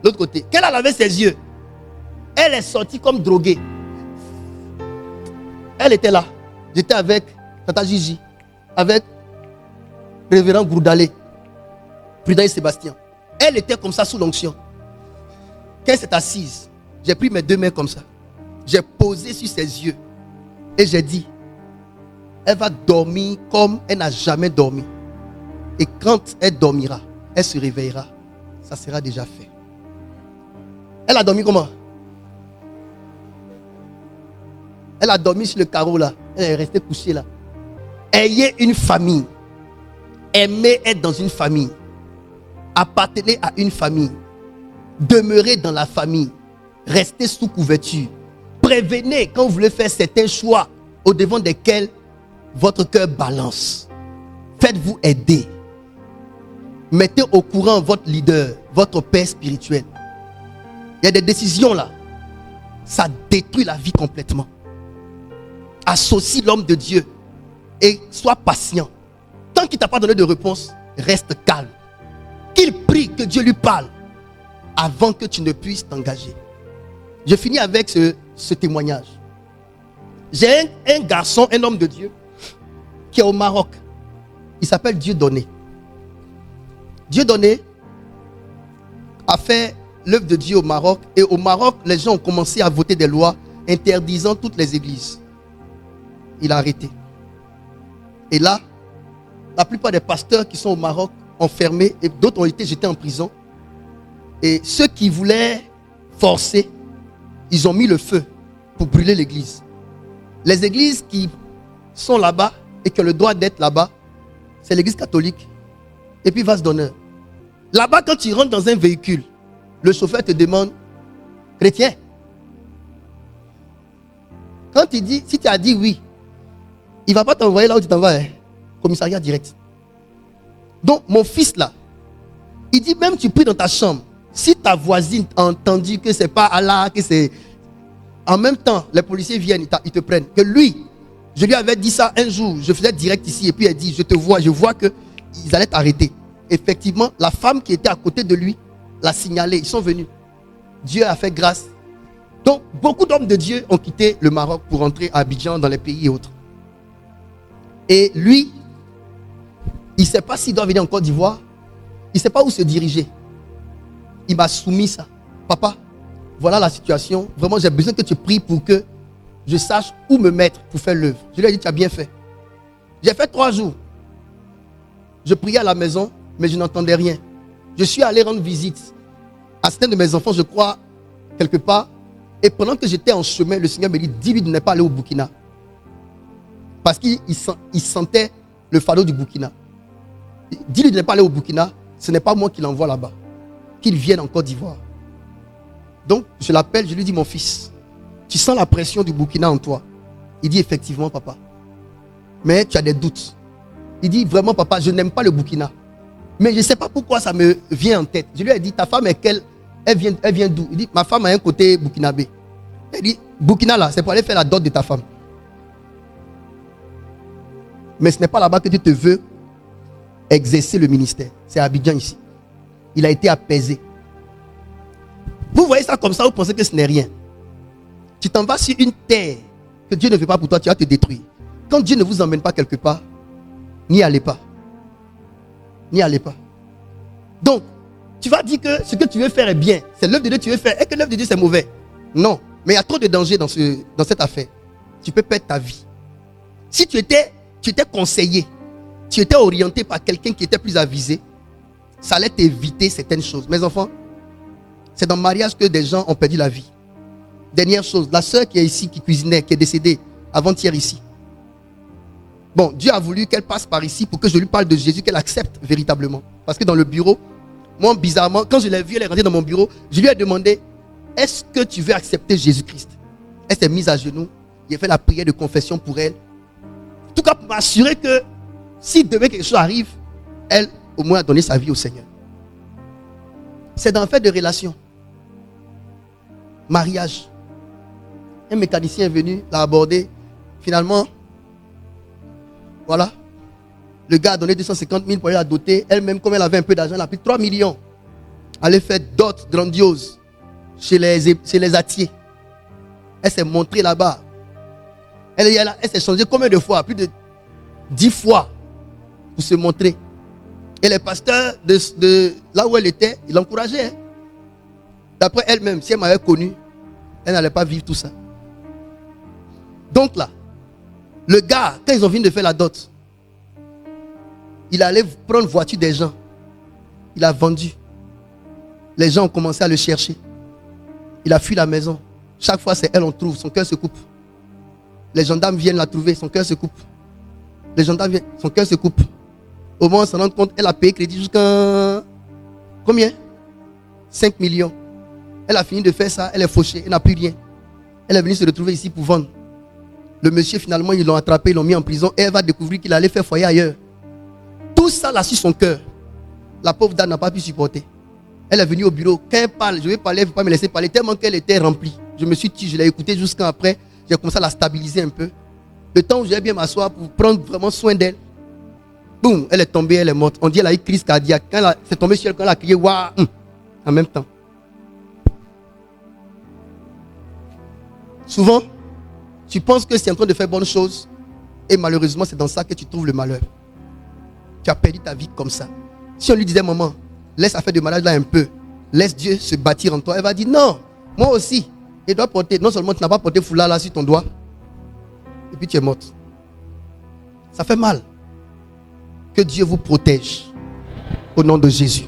L'autre côté. Quand elle a lavé ses yeux, elle est sortie comme droguée. Elle était là. J'étais avec Tata Gigi, avec Révérend Gourdalé, Prudent et Sébastien. Elle était comme ça sous l'onction. Quand elle s'est assise, j'ai pris mes 2 mains comme ça. J'ai posé sur ses yeux. Et j'ai dit, elle va dormir comme elle n'a jamais dormi. Et quand elle dormira, elle se réveillera. Ça sera déjà fait. Elle a dormi comment? Elle a dormi sur le carreau là. Elle est restée couchée là. Ayez une famille. Aimez être dans une famille. Appartenez à une famille. Demeurez dans la famille. Restez sous couverture. Prévenez quand vous voulez faire certains choix au devant desquels votre cœur balance. Faites-vous aider. Mettez au courant votre leader, votre père spirituel. Il y a des décisions là. Ça détruit la vie complètement. Associe l'homme de Dieu et sois patient. Tant qu'il ne t'a pas donné de réponse, reste calme. Qu'il prie que Dieu lui parle avant que tu ne puisses t'engager. Je finis avec ce témoignage. J'ai un garçon, un homme de Dieu qui est au Maroc. Il s'appelle Dieudonné. Dieudonné, a fait l'œuvre de Dieu au Maroc. Et au Maroc, les gens ont commencé à voter des lois interdisant toutes les églises. Il a arrêté. Et là, la plupart des pasteurs qui sont au Maroc enfermés et d'autres ont été jetés en prison. Et ceux qui voulaient forcer, ils ont mis le feu pour brûler l'église. Les églises qui sont là-bas et qui ont le droit d'être là-bas, c'est l'église catholique et puis Vase d'honneur. Là-bas, quand tu rentres dans un véhicule, le chauffeur te demande chrétien. Quand il dit, si tu as dit oui, il ne va pas t'envoyer là où tu t'en vas, commissariat direct. Donc, mon fils là, il dit même tu pries dans ta chambre. Si ta voisine a entendu que c'est pas Allah, que c'est... En même temps, les policiers viennent, ils te prennent. Que lui, je lui avais dit ça un jour, je faisais direct ici, et puis elle dit, je vois qu'ils allaient t'arrêter. Effectivement, la femme qui était à côté de lui l'a signalé, ils sont venus. Dieu a fait grâce. Donc, beaucoup d'hommes de Dieu ont quitté le Maroc pour rentrer à Abidjan, dans les pays et autres. Et lui, il ne sait pas s'il doit venir en Côte d'Ivoire, il ne sait pas où se diriger. Il m'a soumis ça. Papa, voilà la situation. Vraiment, j'ai besoin que tu pries pour que je sache où me mettre pour faire l'œuvre. Je lui ai dit, tu as bien fait. J'ai fait 3 jours. Je priais à la maison, mais je n'entendais rien. Je suis allé rendre visite à certains de mes enfants, je crois, quelque part. Et pendant que j'étais en chemin, le Seigneur me dit, dis-lui de ne pas aller au Burkina. Parce qu'il sentait le fardeau du Burkina. Dis-lui de ne pas aller au Burkina. Ce n'est pas moi qui l'envoie là-bas. Qu'il vienne en Côte d'Ivoire. Donc, je l'appelle, je lui dis, mon fils, tu sens la pression du Burkina en toi. Il dit, effectivement, papa. Mais tu as des doutes. Il dit, vraiment, papa, je n'aime pas le Burkina. Mais je ne sais pas pourquoi ça me vient en tête. Je lui ai dit, ta femme est quelle? Elle vient d'où? Il dit, ma femme a un côté burkinabé. Il dit, Burkina là, c'est pour aller faire la dot de ta femme. Mais ce n'est pas là-bas que tu te veux exercer le ministère. C'est à Abidjan ici. Il a été apaisé. Vous voyez ça comme ça, vous pensez que ce n'est rien. Tu t'en vas sur une terre que Dieu ne veut pas pour toi, tu vas te détruire. Quand Dieu ne vous emmène pas quelque part, n'y allez pas. N'y allez pas. Donc, tu vas dire que ce que tu veux faire est bien. C'est l'œuvre de Dieu que tu veux faire et que l'œuvre de Dieu c'est mauvais. Non. Mais il y a trop de danger dans cette affaire. Tu peux perdre ta vie. Si tu étais conseillé, tu étais orienté par quelqu'un qui était plus avisé, ça allait t'éviter certaines choses. Mes enfants, c'est dans le mariage que des gens ont perdu la vie. Dernière chose, la sœur qui est ici, qui cuisinait, qui est décédée avant-hier ici. Bon, Dieu a voulu qu'elle passe par ici pour que je lui parle de Jésus, qu'elle accepte véritablement. Parce que dans le bureau, moi bizarrement, quand je l'ai vue, elle est rentrée dans mon bureau, je lui ai demandé, est-ce que tu veux accepter Jésus-Christ? Elle s'est mise à genoux, j'ai fait la prière de confession pour elle. En tout cas, pour m'assurer que si demain quelque chose arrive, elle, au moins, a donné sa vie au Seigneur. C'est dans le fait de relation. Mariage. Un mécanicien est venu, l'a abordé. Finalement, voilà. Le gars a donné 250 000 pour aller la doter. Elle-même, comme elle avait un peu d'argent, elle a pris 3 millions. Elle a fait dot grandiose chez les Atiers. Elle s'est montrée là-bas. Elle s'est changée combien de fois? Plus de 10 fois pour se montrer. Et les pasteurs de là où elle était, ils l'encourageaient. D'après elle-même, si elle m'avait connu, elle n'allait pas vivre tout ça. Donc là, le gars, quand ils ont fini de faire la dot, il allait prendre voiture des gens. Il a vendu. Les gens ont commencé à le chercher. Il a fui la maison. Chaque fois, c'est elle, on trouve. Son cœur se coupe. Les gendarmes viennent la trouver. Son cœur se coupe. Les gendarmes viennent. Son cœur se coupe. Au moment où on s'en rend compte, elle a payé crédit jusqu'à... Combien? 5 millions. Elle a fini de faire ça. Elle est fauchée. Elle n'a plus rien. Elle est venue se retrouver ici pour vendre. Le monsieur, finalement, ils l'ont attrapé. Ils l'ont mis en prison. Et elle va découvrir qu'il allait faire foyer ailleurs. Tout ça là sur son cœur. La pauvre dame n'a pas pu supporter. Elle est venue au bureau. Quand elle parle, je vais parler, elle ne veut pas me laisser parler. Tellement qu'elle était remplie. Je me suis dit, je l'ai écoutée jusqu'à après. J'ai commencé à la stabiliser un peu. Le temps où j'ai bien m'asseoir pour prendre vraiment soin d'elle. Boum, elle est tombée, elle est morte. On dit elle a eu crise cardiaque. Quand elle s'est tombée sur elle, quand elle a crié, waouh, en même temps. Souvent, tu penses que c'est en train de faire bonnes choses. Et malheureusement, c'est dans ça que tu trouves le malheur. Tu as perdu ta vie comme ça. Si on lui disait, maman, laisse à faire de malade là un peu, laisse Dieu se bâtir en toi. Elle va dire non, moi aussi. Et dois porter, non seulement tu n'as pas porté foulard là sur ton doigt, et puis tu es morte. Ça fait mal. Que Dieu vous protège au nom de Jésus.